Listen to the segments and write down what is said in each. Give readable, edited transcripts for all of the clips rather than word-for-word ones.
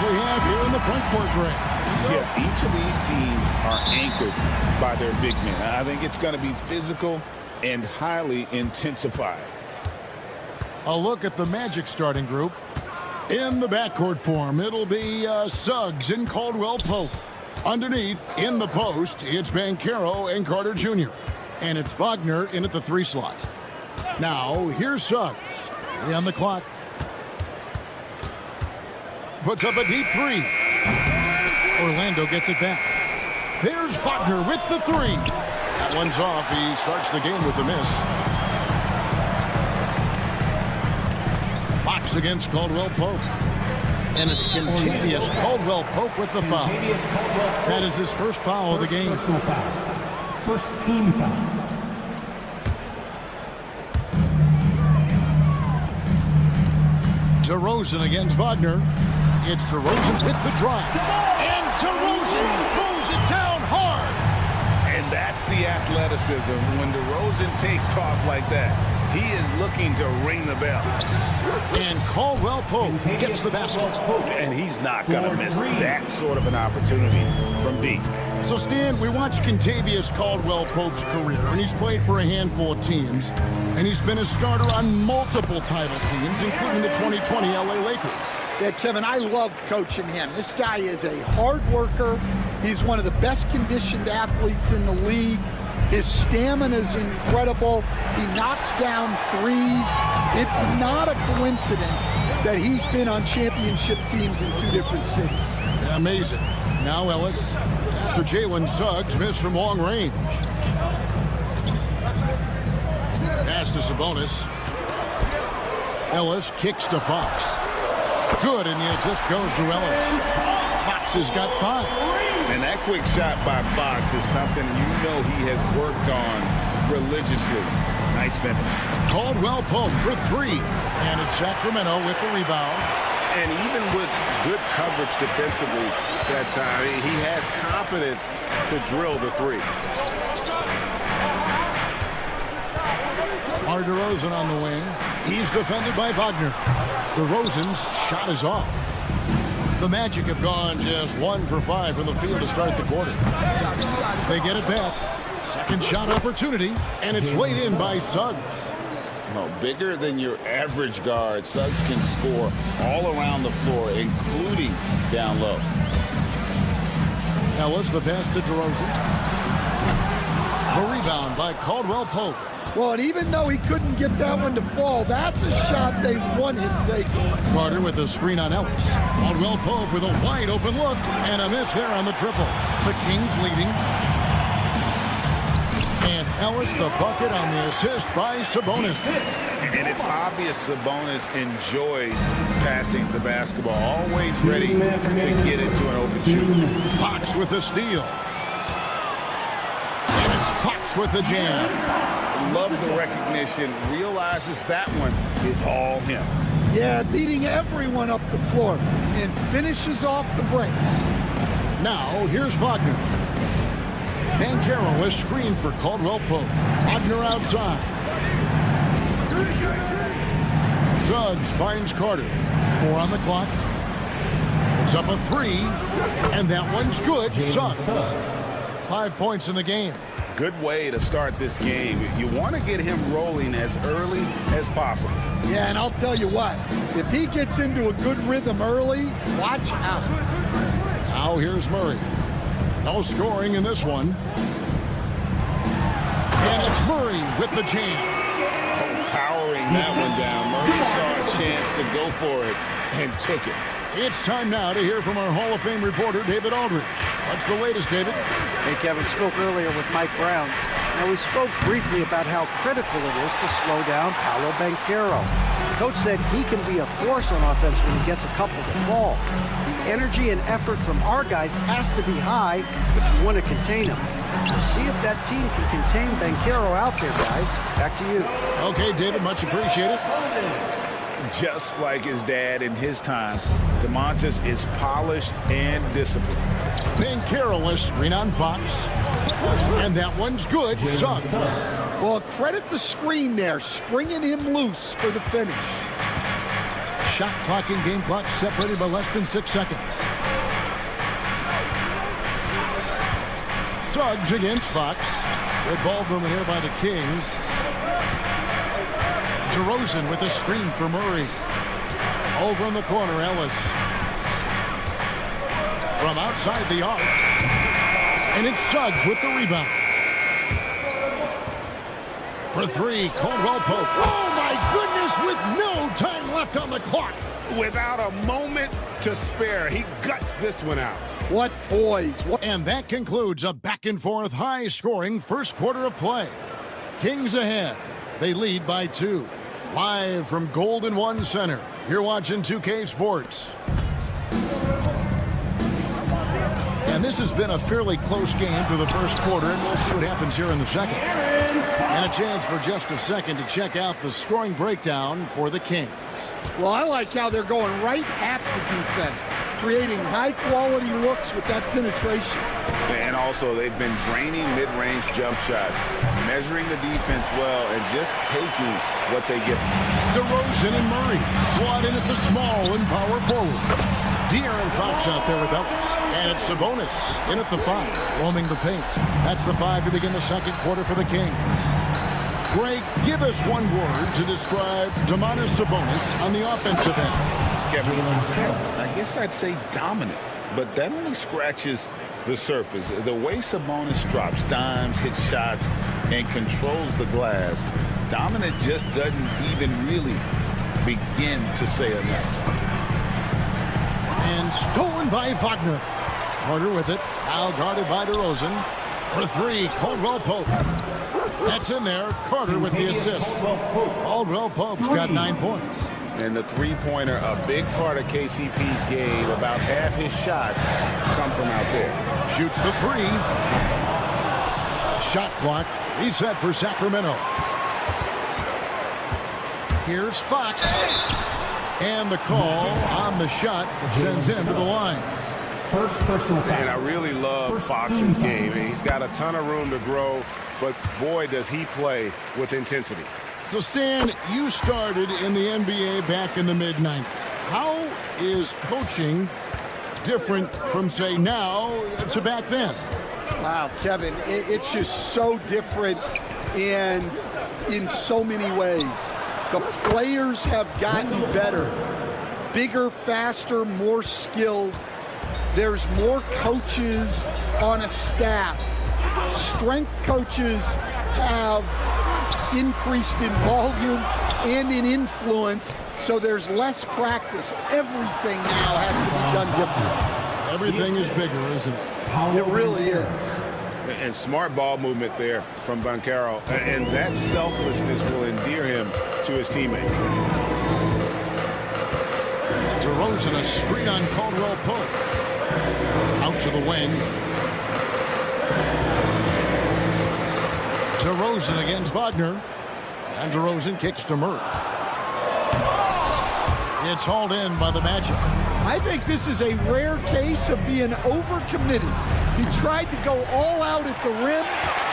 we have here in the front court, Greg. Yeah, each of these teams are anchored by their big men. I think it's going to be physical and highly intensified. A look at the Magic starting group. In the backcourt form, it'll be Suggs and Caldwell Pope. Underneath, in the post, it's Banchero and Carter Jr. And it's Wagner in at the 3 slot. Now, here's Suggs. 3 on the clock. Puts up a deep 3. Orlando gets it back. There's Wagner with the 3. That one's off. He starts the game with a miss. Fox against Caldwell Pope. And it's Kentavious Caldwell Pope with the foul. That is his first foul of the game. First team foul. DeRozan against Wagner. It's DeRozan with the drive. And DeRozan throws it down hard. And that's the athleticism. When DeRozan takes off like that, he is looking to ring the bell. And Caldwell Pope gets the basket. And he's not going to miss that sort of an opportunity from deep. So, Stan, we watched Kentavious Caldwell Pope's career, and he's played for a handful of teams. And he's been a starter on multiple title teams, including the 2020 LA Lakers. Yeah, Kevin, I loved coaching him. This guy is a hard worker. He's one of the best conditioned athletes in the league. His stamina is incredible. He knocks down threes. It's not a coincidence that he's been on championship teams in 2 different cities. Yeah, amazing. Now Ellis, after Jalen Suggs missed from long range. Pass to Sabonis. Ellis kicks to Fox. Good, and the assist goes to Ellis. Fox has got 5. And that quick shot by Fox is something you know he has worked on religiously. Nice finish. Caldwell Pope for 3. And it's Sacramento with the rebound. And even with good coverage defensively that time, he has confidence to drill the 3. DeRozan on the wing. He's defended by Wagner. DeRozan's shot is off. The Magic have gone just 1 for 5 from the field to start the quarter. They get it back. Second shot opportunity, and it's laid in by Suggs. No, bigger than your average guard, Suggs can score all around the floor, including down low. Ellis, the pass to DeRozan. The rebound by Caldwell Pope. Well, and even though he couldn't get that one to fall, that's a shot they want him taking. Carter with a screen on Ellis. Caldwell Pope with a wide open look, and a miss there on the triple. The Kings leading. And Ellis the bucket on the assist by Sabonis. And it's obvious Sabonis enjoys passing the basketball, always ready to get into an open shoot. Fox with the steal. And it's Fox with the jam. Love the recognition, realizes that one is all him. Yeah, beating everyone up the floor and finishes off the break. Now, here's Wagner. Banchero is screened for Caldwell Pope. Wagner outside. Suggs finds Carter. 4 on the clock. It's up a 3, and that one's good. Suggs. 5 points in the game. Good way to start this game. You want to get him rolling as early as possible. Yeah, and I'll tell you what, if he gets into a good rhythm early, watch out. Now here's Murray. No scoring in this one. And it's Murray with the jam. Oh, powering that one down. Murray saw a chance to go for it and took it. It's time now to hear from our Hall of Fame reporter, David Aldridge. What's the latest, David? Hey, Kevin, spoke earlier with Mike Brown. Now, we spoke briefly about how critical it is to slow down Paolo Banchero. The coach said he can be a force on offense when he gets a couple to fall. The energy and effort from our guys has to be high if you want to contain him. We'll see if that team can contain Banchero out there, guys. Back to you. Okay, David, much appreciated. Just like his dad in his time, DeMontis is polished and disciplined. Banchero is screen on Fox. And that one's good. Suggs. Well, credit the screen there, springing him loose for the finish. Shot clock and game clock separated by less than 6 seconds. Suggs against Fox. Good ball movement here by the Kings. DeRozan with a screen for Murray. Over in the corner, Ellis. From outside the arc. And it's Suggs with the rebound. For three, Caldwell Pope. Oh, my goodness, with no time left on the clock. Without a moment to spare, he guts this one out. What poise. And that concludes a back-and-forth, high-scoring first quarter of play. Kings ahead. They lead by 2. Live from Golden One Center, you're watching 2K Sports. And this has been a fairly close game through the first quarter, and we'll see what happens here in the second. And a chance for just a second to check out the scoring breakdown for the Kings. Well, I like how they're going right at the defense, creating high-quality looks with that penetration. And also, they've been draining mid-range jump shots, measuring the defense well, and just taking what they give. DeRozan and Murray slot in at the small and power forward. De'Aaron Fox out there with Ellis. And it's Sabonis in at the 5, roaming the paint. That's the 5 to begin the second quarter for the Kings. Greg, give us one word to describe Domantas Sabonis on the offensive end. Kevin, I guess I'd say dominant, but that only scratches the surface. The way Sabonis drops dimes, hits shots, and controls the glass, dominant just doesn't even really begin to say enough. And stolen by Wagner. Carter with it, now guarded by DeRozan. For 3, Caldwell Pope. That's in there. Carter with the assist. Caldwell Pope's got 9 points. And the three-pointer, a big part of KCP's game. About half his shots come from out there. Shoots the 3. Shot clock reset for Sacramento. Here's Fox. And the call on the shot that sends him to the line. First personal foul. And I really love Fox's game. He's got a ton of room to grow, but boy, does he play with intensity. So, Stan, you started in the NBA back in the mid-90s. How is coaching different from, say, now to back then? Wow, Kevin, it's just so different and in so many ways. The players have gotten better, bigger, faster, more skilled. There's more coaches on a staff. Strength coaches have increased in volume and in influence, so there's less practice. Everything now has to be done differently. Everything is bigger, isn't it? It really is. And smart ball movement there from Banchero. And that selflessness will endear him to his teammates. DeRozan, a screen on Caldwell Pope. Out to the wing. DeRozan against Wagner. And DeRozan kicks to Murray. It's hauled in by the Magic. I think this is a rare case of being overcommitted. He tried to go all out at the rim,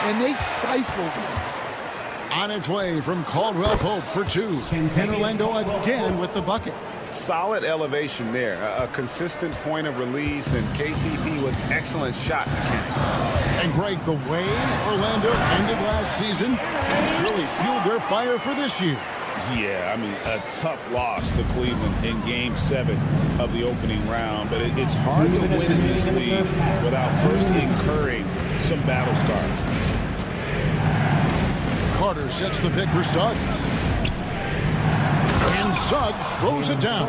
and they stifled him. On its way from Caldwell Pope for 2. And Orlando again with the bucket. Solid elevation there. A consistent point of release, and KCP with excellent shot mechanics. And Greg, the way Orlando ended last season really fueled their fire for this year. Yeah, I mean, a tough loss to Cleveland in Game 7 of the opening round, but it's hard to win in this league without first incurring some battle scars. Carter sets the pick for Suggs. And Suggs throws it down.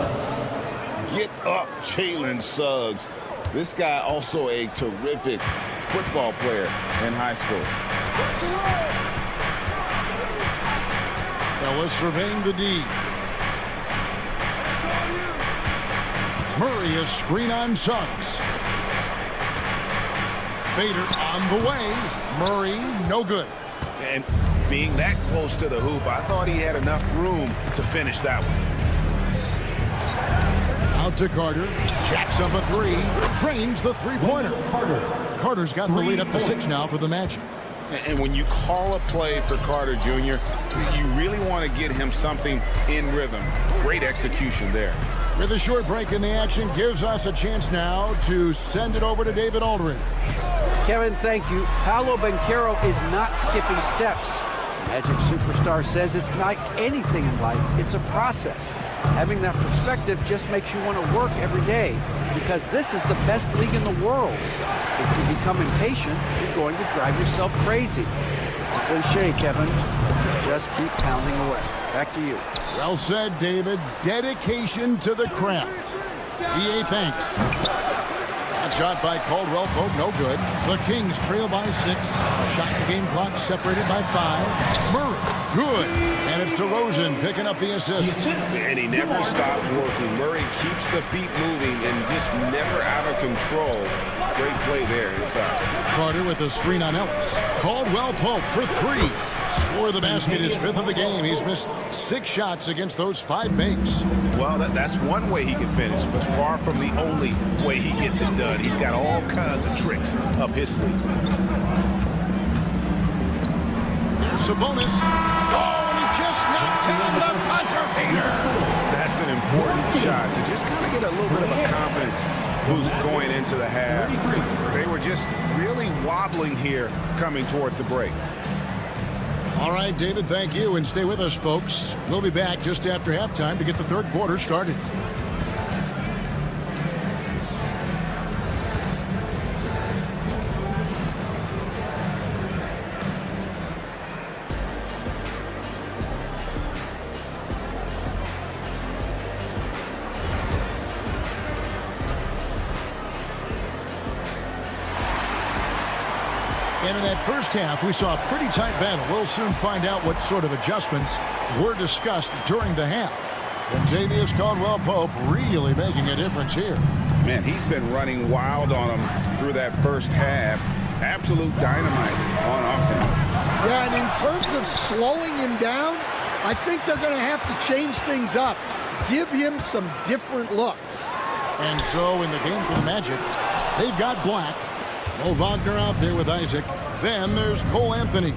Get up, Jalen Suggs. This guy also a terrific football player in high school. Ellis surveying the D. Murray a screen on Suggs. Fader on the way. Murray no good. And being that close to the hoop, I thought he had enough room to finish that one. Out to Carter. Jacks up a 3. Drains the three-pointer. Carter's got the lead up to 6 now for the Magic. And when you call a play for Carter Jr., you really want to get him something in rhythm. Great execution there. With a short break in the action, gives us a chance now to send it over to David Aldridge. Kevin, thank you. Paolo Banchero is not skipping steps. Magic superstar says it's like anything in life, it's a process. Having that perspective just makes you want to work every day because this is the best league in the world. If you become impatient, you're going to drive yourself crazy. It's a cliche, Kevin. Just keep pounding away. Back to you. Well said, David. Dedication to the craft. EA thanks. That shot by Caldwell Pope, no good. The Kings trail by 6. Shot and game clock separated by 5. Murray, good. And it's DeRozan picking up the assist. And he never stops working. Murray keeps the feet moving and just never out of control. Great play there inside. Carter with a screen on Ellis. Caldwell Pope for 3. Score the basket, his 5th of the game. He's missed 6 shots against those 5 makes. Well, that's one way he can finish, but far from the only way he gets it done. He's got all kinds of tricks up his sleeve. There's Sabonis. Oh, and he just knocked down the buzzer beater. That's an important shot to just kind of get a little bit of a confidence boost going into the half. They were just really wobbling here coming towards the break. All right, David, thank you, and stay with us, folks. We'll be back just after halftime to get the third quarter started. And in that first half, we saw a pretty tight battle. We'll soon find out what sort of adjustments were discussed during the half. And Xavier Caldwell-Pope really making a difference here. Man, he's been running wild on him through that first half. Absolute dynamite on offense. Yeah, and in terms of slowing him down, I think they're going to have to change things up. Give him some different looks. And so in the game for the Magic, they've got Black. Mo Wagner out there with Isaac. Then there's Cole Anthony.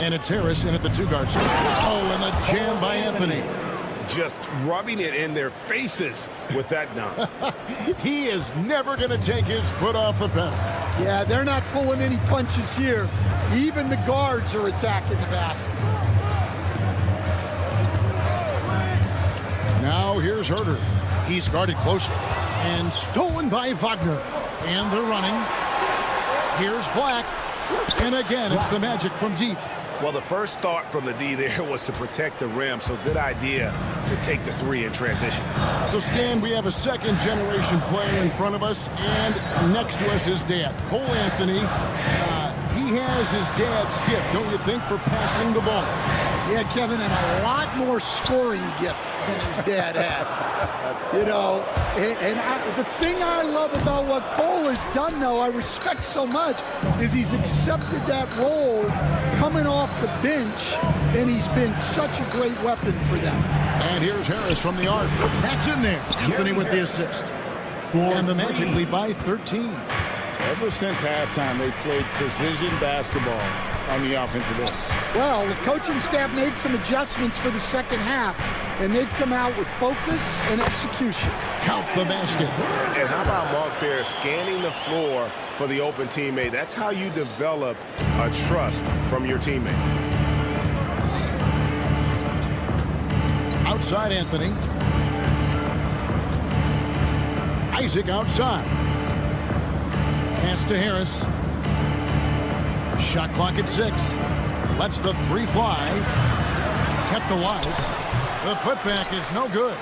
And it's Harris in at the 2-guard spot. Oh, and the jam by Anthony. Just rubbing it in their faces with that dunk. He is never going to take his foot off the pedal. Yeah, they're not pulling any punches here. Even the guards are attacking the basket. Now here's Herter. He's guarded closely. And stolen by Wagner. And they're running. Here's Black. And again, it's the Magic from deep. Well, the first thought from the D there was to protect the rim, so good idea to take the 3 in transition. So, Stan, we have a second-generation player in front of us, and next to us is Dad. Cole Anthony, he has his dad's gift, don't you think, for passing the ball? Yeah, Kevin, and a lot more scoring gift than his dad had. You know, the thing I love about what Cole has done, though, I respect so much, is he's accepted that role coming off the bench, and he's been such a great weapon for them. And here's Harris from the arc. That's in there. Anthony with the assist. And the Magic lead by 13. Ever since halftime, they've played precision basketball on the offensive end. Well, the coaching staff made some adjustments for the second half, and they've come out with focus and execution. Count the basket. And how about Mark there scanning the floor for the open teammate? That's how you develop a trust from your teammates. Outside Anthony. Isaac outside. Pass to Harris. Shot clock at 6. Lets the 3 fly. Kept alive. The putback is no good.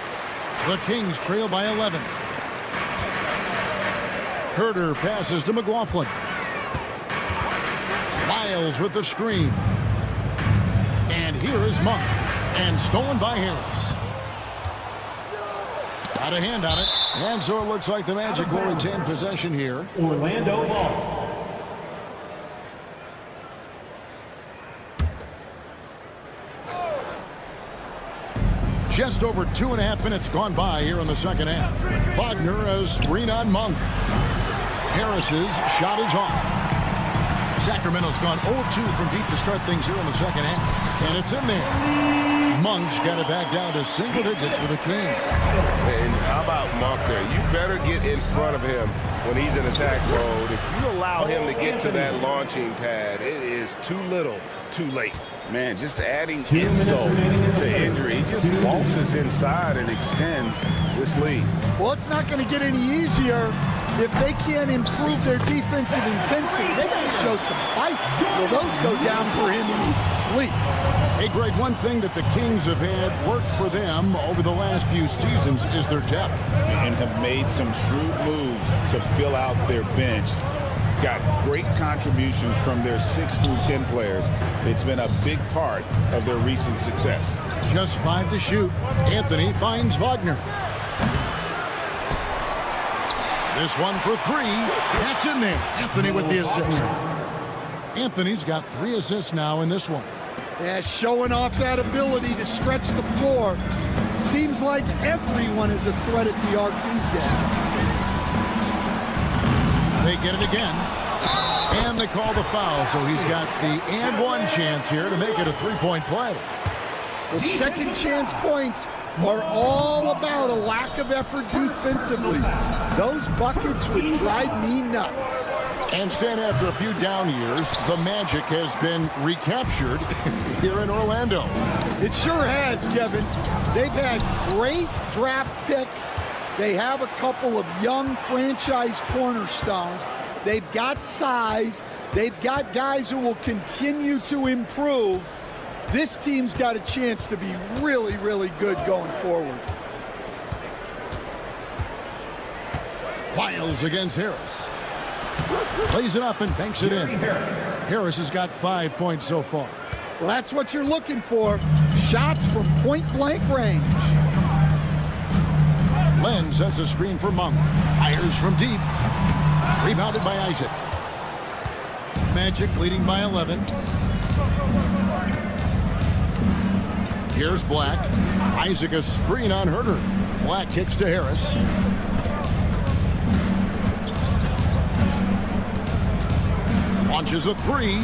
The Kings trail by 11. Herter passes to McLaughlin. Miles with the screen. And here is Monk. And stolen by Harris. Got a hand on it. And so it looks like the Magic will retain possession here. Orlando ball. Just over 2.5 minutes gone by here in the second half. Wagner has screen on Monk. Harris's shot is off. Sacramento's gone 0-2 from deep to start things here in the second half. And it's in there. Monk's got it back down to single digits for the Kings. And how about Monk there? You better get in front of him when he's in attack mode. If you allow him to get to that launching pad, it is too little, too late. Man, just adding insult to injury. He just waltzes inside and extends this lead. Well, it's not going to get any easier if they can't improve their defensive intensity. They got to show some fight. Well, those go down for him in his sleep. Hey, Greg, one thing that the Kings have had work for them over the last few seasons is their depth. And have made some shrewd moves to fill out their bench. Got great contributions from their 6 through 10 players. It's been a big part of their recent success. Just 5 to shoot. Anthony finds Wagner. This one for 3. That's in there. Anthony with the assist. Anthony's got 3 assists now in this one. Yeah, showing off that ability to stretch the floor. Seems like everyone is a threat at the arc these days. They get it again. And they call the foul, so he's got the and one chance here to make it a 3-point play. The second chance points are all about a lack of effort defensively. Those buckets would drive me nuts. And Stan, after a few down years, the Magic has been recaptured here in Orlando. It sure has, Kevin. They've had great draft picks. They have a couple of young franchise cornerstones. They've got size. They've got guys who will continue to improve. This team's got a chance to be really, really good going forward. Wiles against Harris. Plays it up and banks it in. Harris has got 5 points so far. Well, that's what you're looking for. Shots from point-blank range. Len sets a screen for Monk. Fires from deep. Rebounded by Isaac. Magic leading by 11. Here's Black. Isaac a screen on Herter. Black kicks to Harris. Launches a 3.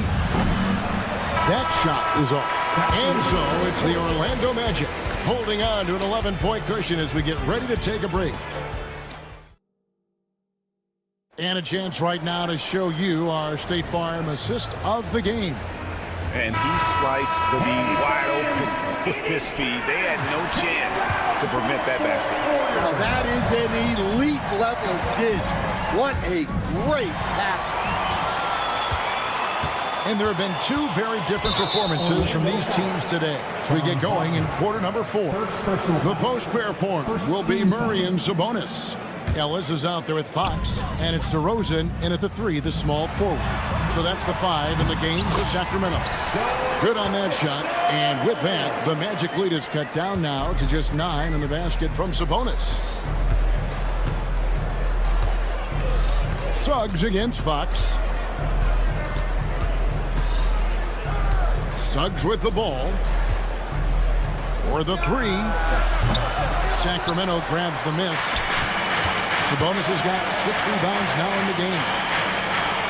That shot is off. And so it's the Orlando Magic holding on to an 11-point cushion as we get ready to take a break. And a chance right now to show you our State Farm assist of the game. And he sliced the D wide open with his feet. They had no chance to prevent that basket. Now that is an elite level dish. What a great pass. And there have been 2 very different performances from these teams today. As we get going in quarter number 4. The post pair form will be Murray and Sabonis. Ellis is out there with Fox, and it's DeRozan in at the 3, the small forward. So that's the 5 in the game for Sacramento. Good on that shot, and with that, the Magic lead is cut down now to just 9 in the basket from Sabonis. Suggs against Fox. Suggs with the ball. For the 3. Sacramento grabs the miss. Sabonis has got 6 rebounds now in the game.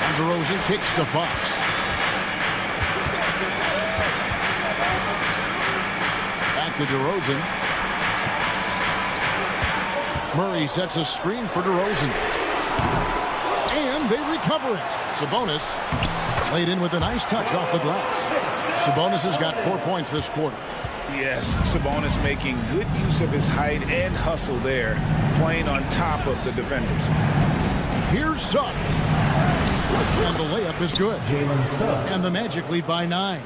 And DeRozan kicks to Fox. Back to DeRozan. Murray sets a screen for DeRozan. And they recover it. Sabonis laid in with a nice touch off the glass. Sabonis has got 4 points this quarter. Yes, Sabonis making good use of his height and hustle there, playing on top of the defenders. Here's Suggs. And the layup is good. And the Magic lead by 9.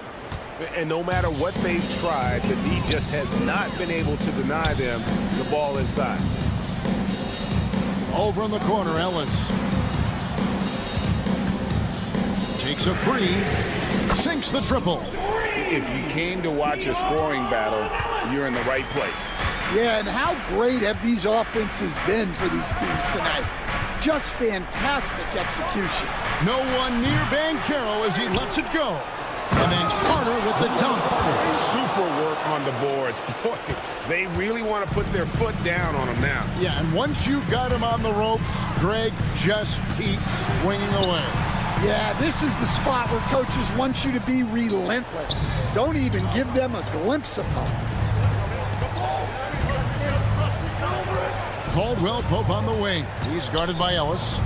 And no matter what they've tried, the D just has not been able to deny them the ball inside. Over in the corner, Ellis. Takes a 3. Sinks the triple. If you came to watch a scoring battle, you're in the right place. Yeah, and how great have these offenses been for these teams tonight? Just fantastic execution. No one near Banchero as he lets it go. And then Carter with the dunk. Super work on the boards. Boy, they really want to put their foot down on him now. Yeah, and once you've got him on the ropes, Greg, just keep swinging away. Yeah, this is the spot where coaches want you to be relentless. Don't even give them a glimpse of hope. Caldwell Pope on the wing. He's guarded by Ellis.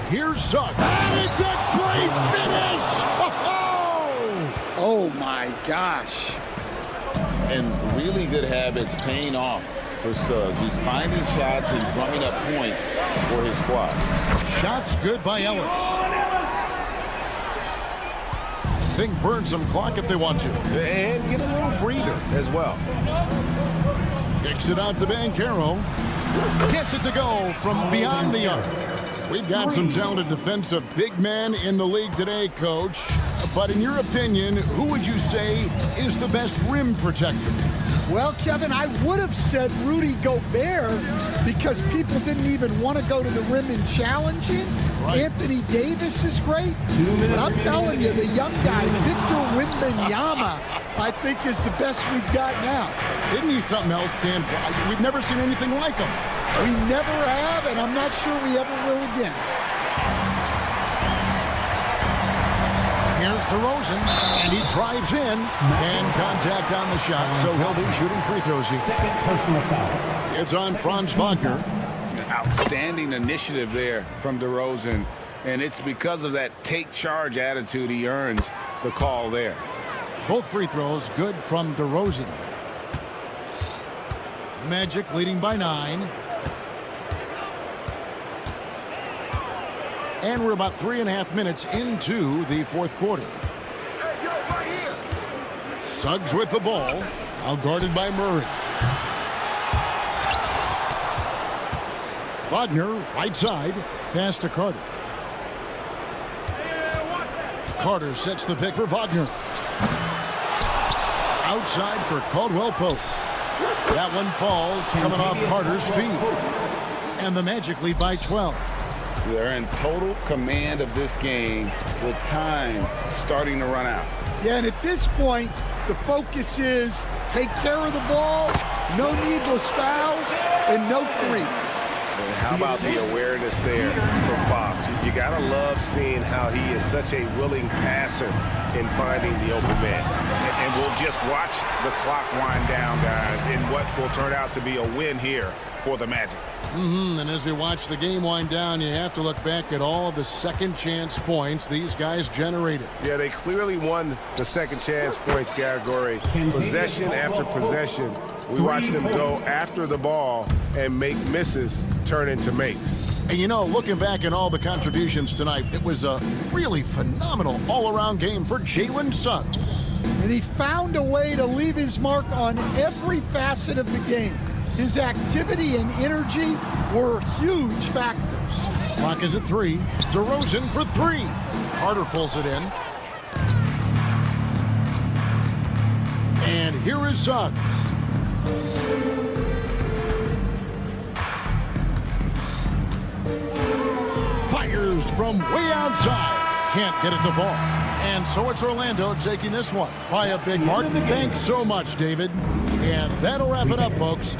Here's Suggs. And it's a great finish! Oh my gosh. And really good habits paying off for Suggs. He's finding shots and drumming up points for his squad. Shots good by Ellis. Think burn some clock if they want to. And get a little breather as well. Kicks it out to Banchero. Gets it to go from beyond the arc. We've got some talented defensive big men in the league today, Coach. But in your opinion, who would you say is the best rim protector? Well, Kevin, I would have said Rudy Gobert because people didn't even want to go to the rim and challenge him. Right. Anthony Davis is great. But I'm telling you, the young guy, Victor Wembanyama, I think is the best we've got now. Isn't he something else, Dan? We've never seen anything like him. We never have, and I'm not sure we ever will again. Here's DeRozan, and he drives in, and contact on the shot, so he'll be shooting free throws here. Second personal foul. It's on Franz Wagner. Outstanding initiative there from DeRozan, and it's because of that take charge attitude he earns the call there. Both free throws good from DeRozan. Magic leading by 9. And we're about 3.5 minutes into the fourth quarter. Suggs with the ball, now guarded by Murray. Wagner, right side, pass to Carter. Carter sets the pick for Wagner. Outside for Caldwell Pope. That one falls, coming off Carter's feet. And the Magic lead by 12. They're in total command of this game with time starting to run out. Yeah, and at this point, the focus is take care of the ball, no needless fouls, and no threes. And how about the awareness there from Fox? You got to love seeing how he is such a willing passer in finding the open man. And we'll just watch the clock wind down, guys, in what will turn out to be a win here for the Magic. And as we watch the game wind down, you have to look back at all the second chance points these guys generated. Yeah, they clearly won the second chance points category. Possession after possession. We watched them go after the ball and make misses turn into makes. And you know, looking back at all the contributions tonight, it was a really phenomenal all-around game for Jalen Suggs. And he found a way to leave his mark on every facet of the game. His activity and energy were huge factors. Clock is at 3. DeRozan for 3. Carter pulls it in. And here is Suggs. Fires from way outside. Can't get it to fall. And so it's Orlando taking this one by a big mark. Thanks so much, David. And that'll wrap it up, folks.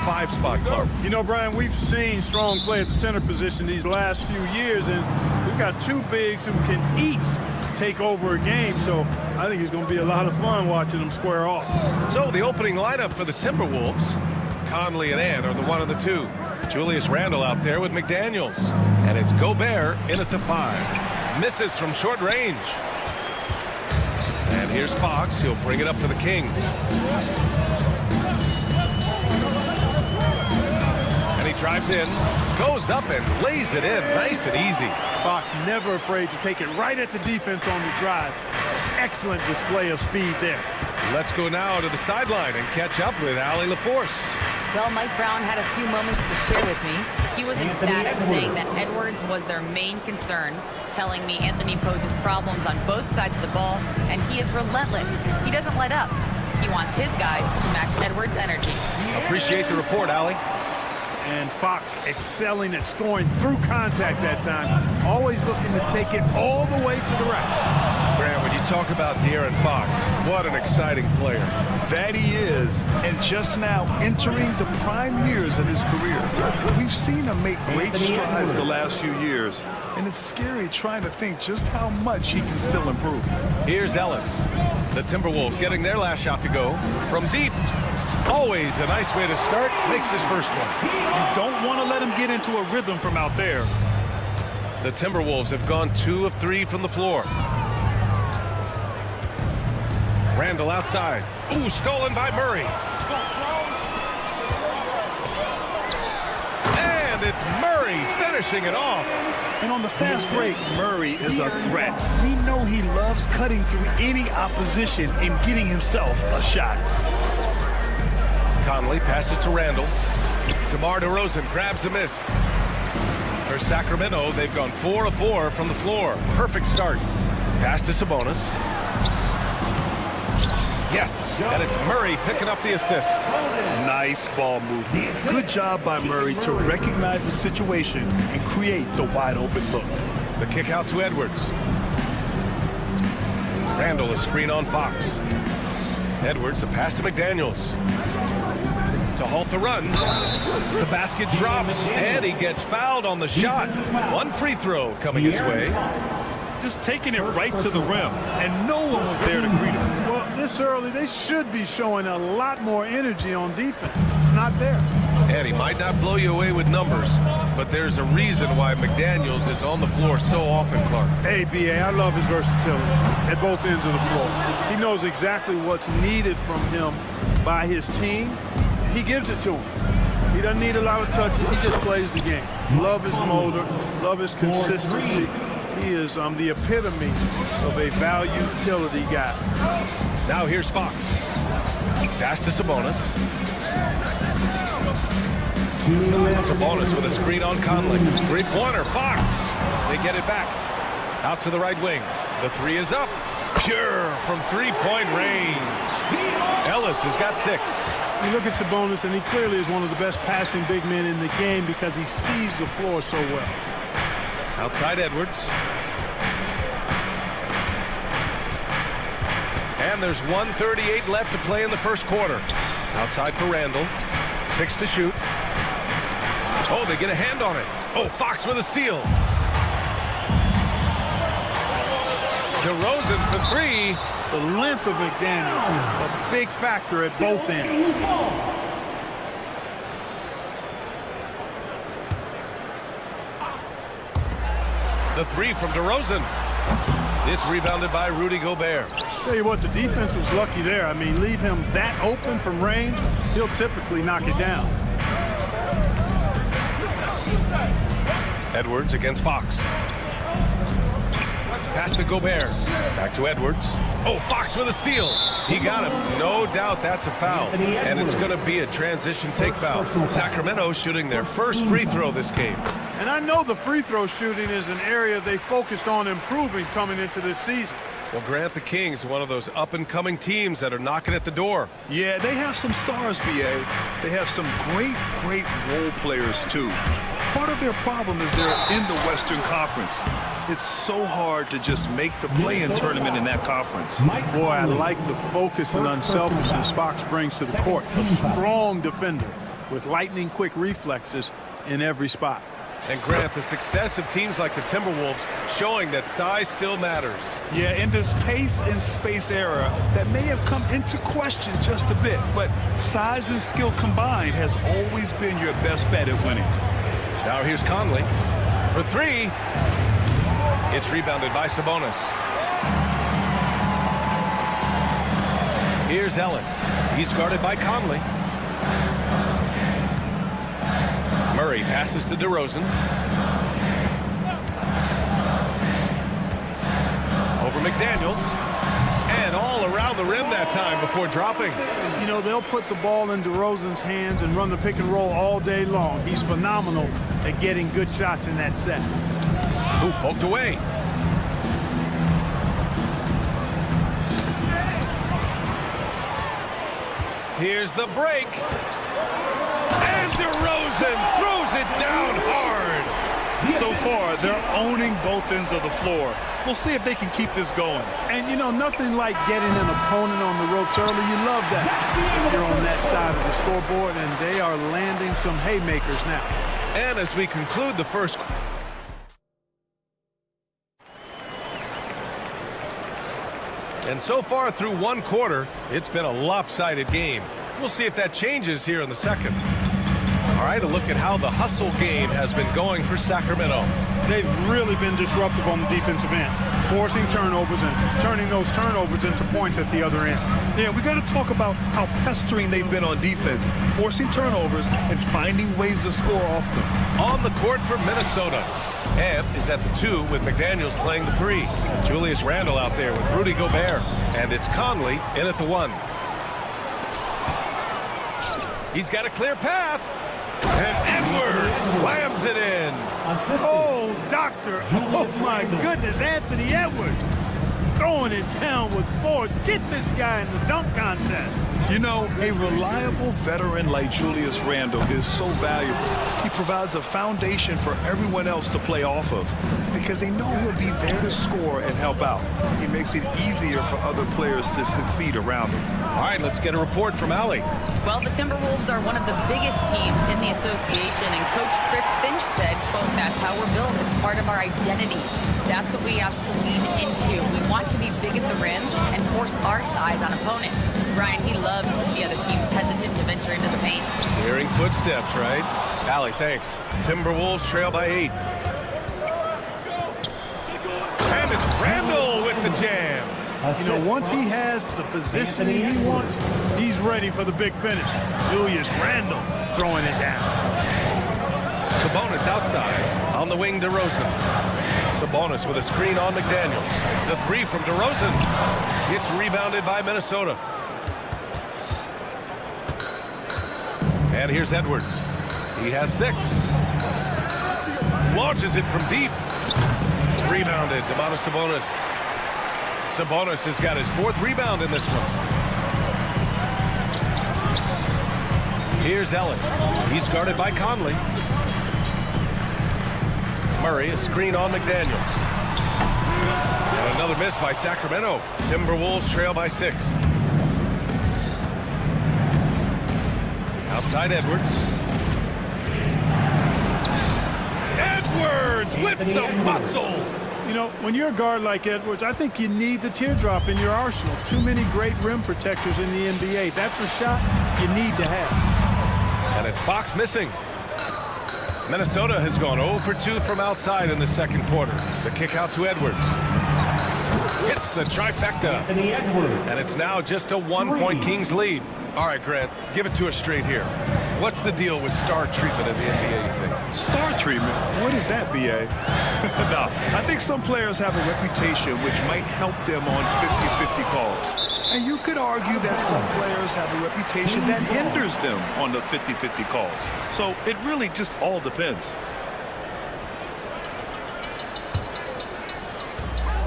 5 spot, Clark. You know, Brian, we've seen strong play at the center position these last few years, and we've got 2 bigs who can each take over a game, so I think it's going to be a lot of fun watching them square off. So the opening lineup for the Timberwolves, Conley and Ant are the 1 and the 2. Julius Randle out there with McDaniels, and it's Gobert in at the 5. Misses from short range. And here's Fox. He'll bring it up for the Kings. And he drives in, goes up and lays it in nice and easy. Fox never afraid to take it right at the defense on the drive. Excellent display of speed there. Let's go now to the sideline and catch up with Allie LaForce. Well, Mike Brown had a few moments to share with me. He was emphatic, saying that Edwards was their main concern, telling me Anthony poses problems on both sides of the ball, and he is relentless. He doesn't let up. He wants his guys to match Edwards' energy. Appreciate the report, Allie. And Fox excelling at scoring through contact that time, always looking to take it all the way to the right. Grant, when you talk about De'Aaron Fox, what an exciting player. That he is, and just now entering the prime years of his career. We've seen him make great strides the last few years, and it's scary trying to think just how much he can still improve. Here's Ellis. The Timberwolves getting their last shot to go from deep. Always a nice way to start. Makes his first one. You don't want to let him get into a rhythm from out there. The Timberwolves have gone 2 of 3 from the floor. Randle outside. Ooh, stolen by Murray. And it's Murray finishing it off. And on the fast break, Murray is a threat. We know he loves cutting through any opposition and getting himself a shot. Conley passes to Randle. DeMar DeRozan grabs the miss. For Sacramento, they've gone 4 of 4 from the floor. Perfect start. Pass to Sabonis. Yes, and it's Murray picking up the assist. Nice ball movement. Good job by Murray to recognize the situation and create the wide open look. The kick out to Edwards. Randle, a screen on Fox. Edwards, a pass to McDaniels. To halt the run. The basket drops, and he gets fouled on the shot. 1 free throw coming his way. Just taking it right to the rim, and no one was there to greet him. Well, this early, they should be showing a lot more energy on defense. It's not there. And he might not blow you away with numbers, but there's a reason why McDaniels is on the floor so often, Clark. Hey, B.A., I love his versatility at both ends of the floor. He knows exactly what's needed from him by his team. He gives it to him. He doesn't need a lot of touches. He just plays the game. Love his motor. Love his consistency. He is the epitome of a value utility guy. Now here's Fox. Pass to Sabonis. Sabonis with a screen on Conley. 3-pointer, Fox. They get it back. Out to the right wing. The 3 is up. Pure from 3-point range. Ellis has got 6. You look at Sabonis, and he clearly is one of the best passing big men in the game because he sees the floor so well. Outside Edwards. And there's 1:38 left to play in the first quarter. Outside for Randle. 6 to shoot. Oh, they get a hand on it. Oh, Fox with a steal. DeRozan for 3. The length of McDaniels, a big factor at both ends. The 3 from DeRozan. It's rebounded by Rudy Gobert. Tell you what, the defense was lucky there. I mean, leave him that open from range, he'll typically knock it down. Edwards against Fox. Pass to Gobert. Back to Edwards. Oh, Fox with a steal. He got him. No doubt that's a foul. And it's going to be a transition take foul. Sacramento shooting their first free throw this game. And I know the free throw shooting is an area they focused on improving coming into this season. Well, Grant, the Kings, one of those up-and-coming teams that are knocking at the door. Yeah, they have some stars, B.A. They have some great role players, too. Part of their problem is they're in the Western Conference. It's so hard to just make the play-in tournament in that conference. Boy, I like the focus and unselfishness Fox brings to the court. A strong defender. with lightning-quick reflexes in every spot. And Grant, the success of teams like the Timberwolves showing that size still matters. Yeah, in this pace and space era, that may have come into question just a bit, but size and skill combined has always been your best bet at winning. Now here's Conley for three. It's rebounded by Sabonis. Here's Ellis. He's guarded by Conley. Murray passes to DeRozan. Over McDaniels. And all around the rim that time before dropping. You know, they'll put the ball in DeRozan's hands and run the pick and roll all day long. He's phenomenal at getting good shots in that set. Ooh, poked away. Here's the break. And DeRozan throws it down hard. So far, they're owning both ends of the floor. We'll see if they can keep this going. And, you know, nothing like getting an opponent on the ropes early. You love that if you're on that side of the scoreboard, and they are landing some haymakers now. And as we conclude the first... And so far through one quarter, it's been a lopsided game. We'll see if that changes here in the second. All right, a look at how the hustle game has been going for Sacramento. They've really been disruptive on the defensive end, forcing turnovers and turning those turnovers into points at the other end. Yeah, we got to talk about how pestering they've been on defense, forcing turnovers and finding ways to score off them. On the court for Minnesota. Ant is at the 2 with McDaniels playing the 3. Julius Randle out there with Rudy Gobert. And it's Conley in at the 1. He's got a clear path. And Edwards slams it in. Oh, doctor. Oh, my goodness. Anthony Edwards throwing it down with force. Get this guy in the dunk contest. You know, a reliable veteran like Julius Randle is so valuable. He provides a foundation for everyone else to play off of because they know he'll be there to score and help out. He makes it easier for other players to succeed around him. All right, let's get a report from Allie. Well, the Timberwolves are one of the biggest teams in the association, and Coach Chris Finch said, quote, "That's how we're built. It's part of our identity. That's what we have to lean into. We want to be big at the rim and force our size on opponents." Brian, he loves to see other teams hesitant to venture into the paint. Hearing footsteps, right? Allie, thanks. Timberwolves trail by 8. And it's Randle with the jam. You know, once he has the positioning he wants, he's ready for the big finish. Julius Randle throwing it down. Sabonis outside. On the wing, DeRozan. Sabonis with a screen on McDaniels. The 3 from DeRozan. It's rebounded by Minnesota. And here's Edwards. He has 6. Launches it from deep. Rebounded. Domantas Sabonis. Sabonis has got his 4th rebound in this one. Here's Ellis. He's guarded by Conley. Murray, a screen on McDaniels. And another miss by Sacramento. Timberwolves trail by 6. Outside Edwards. Edwards with some muscle. You know, when you're a guard like Edwards, I think you need the teardrop in your arsenal. Too many great rim protectors in the NBA. That's a shot you need to have. And it's Fox missing. Minnesota has gone 0 for 2 from outside in the second quarter. The kick out to Edwards. Hits the trifecta. And it's now just a 1-point Kings lead. All right, Grant, give it to us straight here. What's the deal with star treatment in the NBA, you think? Star treatment? What is that, B.A.? No, I think some players have a reputation which might help them on 50-50 calls. And you could argue that some players have a reputation that hinders them on the 50-50 calls. So it really just all depends.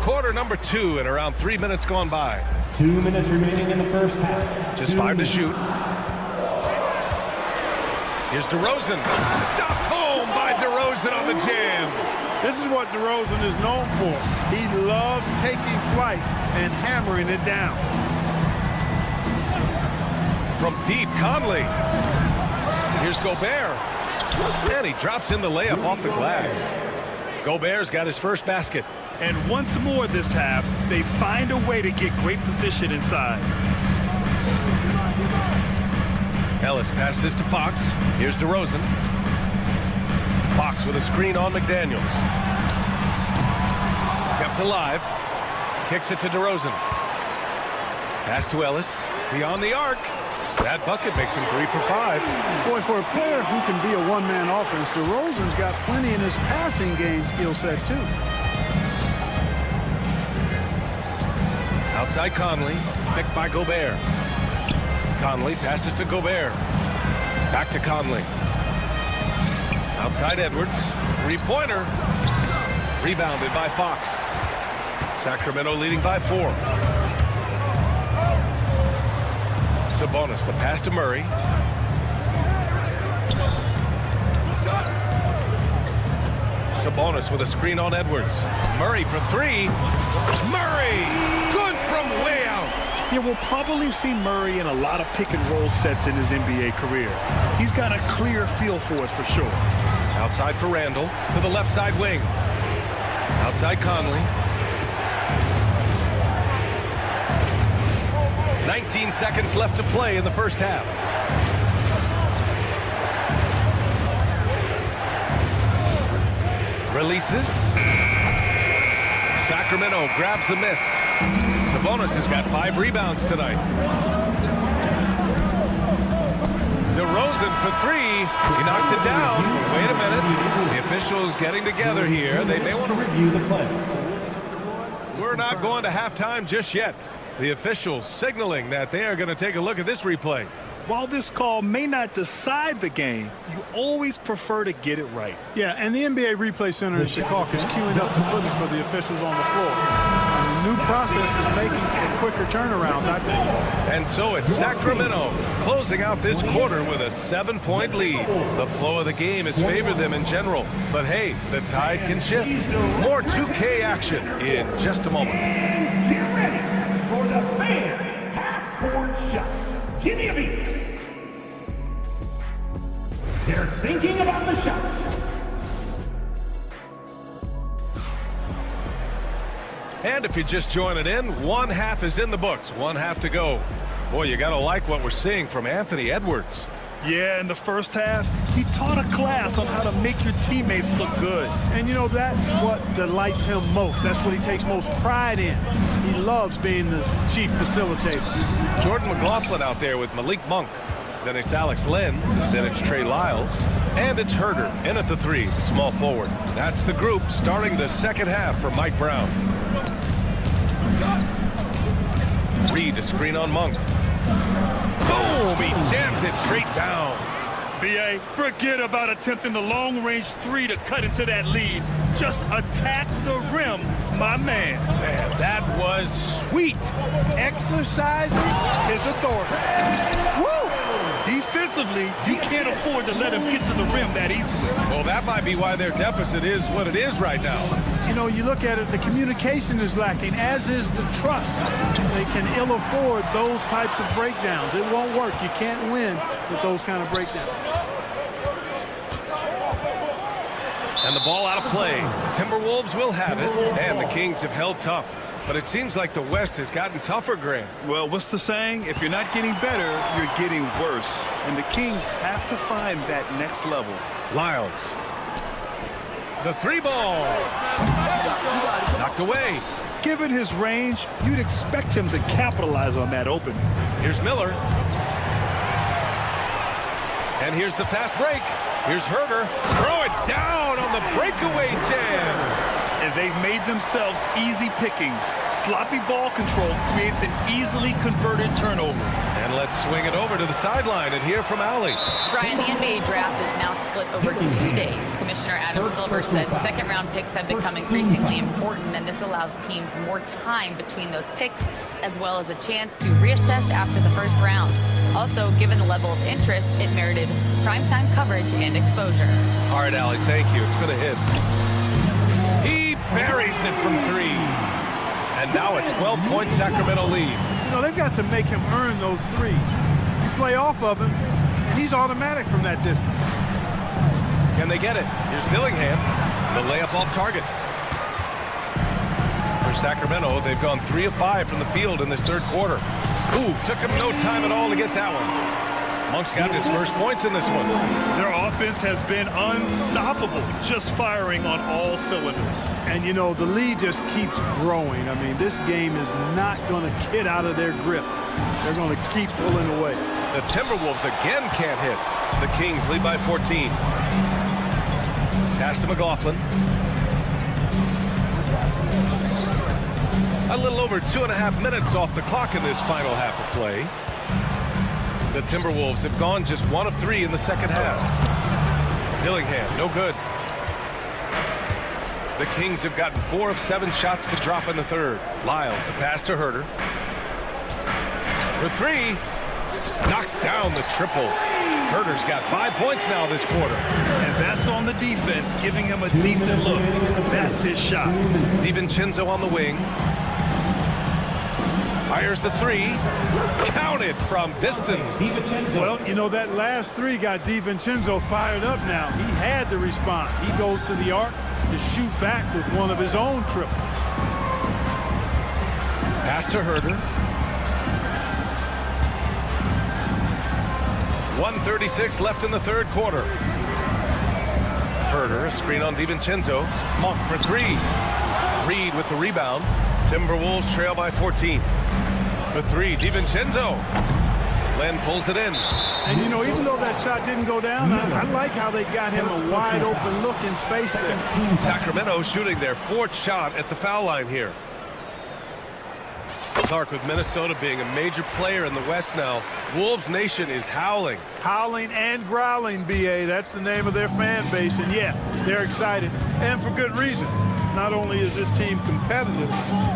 Quarter number 2 and around 3 minutes gone by. 2 minutes remaining in the first half. Just 5 to shoot. Here's DeRozan. Stopped home by DeRozan on the jam. This is what DeRozan is known for. He loves taking flight and hammering it down. From deep, Conley. Here's Gobert. And he drops in the layup off the glass. Gobert's got his first basket. And once more this half, they find a way to get great position inside. Ellis passes to Fox. Here's DeRozan. Fox with a screen on McDaniels. Kept alive. Kicks it to DeRozan. Pass to Ellis. Beyond the arc. That bucket makes him 3 for 5. Boy, for a player who can be a one-man offense, DeRozan's got plenty in his passing game skill set, too. Outside Conley. Picked by Gobert. Conley passes to Gobert. Back to Conley. Outside Edwards. Three-pointer. Rebounded by Fox. Sacramento leading by 4. Sabonis, the pass to Murray. Sabonis with a screen on Edwards. Murray for 3. Murray! Good from way out. Yeah, we'll probably see Murray in a lot of pick-and-roll sets in his NBA career. He's got a clear feel for it for sure. Outside for Randall to the left side wing. Outside Conley. 19 seconds left to play in the first half. Releases. Sacramento grabs the miss. Sabonis has got 5 rebounds tonight. DeRozan for 3. He knocks it down. Wait a minute. The officials getting together here. They may want to Review the play. We're not going to halftime just yet. The officials signaling that they are going to take a look at this replay. While this call may not decide the game, you always prefer to get it right. Yeah, and the NBA Replay Center in Chicago is queuing up the footage for the officials on the floor. And the new process is making for quicker turnarounds, I think. And so it's Sacramento closing out this quarter with a 7-point lead. The flow of the game has favored them in general. But hey, the tide can shift. More 2K action in just a moment. Get ready for the fan half-court shots. Give me a beat. They're thinking about the shots. And if you're just joining in, one half is in the books. One half to go. Boy, you got to like what we're seeing from Anthony Edwards. Yeah, in the first half, he taught a class on how to make your teammates look good. And, you know, that's what delights him most. That's what he takes most pride in. He loves being the chief facilitator. Jordan McLaughlin out there with Malik Monk. Then it's Alex Len. Then it's Trey Lyles. And it's Herder in at the 3, the small forward. That's the group starting the second half for Mike Brown. Reed, a screen on Monk. Boom! He jams it straight down. B.A., forget about attempting the long-range 3 to cut into that lead. Just attack the rim, my man. Man, that was sweet. Exercising his authority. Woo! Defensively, you can't afford to let him get to the rim that easily. Well, that might be why their deficit is what it is right now. You know, you look at it, the communication is lacking, as is the trust. They can ill afford those types of breakdowns. It won't work. You can't win with those kind of breakdowns. And the ball out of play. Timberwolves will have it, and the Kings have held tough. But it seems like the West has gotten tougher, Grant. Well, what's the saying? If you're not getting better, you're getting worse. And the Kings have to find that next level. Lyles. The 3 ball. Knocked away. Given his range, you'd expect him to capitalize on that opening. Here's Miller. And here's the fast break. Here's Herder. Throw it down on the breakaway jam. And they've made themselves easy pickings. Sloppy ball control creates an easily converted turnover. And let's swing it over to the sideline and hear from Allie. Brian, the NBA draft is now split over 2 days. Commissioner Adam Silver said second-round picks have become increasingly important, and this allows teams more time between those picks, as well as a chance to reassess after the first round. Also, given the level of interest, it merited primetime coverage and exposure. All right, Allie, thank you. It's been a hit. He buries it from 3. And now a 12-point Sacramento lead. You know, they've got to make him earn those 3s. You play off of him, and he's automatic from that distance. Can they get it? Here's Dillingham. The layup off target. For Sacramento, they've gone 3 of 5 from the field in this third quarter. Ooh, took him no time at all to get that one. Monk's got his first points in this one. Their offense has been unstoppable, just firing on all cylinders. And, you know, the lead just keeps growing. I mean, this game is not going to get out of their grip. They're going to keep pulling away. The Timberwolves again can't hit. The Kings lead by 14. Pass to McLaughlin. A little over 2.5 minutes off the clock in this final half of play. The Timberwolves have gone just 1 of 3 in the second half. Dillingham, no good. The Kings have gotten 4 of 7 shots to drop in the third. Lyles, the pass to Herter. For 3, knocks down the triple. Herter's got 5 points now this quarter. And that's on the defense, giving him a decent look. That's his shot. DiVincenzo on the wing. Fires the 3. Counted from distance. Well, you know, that last 3 got DiVincenzo fired up now. He had to respond. He goes to the arc to shoot back with one of his own triples. Pass to Herter. 1:36 left in the third quarter. Herter, a screen on DiVincenzo. Monk for 3. Reed with the rebound. Timberwolves trail by 14. For 3, DiVincenzo. Len pulls it in. And, you know, even though that shot didn't go down, I like how they got him a wide-open look in space there. Sacramento shooting their 4th shot at the foul line here. Clark with Minnesota being a major player in the West now. Wolves Nation is howling. Howling and growling, B.A. That's the name of their fan base. And, yeah, they're excited. And for good reason. Not only is this team competitive,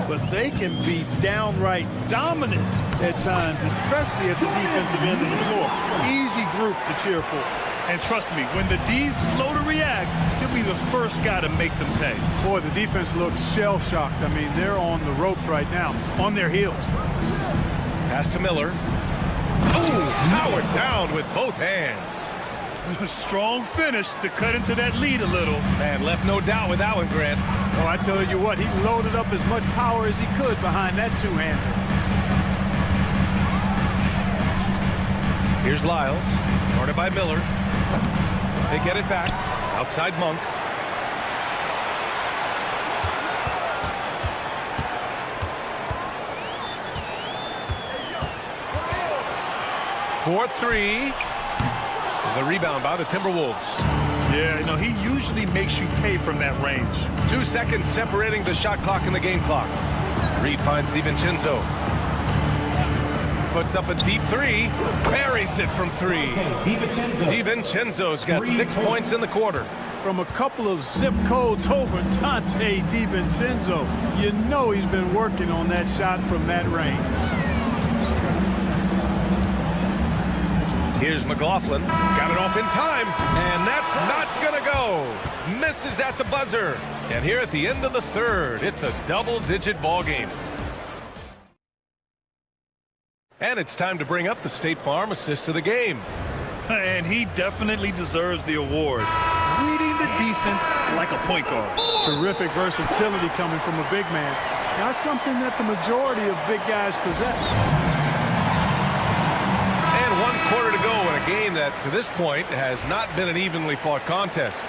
but they can be downright dominant at times, especially at the defensive end of the floor. Easy group to cheer for. And trust me, when the D's slow to react, he'll be the first guy to make them pay. Boy, the defense looks shell-shocked. I mean, they're on the ropes right now, on their heels. Pass to Miller. Oh, powered down with both hands. A strong finish to cut into that lead a little. Man, left no doubt with that one, Grant. Oh, I tell you what, he loaded up as much power as he could behind that two-hander. Here's Lyles, guarded by Miller. They get it back. Outside Monk. For 3. The rebound by the Timberwolves. Yeah, you know, he usually makes you pay from that range. 2 seconds separating the shot clock and the game clock. Reed finds DiVincenzo. Puts up a deep 3. Buries it from 3. DiVincenzo's got 6 points in the quarter. From a couple of zip codes over Tonci DiVincenzo, you know he's been working on that shot from that range. Here's McLaughlin. Got it off in time, and that's not gonna go. Misses at the buzzer. And here at the end of the third, it's a double-digit ball game. And it's time to bring up the State Farm assist of the game. And he definitely deserves the award. Reading the defense like a point guard. Terrific versatility coming from a big man. Not something that the majority of big guys possess. And 1 quarter to go in a game that, to this point, has not been an evenly fought contest.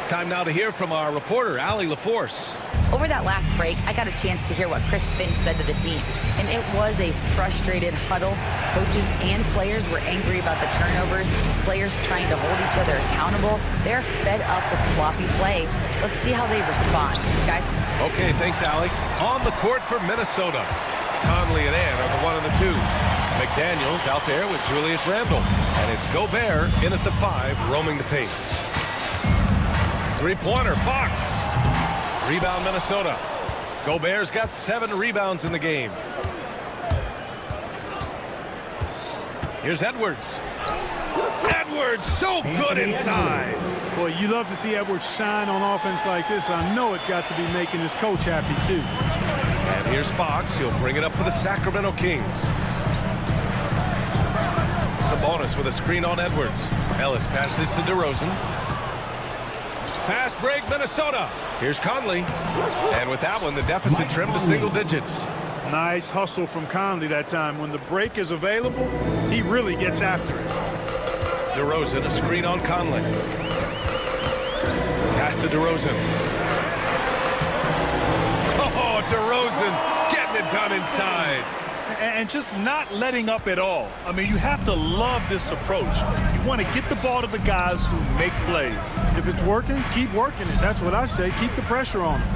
Time now to hear from our reporter, Allie LaForce. Over that last break, I got a chance to hear what Chris Finch said to the team, and it was a frustrated huddle. Coaches and players were angry about the turnovers, players trying to hold each other accountable. They're fed up with sloppy play. Let's see how they respond. Guys? Okay, thanks, Allie. On the court for Minnesota, Conley and Ann are the 1 and the 2. McDaniels out there with Julius Randle, and it's Gobert in at the 5, roaming the paint. Three-pointer, Fox. Rebound, Minnesota. Gobert's got 7 rebounds in the game. Here's Edwards. Edwards, so good inside. Boy, you love to see Edwards shine on offense like this. I know it's got to be making his coach happy, too. And here's Fox. He'll bring it up for the Sacramento Kings. Sabonis with a screen on Edwards. Ellis passes to DeRozan. Fast break, Minnesota. Here's Conley. And with that one, the deficit trimmed to single digits. Nice hustle from Conley that time. When the break is available, he really gets after it. DeRozan, a screen on Conley. Pass to DeRozan. Oh, DeRozan getting it done inside. And just not letting up at all. I mean, you have to love this approach. You want to get the ball to the guys who make plays. If it's working, keep working it. That's what I say. Keep the pressure on him.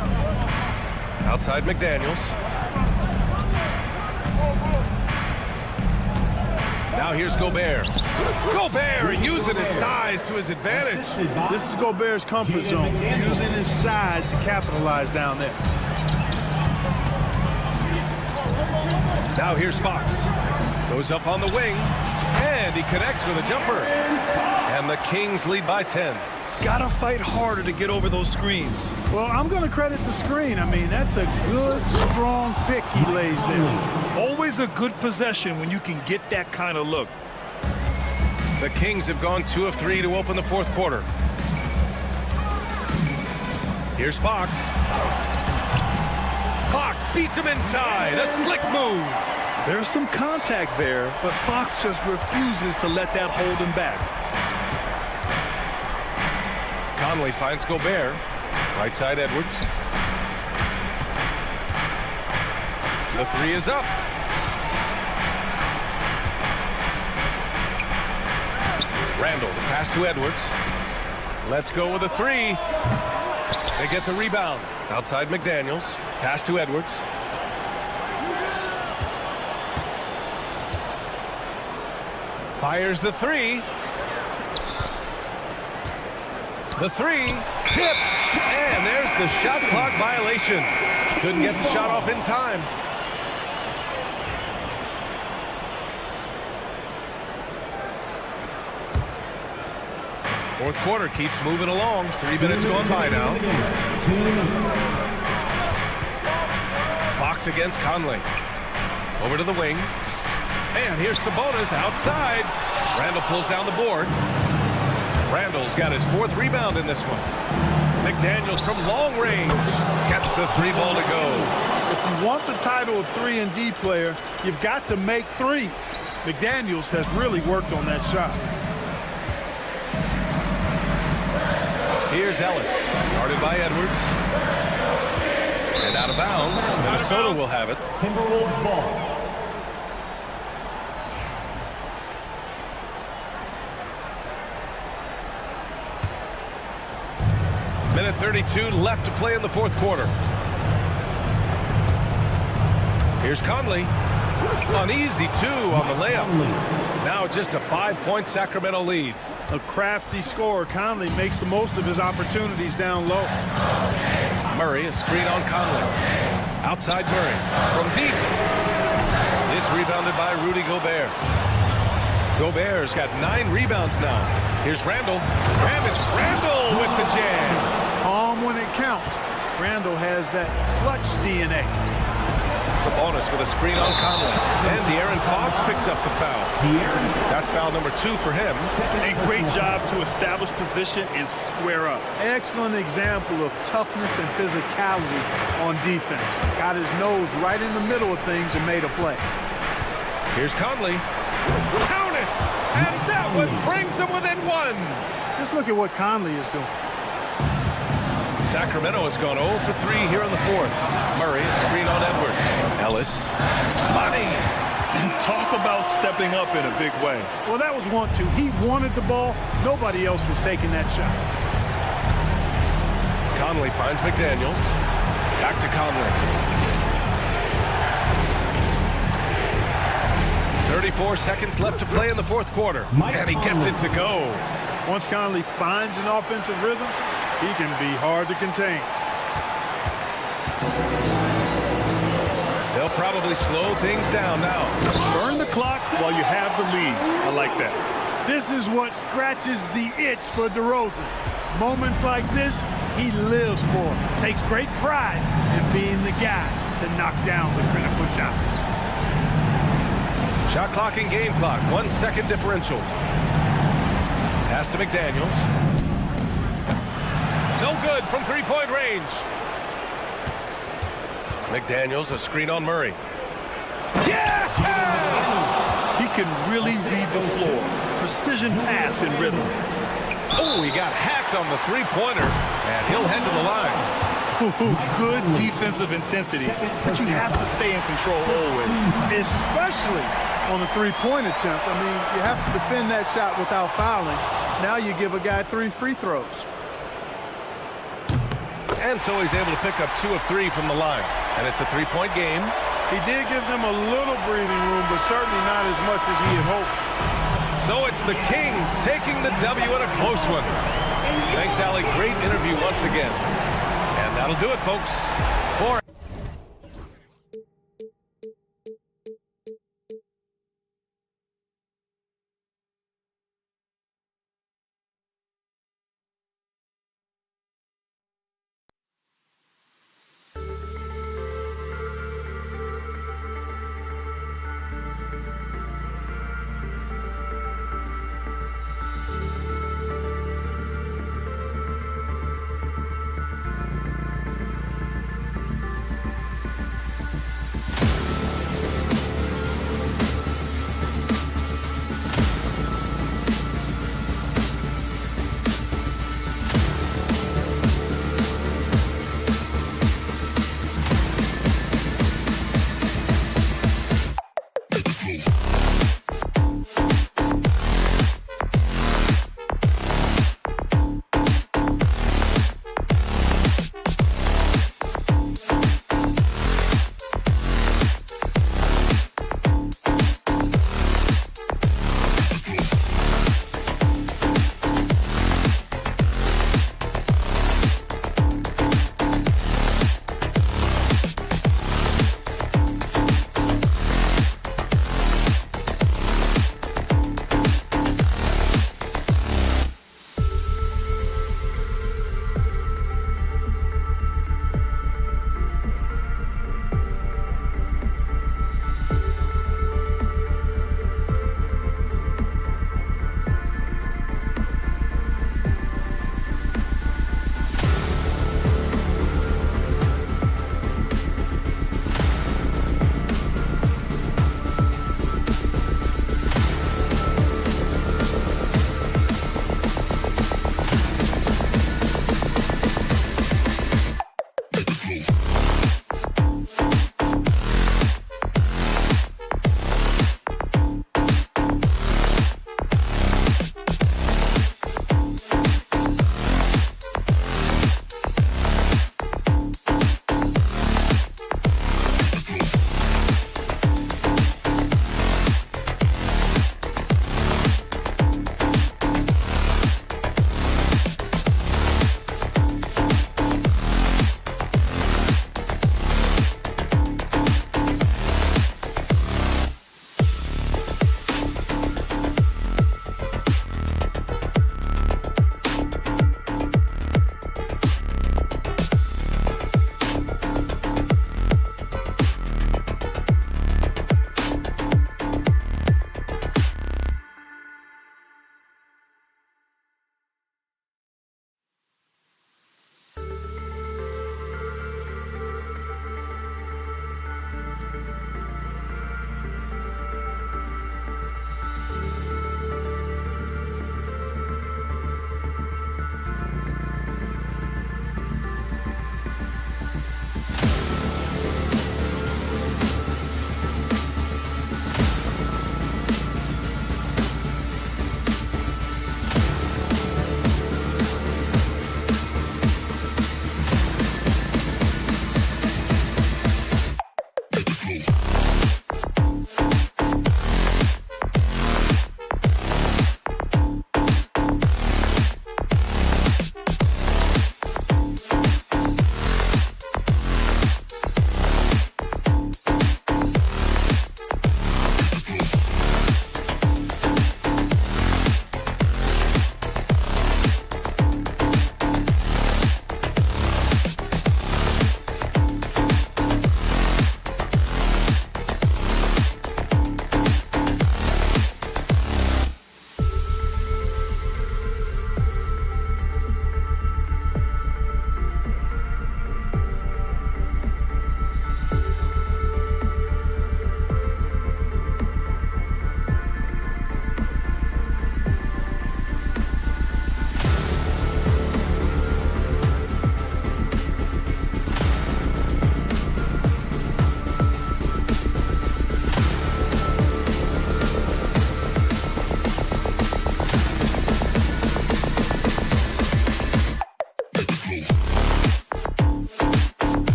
Outside McDaniels. Now here's Gobert. Gobert using his size to his advantage. This is Gobert's comfort zone, using his size to capitalize down there. Now here's Fox. Goes up on the wing, and he connects with a jumper. And the Kings lead by 10. Gotta fight harder to get over those screens. Well, I'm going to credit the screen. I mean, that's a good, strong pick he lays there. Always a good possession when you can get that kind of look. The Kings have gone 2 of 3 to open the fourth quarter. Here's Fox. Fox beats him inside. A slick move. There's some contact there, but Fox just refuses to let that hold him back. Conley finds Gobert. Right side Edwards. The three is up. Randall, the pass to Edwards. Let's go with a three. They get the rebound. Outside McDaniels. Pass to Edwards. Fires the three. The three tipped, and there's the shot clock violation. Couldn't get the shot off in time. Fourth quarter keeps moving along. 3 minutes gone by now. Fox against Conley. Over to the wing. And here's Sabonis outside. Randall pulls down the board. Randall's got his 4th rebound in this one. McDaniels from long range gets the 3-ball to go. If you want the title of 3-and-D player, you've got to make threes. McDaniels has really worked on that shot. Here's Ellis, guarded by Edwards. And out of bounds. Minnesota will have it. Timberwolves ball. Minute 32 left to play in the fourth quarter. Here's Conley. An easy 2 on the layup. Now just a 5-point Sacramento lead. A crafty scorer. Conley makes the most of his opportunities down low. Murray, a screen on Conley. Outside Murray. From deep. It's rebounded by Rudy Gobert. Gobert's got 9 rebounds now. Here's Randall. And it's Randall with the jam. Calm when it counts. Randall has that clutch DNA. Sabonis with a screen on Conley. And De'Aaron Fox picks up the foul. That's foul number 2 for him. A great job to establish position and square up. Excellent example of toughness and physicality on defense. Got his nose right in the middle of things and made a play. Here's Conley. Count it! And that one brings him within 1. Just look at what Conley is doing. Sacramento has gone 0 for 3 here in the fourth. Murray, a screen on Edwards. Ellis. Money! And talk about stepping up in a big way. Well, that was 1-2. He wanted the ball. Nobody else was taking that shot. Conley finds McDaniels. Back to Conley. 34 seconds left to play in the fourth quarter. And he gets it to go. Once Conley finds an offensive rhythm, he can be hard to contain. They'll probably slow things down now. Burn the clock while you have the lead. I like that. This is what scratches the itch for DeRozan. Moments like this, he lives for. Takes great pride in being the guy to knock down the critical shots. Shot clock and game clock. 1 second differential. Pass to McDaniels. No good from three-point range. McDaniels, a screen on Murray. Yeah! He can really read the floor. Precision pass and rhythm. Oh, he got hacked on the three-pointer, and he'll head to the line. Good defensive intensity, but you have to stay in control always. Especially on the three-point attempt. I mean, you have to defend that shot without fouling. Now you give a guy 3 free throws. And so he's able to pick up 2 of 3 from the line. And it's a three-point game. He did give them a little breathing room, but certainly not as much as he had hoped. So it's the Kings taking the W in a close one. Thanks, Allie. Great interview once again. And that'll do it, folks. For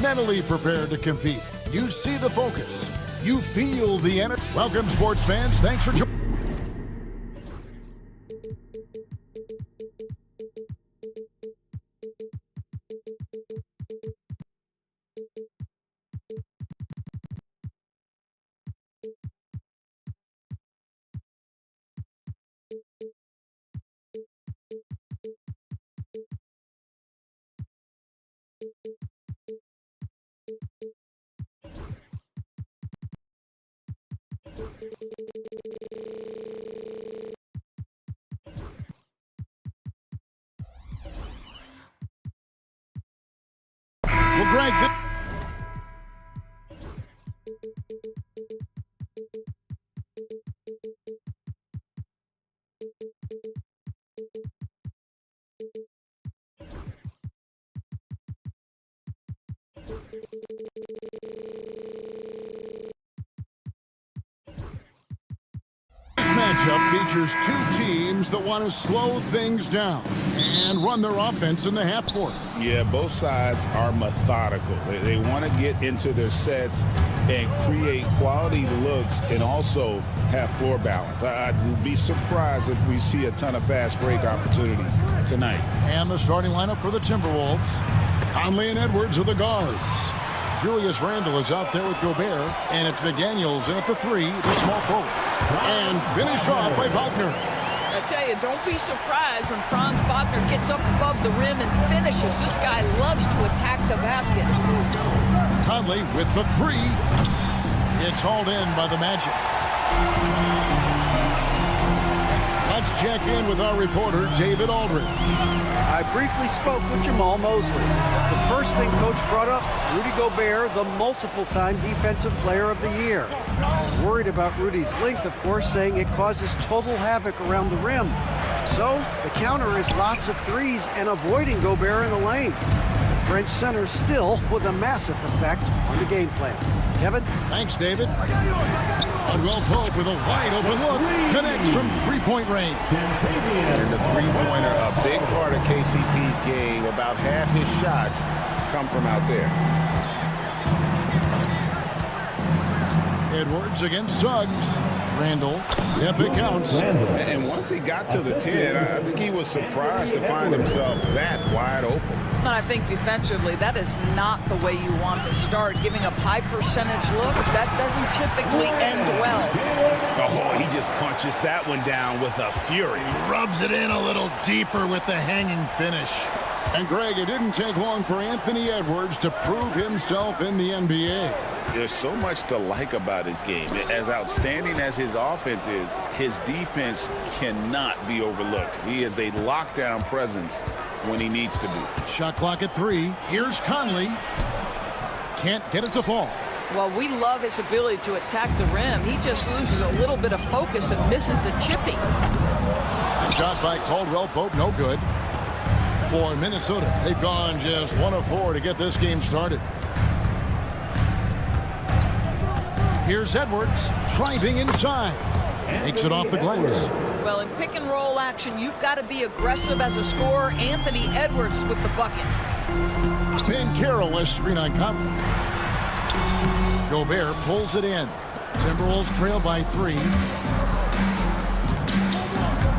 mentally prepared to compete. You see the focus. You feel the energy. Welcome, sports fans. Thanks for joining. Well, Greg, this matchup features two teams that want to slow things down and run their offense in the half court. Yeah, both sides are methodical. They want to get into their sets and create quality looks and also have floor balance. I'd be surprised if we see a ton of fast break opportunities tonight. And the starting lineup for the Timberwolves. Conley and Edwards are the guards. Julius Randle is out there with Gobert, and it's McDaniels in at the 3, the small forward. And finished off by Wagner. I tell you, don't be surprised when Franz Wagner gets up above the rim and finishes. This guy loves to attack the basket. Conley with the 3. It's hauled in by the Magic. Let's check in with our reporter, David Aldridge. I briefly spoke with Jamal Mosley. The first thing Coach brought up, Rudy Gobert, the multiple-time Defensive Player of the Year. Worried about Rudy's length, of course, saying it causes total havoc around the rim. So the counter is lots of threes and avoiding Gobert in the lane. The French center still with a massive effect on the game plan. Kevin? Thanks, David. Caldwell Pope with a wide-open look. Connects from three-point range. And the three-pointer, a big part of KCP's game. About half his shots come from out there. Edwards against Suggs. Randle. Yep, it counts. And once he got to the 10, I think he was surprised to find himself that wide open. And I think defensively, that is not the way you want to start. Giving up high percentage looks, that doesn't typically end well. Oh, he just punches that one down with a fury. Rubs it in a little deeper with the hanging finish. And Greg, it didn't take long for Anthony Edwards to prove himself in the NBA. There's so much to like about his game. As outstanding as his offense is, his defense cannot be overlooked. He is a lockdown presence when he needs to be. Shot clock at 3. Here's Conley. Can't get it to fall. Well, we love his ability to attack the rim. He just loses a little bit of focus and misses the chipping. Shot by Caldwell Pope, no good. For Minnesota, they've gone just 1 of 4 to get this game started. Here's Edwards, driving inside. Makes it off the glass. Well, in pick and roll action, you've got to be aggressive as a scorer. Anthony Edwards with the bucket. Ben Carroll is screen on Conley. Gobert pulls it in. Timberwolves trail by 3.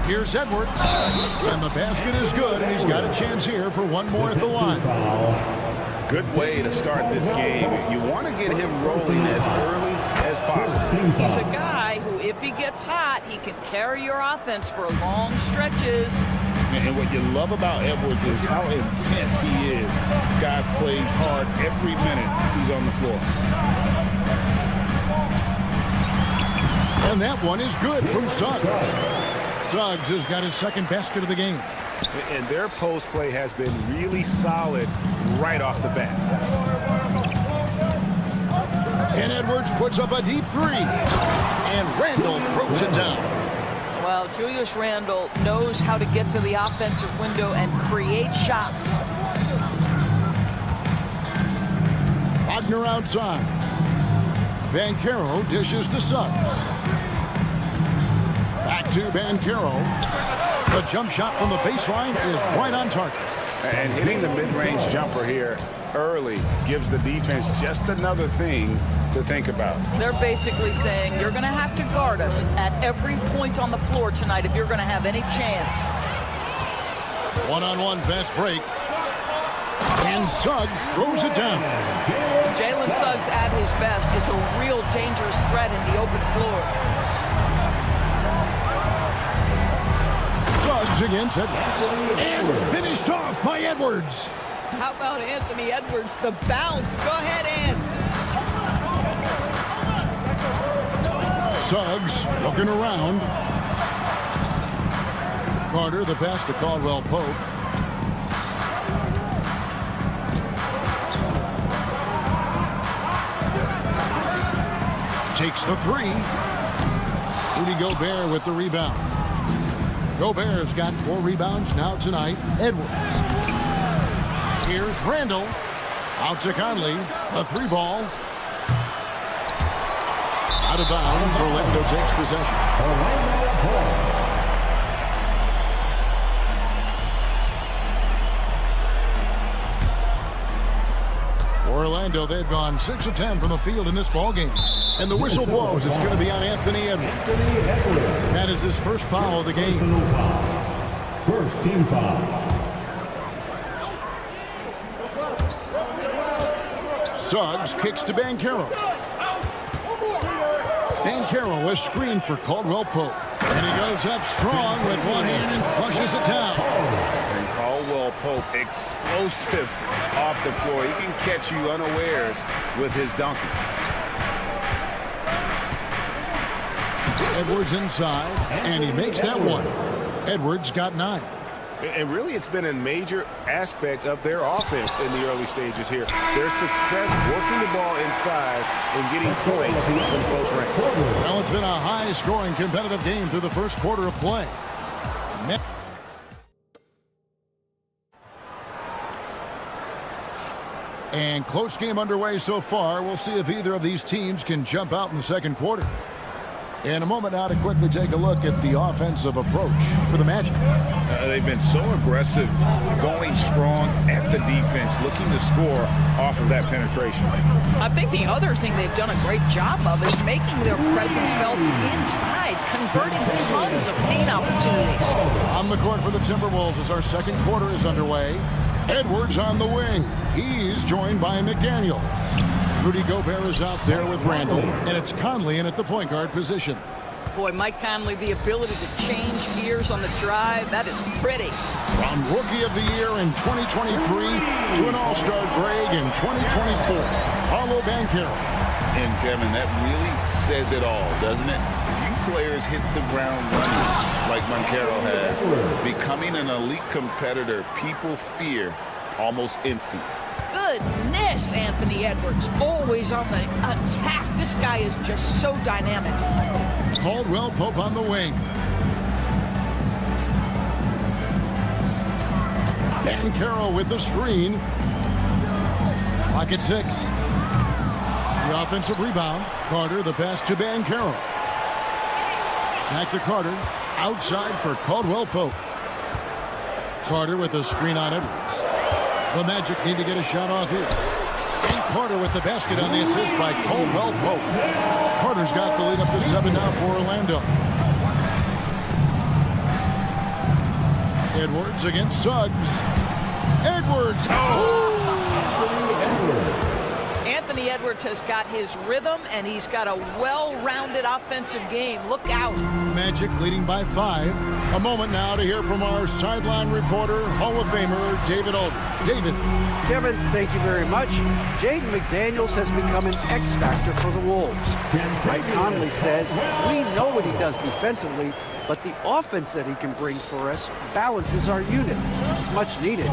Here's Edwards. And the basket is good, and he's got a chance here for one more at the line. Good way to start this game. You want to get him rolling as early as possible. He's a guy who, if he gets hot, he can carry your offense for long stretches. And what you love about Edwards is how intense he is. Guy plays hard every minute he's on the floor. And that one is good from Suggs. Suggs has got his second basket of the game. And their post play has been really solid right off the bat. And Edwards puts up a deep 3. And Randle throws it down. Well, Julius Randle knows how to get to the offensive window and create shots. Wagner outside. Banchero dishes to Suggs. Back to Banchero. The jump shot from the baseline is right on target. And hitting the mid-range jumper here early gives the defense just another thing to think about. They're basically saying you're going to have to guard us at every point on the floor tonight if you're going to have any chance. One-on-one fast break. And Suggs throws it down. Jalen Suggs at his best is a real dangerous threat in the open floor. Suggs against Edwards. And finished off by Edwards. How about Anthony Edwards, the bounce? Go ahead, Ant. Suggs looking around. Carter, the pass to Caldwell Pope. Takes the three. Rudy Gobert with the rebound. Gobert's got 4 rebounds now tonight. Edwards. Here's Randall. Out to Conley. A 3-ball. Out of bounds. Orlando takes possession. Orlando, they've gone 6 of 10 from the field in this ballgame. And the whistle blows. It's going to be on Anthony Edwards. That is his first foul of the game. First team foul. Suggs kicks to Banchero. Banchero is screened for Caldwell Pope. And he goes up strong with one hand and flushes it down. And Caldwell Pope, explosive off the floor. He can catch you unawares with his dunking. Edwards inside, and he makes that one. Edwards got 9. And really, it's been a major aspect of their offense in the early stages here. Their success working the ball inside and getting points from close range. Well, it's been a high-scoring competitive game through the first quarter of play. And close game underway so far. We'll see if either of these teams can jump out in the second quarter. In a moment now to quickly take a look at the offensive approach for the Magic. They've been so aggressive, going strong at the defense, looking to score off of that penetration. I think the other thing they've done a great job of is making their presence felt inside, converting tons of paint opportunities. On the court for the Timberwolves as our second quarter is underway. Edwards on the wing. He's joined by McDaniel. Rudy Gobert is out there with Randall, and it's Conley in at the point guard position. Boy, Mike Conley, the ability to change gears on the drive, that is pretty. From Rookie of the Year in 2023 to an All-Star break in 2024, Paolo Banchero. And Kevin, that really says it all, doesn't it? Few players hit the ground running like Banchero has. Becoming an elite competitor, people fear almost instantly. Goodness, Anthony Edwards, always on the attack. This guy is just so dynamic. Caldwell Pope on the wing. Banchero with the screen. Lock at 6. The offensive rebound. Carter, the pass to Banchero. Back to Carter. Outside for Caldwell Pope. Carter with a screen on Edwards. The Magic need to get a shot off here. And Carter with the basket on the assist by Caldwell Pope. Carter's got the lead up to 7 now for Orlando. Edwards against Suggs. Edwards! Anthony Edwards has got his rhythm, and he's got a well-rounded offensive game. Look out. Magic leading by 5. A moment now to hear from our sideline reporter, Hall of Famer David Aldridge. David. Kevin, thank you very much. Jaden McDaniels has become an X factor for the Wolves. Mike Conley says, we know what he does defensively, but the offense that he can bring for us balances our unit. It's much needed.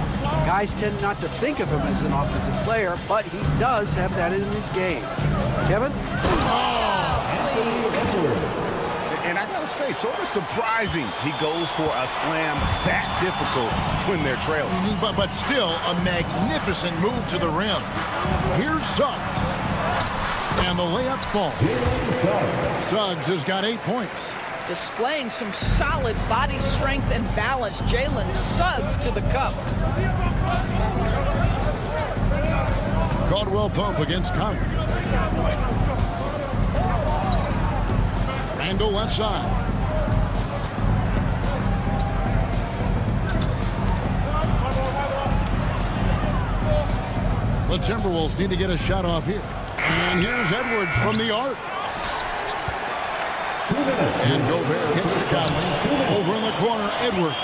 Guys tend not to think of him as an offensive player, but he does have that in his game. Kevin? And I gotta say, sort of surprising he goes for a slam that difficult when they're trailing. But still a magnificent move to the rim. Here's Suggs. And the layup falls. Suggs has got 8 points. Displaying some solid body strength and balance. Jalen Suggs to the cup. Caldwell Pope against Conley. Randall left side. The Timberwolves need to get a shot off here. And here's Edwards from the arc. And Gobert hits to Conley. Over in the corner, Edwards.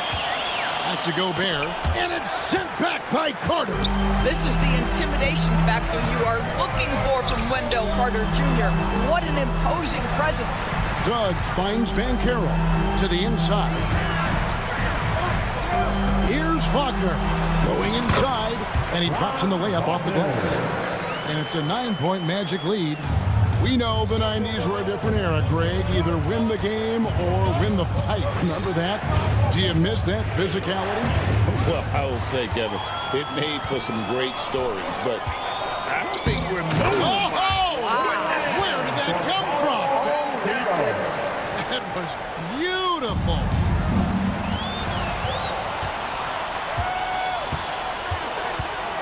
Back to Gobert. And it's sent back by Carter. This is the intimidation factor you are looking for from Wendell Carter Jr. What an imposing presence. Suggs finds Banchero to the inside. Here's Wagner going inside, and he drops in the layup off the glass. And it's a 9-point Magic lead. We know the 90s were a different era, Greg. Either win the game or win the fight. Remember that? Do you miss that physicality? Well, I will say, Kevin, it made for some great stories, but I don't think we're moving. Oh, Wow. Where did that come from? Holy goodness. That was beautiful.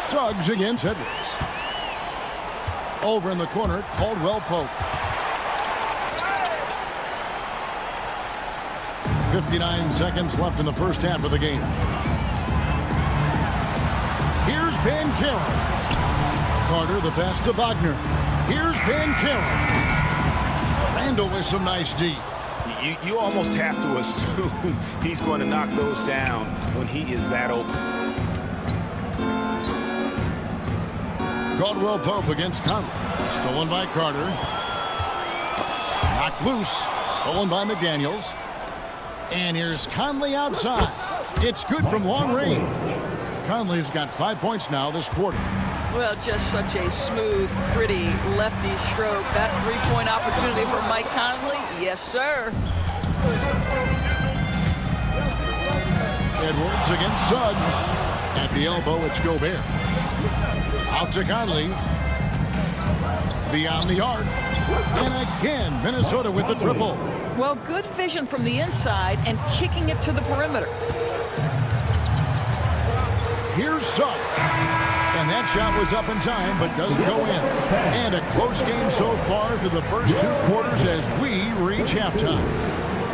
Suggs against Edwards. Over in the corner, Caldwell Pope. 59 seconds left in the first half of the game. Here's Banchero. Carter, the pass to Wagner. Here's Banchero. Randall with some nice D. You almost have to assume he's going to knock those down when he is that open. Caldwell Pope against Conley. Stolen by Carter. Knocked loose. Stolen by McDaniels. And here's Conley outside. It's good from long range. Conley's got 5 points now this quarter. Well, just such a smooth, pretty lefty stroke. That three-point opportunity for Mike Conley. Yes, sir. Edwards against Suggs. At the elbow, it's Gobert. Out to Conley. Beyond the arc. And again, Minnesota with the triple. Well, good vision from the inside and kicking it to the perimeter. Here's Suggs. And that shot was up in time, but doesn't go in. And a close game so far through the first 2 quarters as we reach halftime.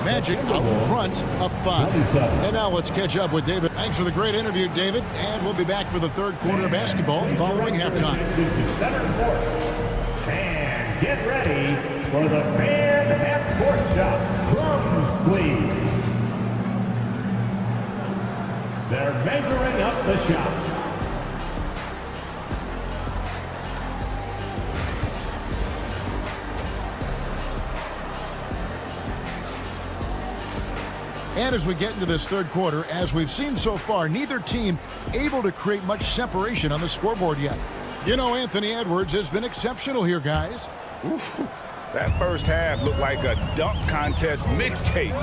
Magic out in front, up 5. And now let's catch up with David. Thanks for the great interview, David. And we'll be back for the third quarter of basketball following halftime. And get ready for the fan half-court shot. Drums, please. They're measuring up the shot. And as we get into this third quarter, as we've seen so far, neither team able to create much separation on the scoreboard yet. You know, Anthony Edwards has been exceptional here, guys. Oof. That first half looked like a dunk contest mixtape.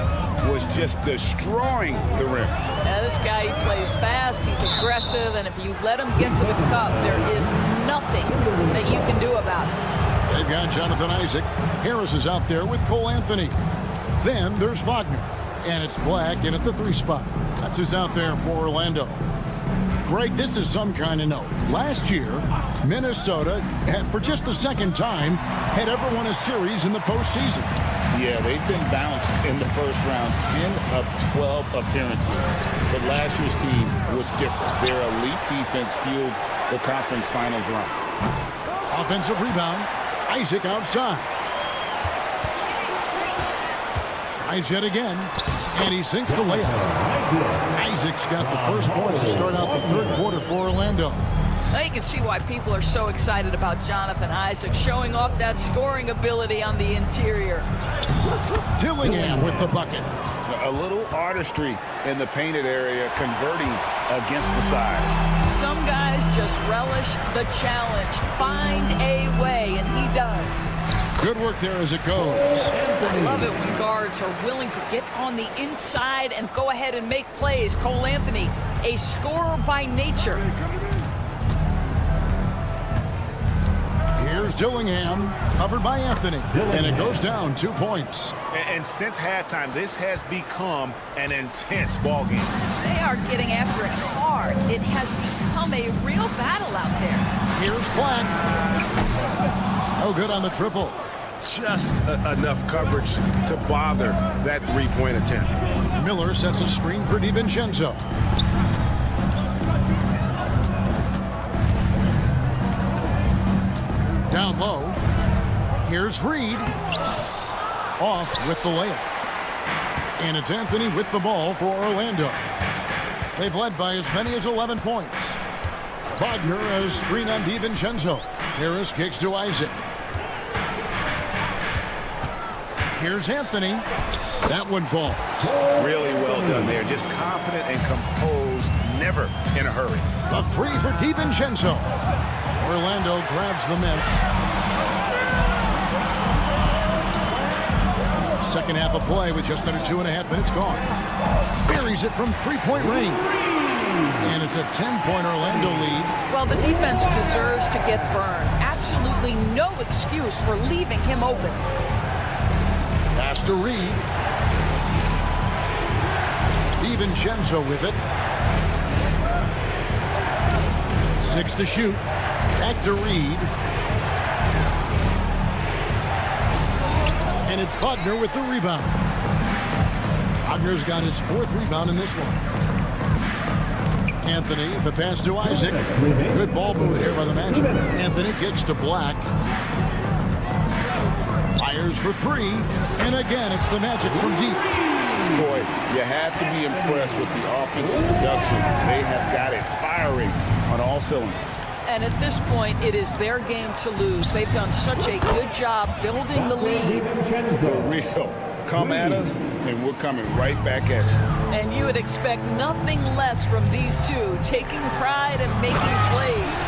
Was just destroying the rim. Yeah, this guy, he plays fast, he's aggressive, and if you let him get to the cup, there is nothing that you can do about it. They've got Jonathan Isaac. Harris is out there with Cole Anthony. Then there's Wagner. And it's Black in at the 3 spot. That's who's out there for Orlando. Greg, this is some kind of note. Last year, Minnesota, for just the second time, had ever won a series in the postseason. Yeah, they've been bounced in the first round, 10 of 12 appearances. But last year's team was different. Their elite defense fueled the conference finals run. Offensive rebound. Isaac outside. Tries yet again, and he sinks the layup. Isaac's got the first points to start out the third quarter for Orlando. Now you can see why people are so excited about Jonathan Isaac showing off that scoring ability on the interior. Dillingham with the bucket. A little artistry in the painted area, converting against the size. Some guys just relish the challenge. Find a way, and he does. Good work there as it goes. I love it when guards are willing to get on the inside and go ahead and make plays. Cole Anthony, a scorer by nature. Here's Dillingham, covered by Anthony, and it goes down 2 points. And since halftime, this has become an intense ball game. They are getting after it hard. It has become a real battle out there. Here's Black. No good on the triple. Just enough coverage to bother that three-point attempt. Miller sets a screen for DiVincenzo. Down low. Here's Reed. Off with the layup. And it's Anthony with the ball for Orlando. They've led by as many as 11 points. Wagner has screen on DiVincenzo. Harris kicks to Isaac. Here's Anthony. That one falls. Really well done there. Just confident and composed. Never in a hurry. A three for DiVincenzo. Orlando grabs the miss. Second half of play with just under 2.5 minutes gone. Buries it from three-point range. And it's a 10-point Orlando lead. Well, the defense deserves to get burned. Absolutely no excuse for leaving him open. Pass to Reed. DiVincenzo with it. 6 to shoot. Back to Reed. And it's Wagner with the rebound. Wagner's got his 4th rebound in this one. Anthony, the pass to Isaac. Good ball move here by the Magic. Anthony kicks to Black. Fires for 3. And again, it's the Magic from deep. Boy, you have to be impressed with the offensive production. They have got it firing on all cylinders. And at this point, it is their game to lose. They've done such a good job building the lead. For real. Come at us, and we're coming right back at you. And you would expect nothing less from these two, taking pride and making plays.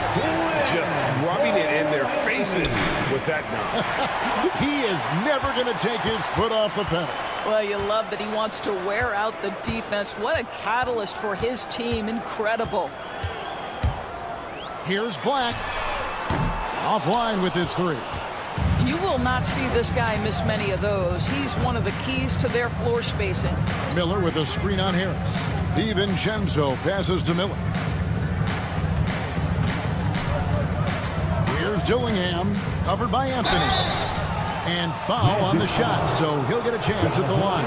Just rubbing it in their faces with that now. He is never going to take his foot off the pedal. Well, you love that he wants to wear out the defense. What a catalyst for his team. Incredible. Here's Black. Offline with his 3. You will not see this guy miss many of those. He's one of the keys to their floor spacing. Miller with a screen on Harris. DiVincenzo passes to Miller. Here's Dillingham, covered by Anthony. And foul on the shot, so he'll get a chance at the line.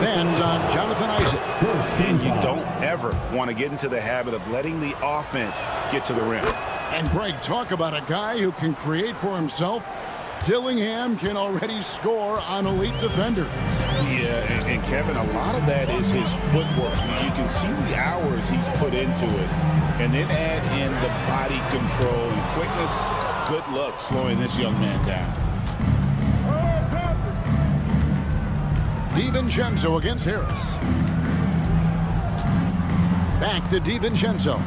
That's on Jonathan Isaac. And you don't ever want to get into the habit of letting the offense get to the rim. And Greg, talk about a guy who can create for himself. Dillingham can already score on elite defenders. Yeah, and Kevin, a lot of that is his footwork. You can see the hours he's put into it. And then add in the body control and quickness. Good luck slowing this young man down. DiVincenzo against Harris. Back to DiVincenzo.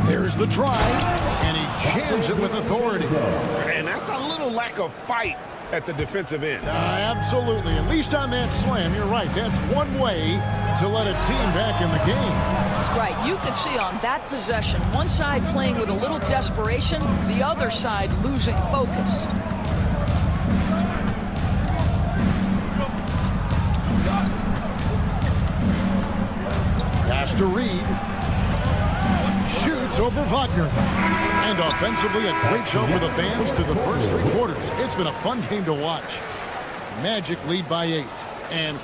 There's the drive, and he jams it with authority. And that's a little lack of fight at the defensive end. Absolutely. At least on that slam, you're right. That's one way to let a team back in the game. Right. You could see on that possession, one side playing with a little desperation, the other side losing focus. Pass to Reed. Shoots over Wagner. And offensively, a great show for the fans through the first 3 quarters. It's been a fun game to watch. Magic lead by 8. And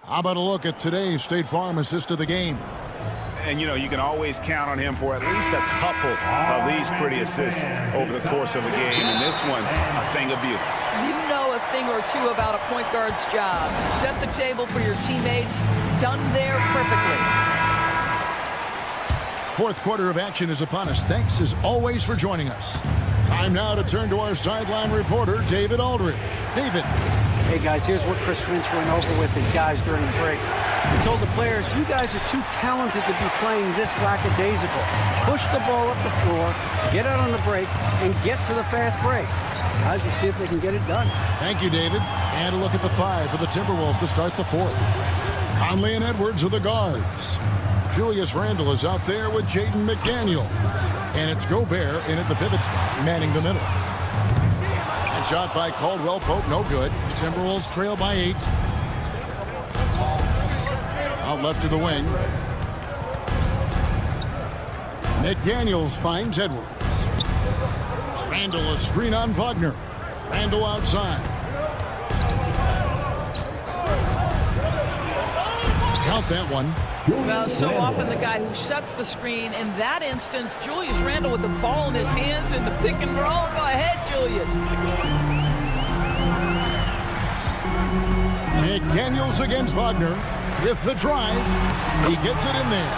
how about a look at today's State Farm assist of the game? And, you know, you can always count on him for at least a couple of these pretty assists over the course of a game. And this one, a thing of beauty. You know a thing or two about a point guard's job. Set the table for your teammates. Done there perfectly. 4th quarter of action is upon us. Thanks, as always, for joining us. Time now to turn to our sideline reporter, David Aldridge. David. Hey, guys, here's what Chris Finch went over with his guys during the break. He told the players, you guys are too talented to be playing this lackadaisical. Push the ball up the floor, get out on the break, and get to the fast break. Guys, we'll see if they can get it done. Thank you, David. And a look at the 5 for the Timberwolves to start the 4th. Conley and Edwards are the guards. Julius Randle is out there with Jaden McDaniel. And it's Gobert in at the pivot spot, manning the middle. And shot by Caldwell Pope, no good. The Timberwolves trail by 8. Out left to the wing. McDaniels finds Edwards. Randle a screen on Wagner. Randle outside. Count that one. Well, so often the guy who sets the screen. In that instance, Julius Randle with the ball in his hands in the pick and roll. Go ahead, Julius. McDaniels against Wagner with the drive. He gets it in there.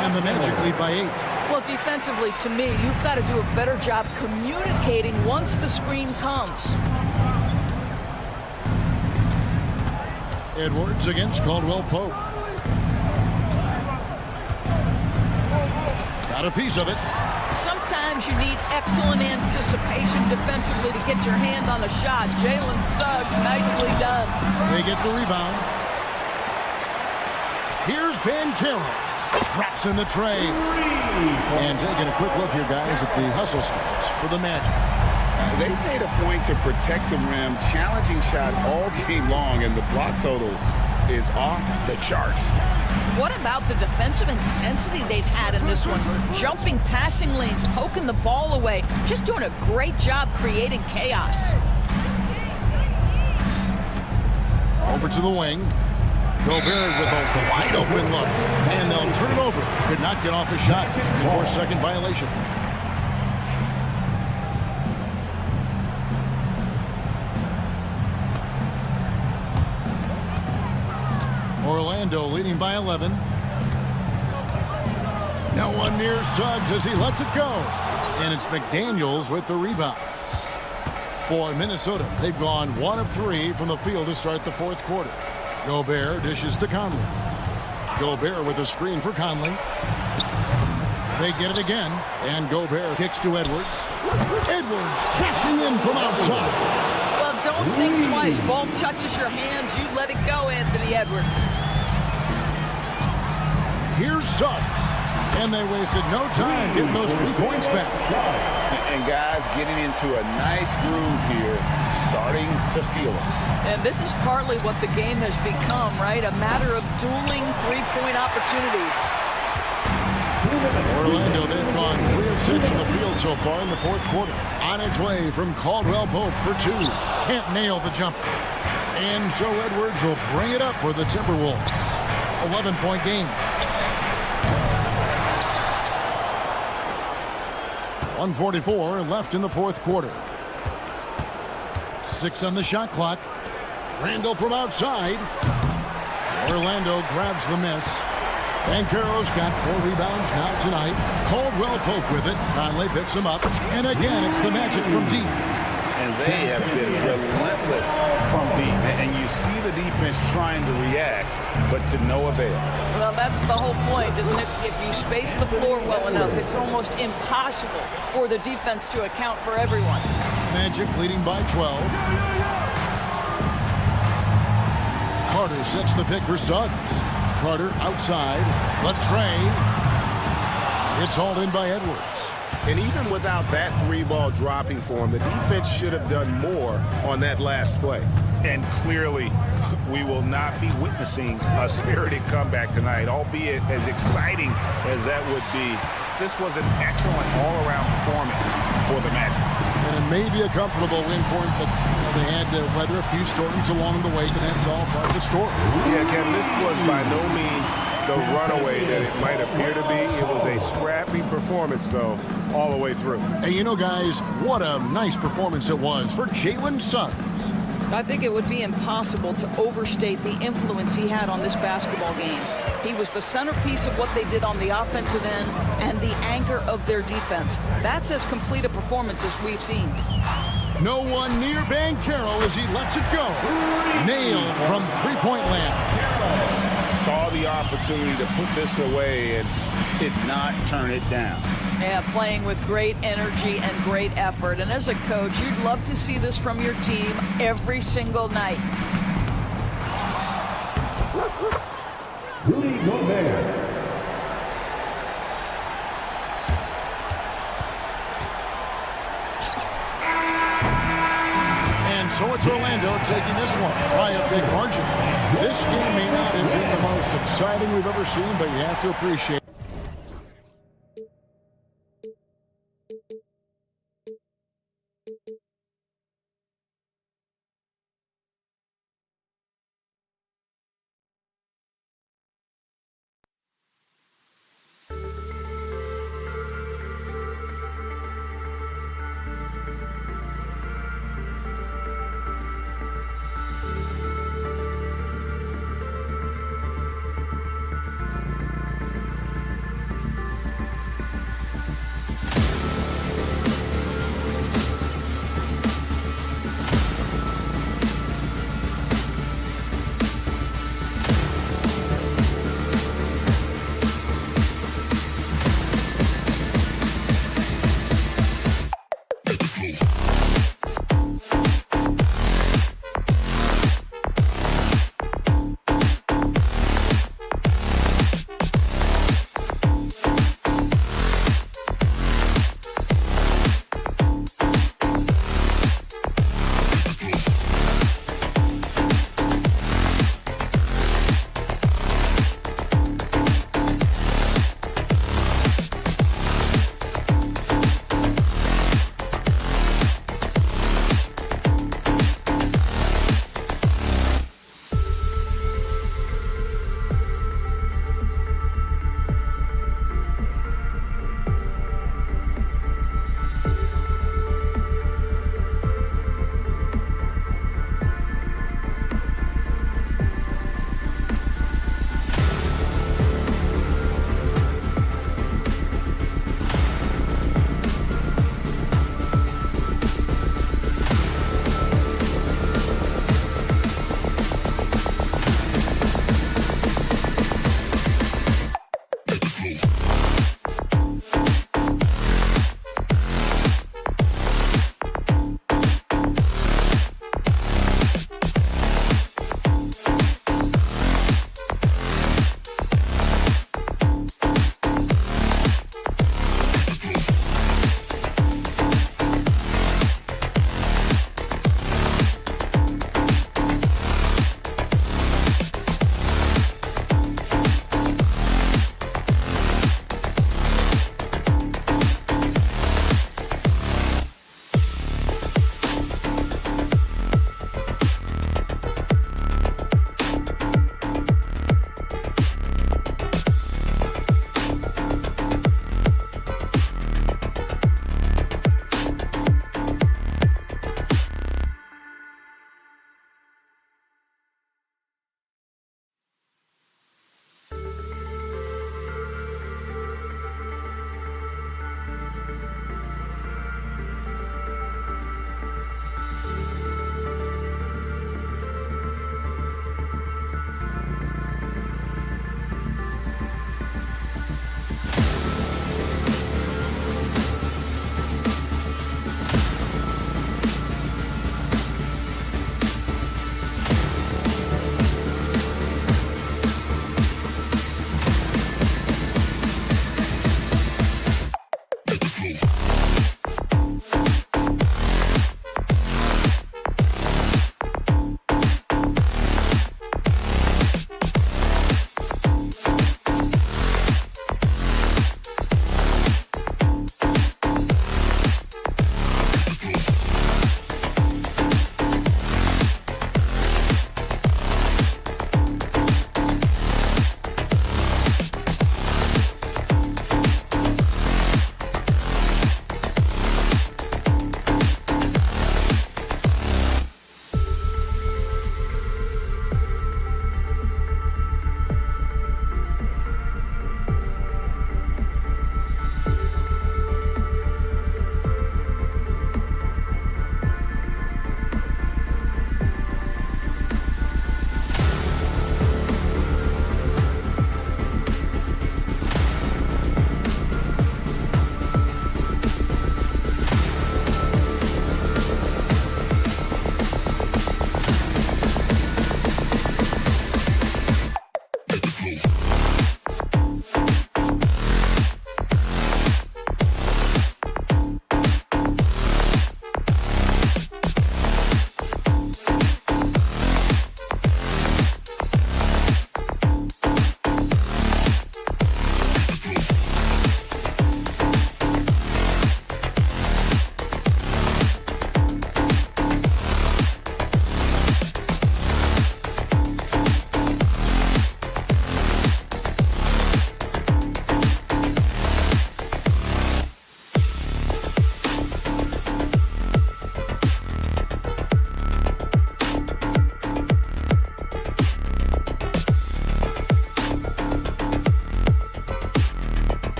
And the Magic lead by 8. Well, defensively, to me, you've got to do a better job communicating once the screen comes. Edwards against Caldwell Pope. Got a piece of it. Sometimes you need excellent anticipation defensively to get your hand on a shot. Jalen Suggs, nicely done. They get the rebound. Here's Banchero. Drops in the tray. And taking a quick look here, guys, at the hustle stats for the Magic. They made a point to protect the rim, challenging shots all game long, and the block total is off the charts. What about the defensive intensity they've had in this one? Jumping passing lanes, poking the ball away, just doing a great job creating chaos. Over to the wing. Gobert with a wide open look. And they'll turn it over. Could not get off a shot. 4-second violation. Orlando leading by 11. No one near Suggs as he lets it go. And it's McDaniels with the rebound. For Minnesota, they've gone 1 of 3 from the field to start the fourth quarter. Gobert dishes to Conley. Gobert with a screen for Conley. They get it again. And Gobert kicks to Edwards. Edwards cashing in from outside. Well, don't think twice. Ball touches your hands. You let it go, Anthony Edwards. Here's Suggs. And they wasted no time getting those 3 points back. And guys getting into a nice groove here, starting to feel it. And this is partly what the game has become, right? A matter of dueling 3-point opportunities. Orlando, they've gone 3 of 6 from the field so far in the fourth quarter. On its way from Caldwell Pope for 2. Can't nail the jumper. And so Edwards will bring it up for the Timberwolves. 11-point game. 1:44 left in the fourth quarter. 6 on the shot clock. Randle from outside. Orlando grabs the miss. Banchero's got 4 rebounds now tonight. Caldwell Pope with it. Conley picks him up. And again, it's the Magic from deep. And they have been relentless from deep. And you see the defense trying to react, but to no avail. Well, that's the whole point, isn't it? If you space the floor well enough, it's almost impossible for the defense to account for everyone. Magic leading by 12. Carter sets the pick for Suggs. Carter outside. The tray. It's hauled in by Edwards. And even without that 3-ball dropping for him, the defense should have done more on that last play. And clearly, we will not be witnessing a spirited comeback tonight, albeit as exciting as that would be. This was an excellent all-around performance for the Magic. And it may be a comfortable win for him, but they had to weather a few storms along the way, but that's all part of the story. Yeah, Kevin, this was by no means the runaway that it might appear to be. It was a scrappy performance, though, all the way through. And you know, guys, what a nice performance it was for Jalen Suggs. I think it would be impossible to overstate the influence he had on this basketball game. He was the centerpiece of what they did on the offensive end and the anchor of their defense. That's as complete a performance as we've seen. No one near Banchero as he lets it go. Nailed from 3-point land. Saw the opportunity to put this away and did not turn it down. Yeah, playing with great energy and great effort. And as a coach, you'd love to see this from your team every single night. Rudy Gobert. So it's Orlando taking this one by a big margin. This game may not have been the most exciting we've ever seen, but you have to appreciate it.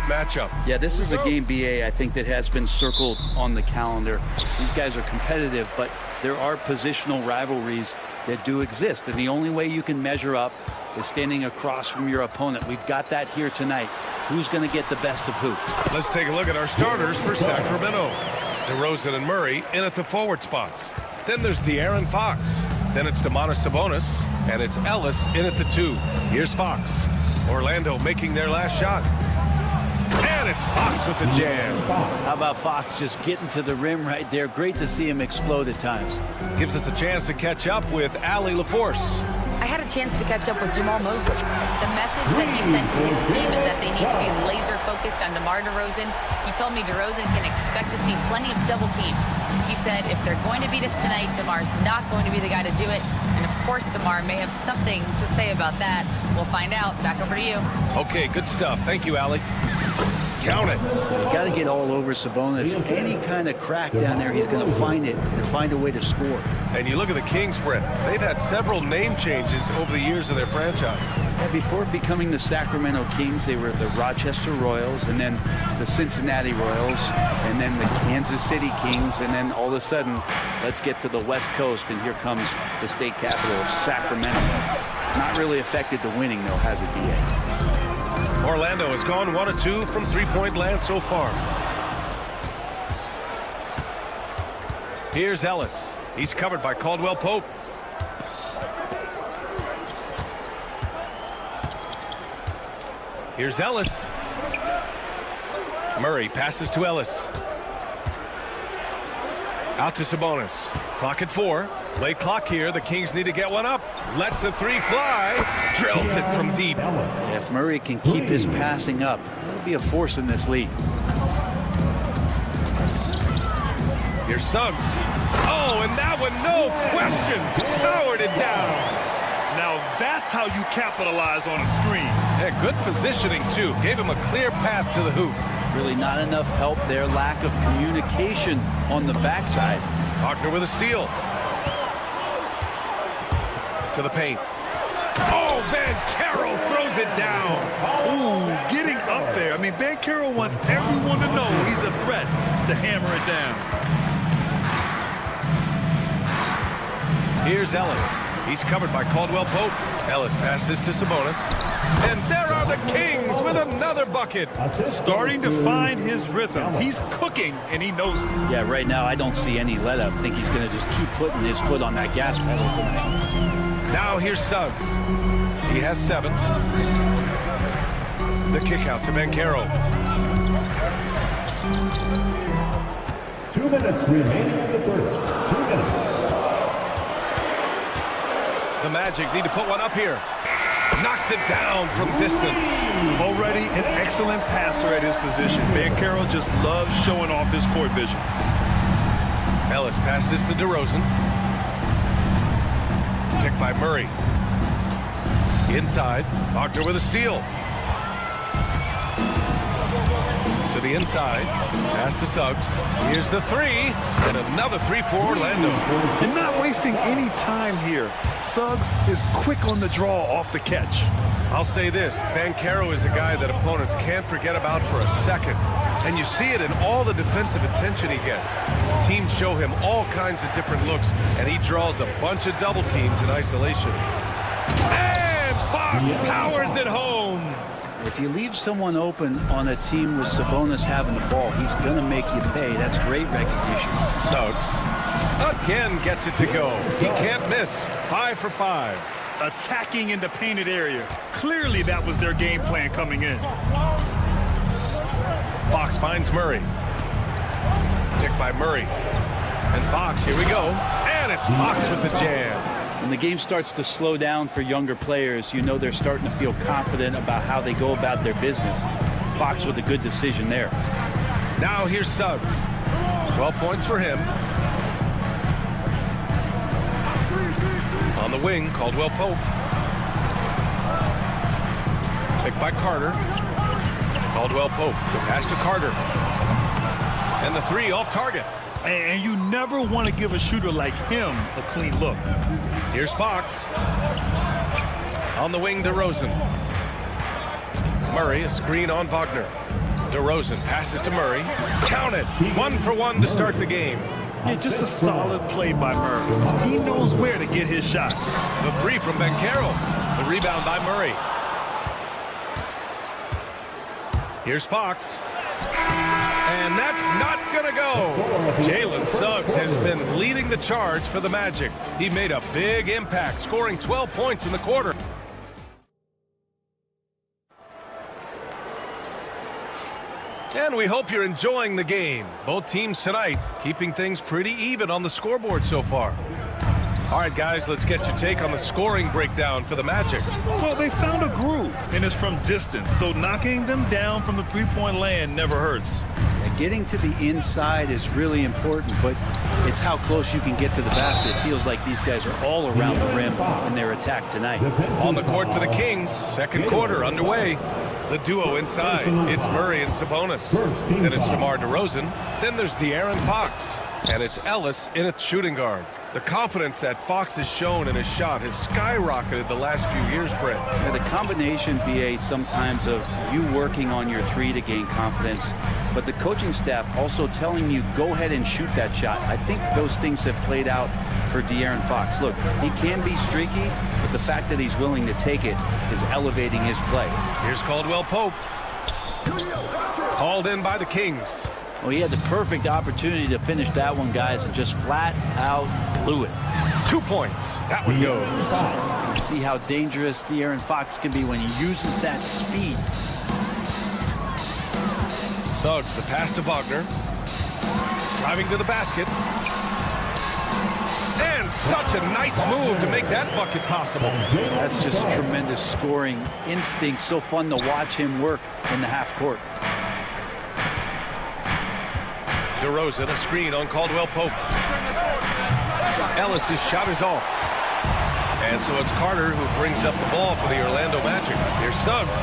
matchup. Yeah, this is a game, BA, I think that has been circled on the calendar. These guys are competitive, but there are positional rivalries that do exist. And the only way you can measure up is standing across from your opponent. We've got that here tonight. Who's going to get the best of who? Let's take a look at our starters for Sacramento. DeRozan and Murray in at the forward spots. Then there's De'Aaron Fox. Then it's Domantas Sabonis. And it's Ellis in at the 2. Here's Fox. Orlando making their last shot. And it's Fox with the jam. How about Fox just getting to the rim right there? Great to see him explode at times. Gives us a chance to catch up with Allie LaForce. I had a chance to catch up with Jamal Mosley. The message that he sent to his team is that they need to be laser focused on DeMar DeRozan. He told me DeRozan can expect to see plenty of double teams. He said if they're going to beat us tonight, DeMar's not going to be the guy to do it. And of course, DeMar may have something to say about that. We'll find out. Back over to you. Okay, good stuff. Thank you, Allie. Count it. You got to get all over Sabonis. Any kind of crack down there, he's going to find it and find a way to score. And you look at the Kings, Brett. They've had several name changes over the years of their franchise. Yeah, before becoming the Sacramento Kings, they were the Rochester Royals, and then the Cincinnati Royals, and then the Kansas City Kings, and then all of a sudden, let's get to the West Coast, and here comes the state capital of Sacramento. It's not really affected the winning, though, has it, BA? Orlando has gone 1 of 2 from three-point land so far. Here's Ellis. He's covered by Caldwell Pope. Here's Ellis. Murray passes to Ellis. Out to Sabonis. Clock at 4. Late clock here. The Kings need to get one up. Lets the 3 fly. Drills it from deep. If Murray can keep his passing up, he'll be a force in this league. Here's Suggs. Oh, and that one, no question, powered it down. Now that's how you capitalize on a screen. Yeah, good positioning, too. Gave him a clear path to the hoop. Really not enough help there. Lack of communication on the backside. Wagner with a steal. To the paint. Oh, Banchero throws it down. Ooh, getting up there. I mean, Banchero wants everyone to know he's a threat to hammer it down. Here's Ellis. He's covered by Caldwell Pope. Ellis passes to Sabonis. And there are the Kings with another bucket. Starting to find his rhythm. He's cooking, and he knows it. Yeah, right now I don't see any let-up. I think he's going to just keep putting his foot on that gas pedal tonight. Now here's Suggs. He has 7. The kick out to Banchero. 2 minutes remaining in the first. 2 minutes. The Magic need to put one up here. Knocks it down from distance. Already an excellent passer at his position. Banchero just loves showing off his court vision. Ellis passes to DeRozan. Picked by Murray. Inside. Wagner with a steal. To the inside. Pass to Suggs. Here's the 3. And another 3 for Orlando. And not wasting any time here. Suggs is quick on the draw off the catch. I'll say this. Banchero is a guy that opponents can't forget about for a second. And you see it in all the defensive attention he gets. Teams show him all kinds of different looks, and he draws a bunch of double teams in isolation. And Fox powers it home. If you leave someone open on a team with Sabonis having the ball, he's going to make you pay. That's great recognition. Suggs again gets it to go. He can't miss. 5 for 5. Attacking in the painted area. Clearly that was their game plan coming in. Fox finds Murray. Picked by Murray. And Fox, here we go. And it's Fox with the jam. When the game starts to slow down for younger players, you know they're starting to feel confident about how they go about their business. Fox with a good decision there. Now here's Suggs. 12 points for him. On the wing, Caldwell Pope. Picked by Carter. Caldwell Pope. The pass to Carter. And the 3 off target. And you never want to give a shooter like him a clean look. Here's Fox. On the wing, DeRozan. Murray, a screen on Wagner. DeRozan passes to Murray. Count it. 1 for 1 to start the game. Yeah, just a solid play by Murray. He knows where to get his shots. The 3 from Banchero. The rebound by Murray. Here's Fox. And that's not going to go. Jalen Suggs has been leading the charge for the Magic. He made a big impact, scoring 12 points in the quarter. And we hope you're enjoying the game. Both teams tonight keeping things pretty even on the scoreboard so far. All right, guys, let's get your take on the scoring breakdown for the Magic. Well, they found a groove, and it's from distance, so knocking them down from the three-point land never hurts. And getting to the inside is really important, but it's how close you can get to the basket. It feels like these guys are all around the rim in their attack tonight. On the court for the Kings, second quarter underway. The duo inside, it's Murray and Sabonis. Then it's DeMar DeRozan. Then there's De'Aaron Fox. And it's Ellis in at shooting guard. The confidence that Fox has shown in his shot has skyrocketed the last few years, Brent. Yeah, the combination, BA, sometimes of you working on your 3 to gain confidence, but the coaching staff also telling you, go ahead and shoot that shot. I think those things have played out for De'Aaron Fox. Look, he can be streaky, but the fact that he's willing to take it is elevating his play. Here's Caldwell Pope. Hauled in by the Kings. Well, he had the perfect opportunity to finish that one, guys, and just flat out blew it. 2 points. That one goes. You see how dangerous De'Aaron Fox can be when he uses that speed. Suggs, the pass to Wagner. Driving to the basket. And such a nice move to make that bucket possible. That's just tremendous scoring instinct. So fun to watch him work in the half court. DeRozan, a screen on Caldwell Pope. Ellis' shot is off. And so it's Carter who brings up the ball for the Orlando Magic. Here's Suggs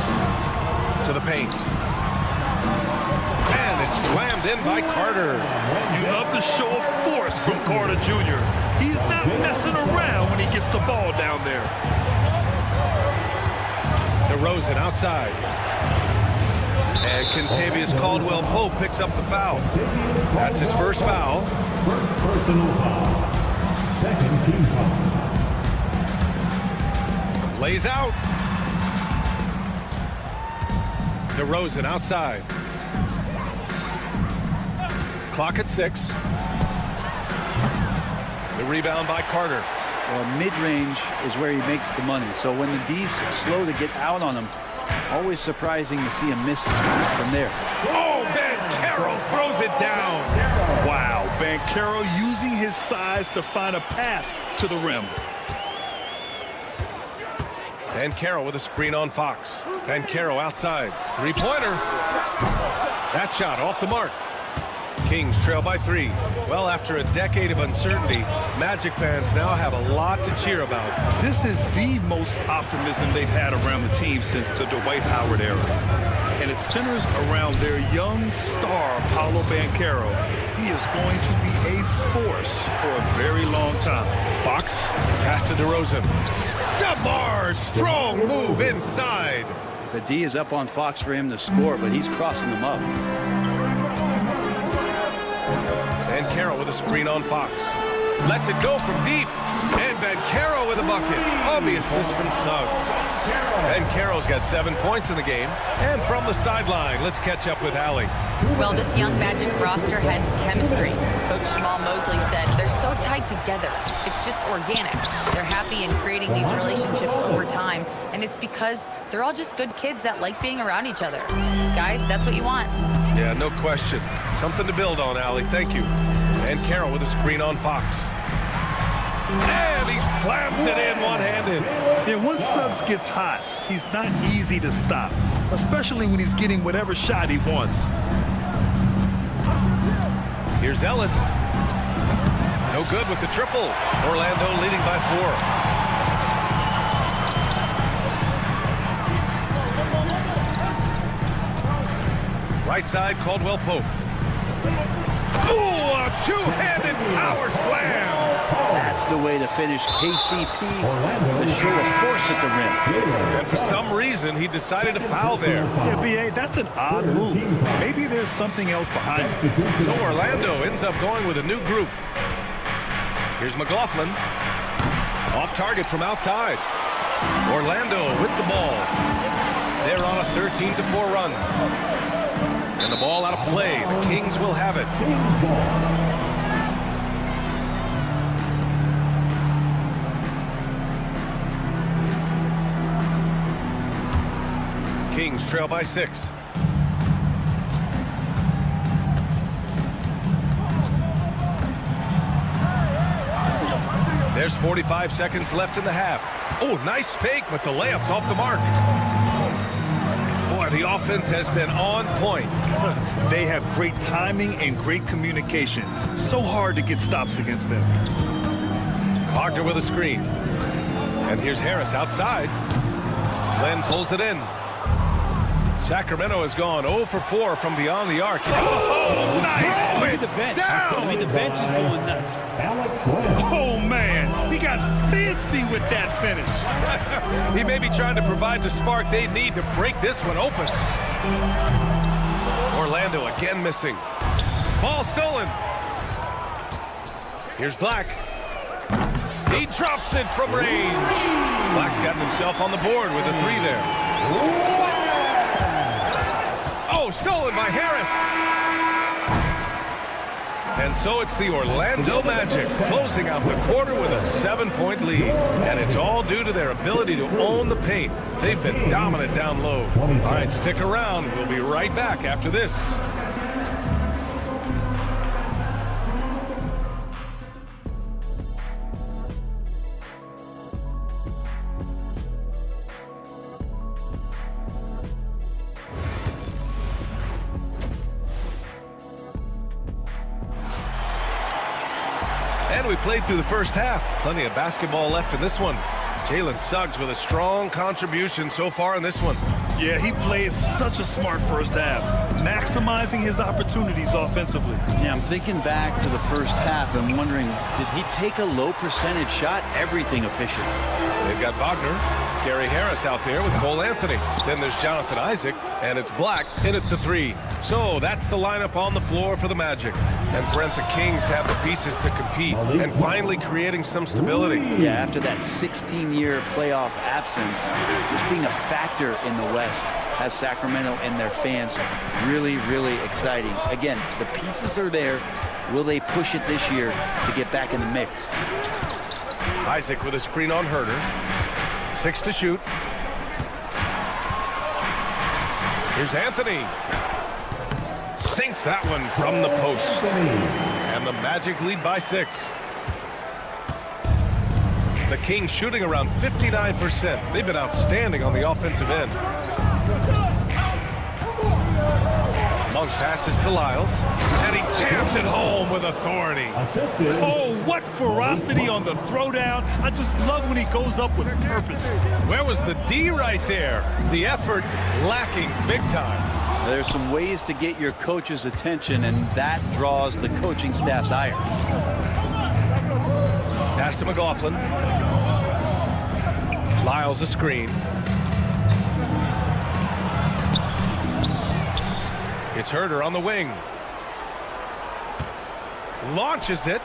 to the paint. And it's slammed in by Carter. You love the show of force from Carter Jr. He's not messing around when he gets the ball down there. DeRozan outside. And Kentavious Caldwell Pope picks up the foul. That's his first foul. First personal foul. Second team foul. Lays out. DeRozan outside. Clock at 6. The rebound by Carter. Well, mid-range is where he makes the money. So when the D's slow to get out on him, always surprising to see him miss from there. Oh, Banchero throws it down. Wow, Banchero using his size to find a path to the rim. Banchero with a screen on Fox. Banchero outside. Three-pointer. That shot off the mark. Kings trail by 3. Well, after a decade of uncertainty, Magic fans now have a lot to cheer about. This is the most optimism they've had around the team since the Dwight Howard era. And it centers around their young star, Paolo Banchero. He is going to be a force for a very long time. Fox, pass to DeRozan. DeMar, strong move inside. The D is up on Fox for him to score, but he's crossing them up. Banchero with a screen on Fox. Lets it go from deep. And Banchero with a bucket on the assist from Suggs. Banchero's got 7 points in the game. And from the sideline, let's catch up with Allie. Well, this young Magic roster has chemistry. Coach Jamal Mosley said they're so tight together. It's just organic. They're happy in creating these relationships over time. And it's because they're all just good kids that like being around each other. Guys, that's what you want. Yeah, no question. Something to build on, Allie. Thank you. Banchero with a screen on Fox. And he slams it in one-handed. Yeah, once Suggs gets hot, he's not easy to stop, especially when he's getting whatever shot he wants. Here's Ellis. No good with the triple. Orlando leading by 4. Right side, Caldwell Pope. Ooh, a two-handed power slam. That's the way to finish. KCP to show a force at the rim. And for some reason, he decided to foul there. Yeah, B.A., that's an odd move. Maybe there's something else behind it. So Orlando ends up going with a new group. Here's McLaughlin. Off target from outside. Orlando with the ball. They're on a 13-4 run. And the ball out of play. The Kings will have it. Kings trail by 6. There's 45 seconds left in the half. Oh, nice fake, but the layup's off the mark. Boy, the offense has been on point. They have great timing and great communication. So hard to get stops against them. Wagner with a screen. And here's Harris outside. Glenn pulls it in. Sacramento has gone 0 for 4 from beyond the arc. Oh, nice! Look at the bench. Down. I mean, the bench is going nuts. Oh, man. He got fancy with that finish. He may be trying to provide the spark they need to break this one open. Orlando again missing. Ball stolen. Here's Black. He drops it from range. Black's gotten himself on the board with a 3 there. Oh, stolen by Harris. And so it's the Orlando Magic closing out the quarter with a 7-point lead. And it's all due to their ability to own the paint. They've been dominant down low. All right, stick around. We'll be right back after this. And we played through the first half. Plenty of basketball left in this one. Jalen Suggs with a strong contribution so far in this one. Yeah, he played such a smart first half, maximizing his opportunities offensively. Yeah, I'm thinking back to the first half and wondering, did he take a low percentage shot? Everything efficient. They've got Wagner, Gary Harris out there with Cole Anthony. Then there's Jonathan Isaac, and it's Black in at the 3. So that's the lineup on the floor for the Magic. And Brent, the Kings have the pieces to compete and finally creating some stability. Yeah, after that 16-year playoff absence, just being a factor in the West has Sacramento and their fans really, really exciting. Again, the pieces are there. Will they push it this year to get back in the mix? Isaac with a screen on Herter. 6 to shoot. Here's Anthony. Sinks that one from the post. And the Magic lead by 6. The Kings shooting around 59%. They've been outstanding on the offensive end. Long passes to Lyles. And he jams it home with authority. Oh, what ferocity on the throwdown. I just love when he goes up with purpose. Where was the D right there? The effort lacking big time. There's some ways to get your coach's attention, and that draws the coaching staff's ire. Pass to McLaughlin. Lyles a screen. It's Herter on the wing. Launches it.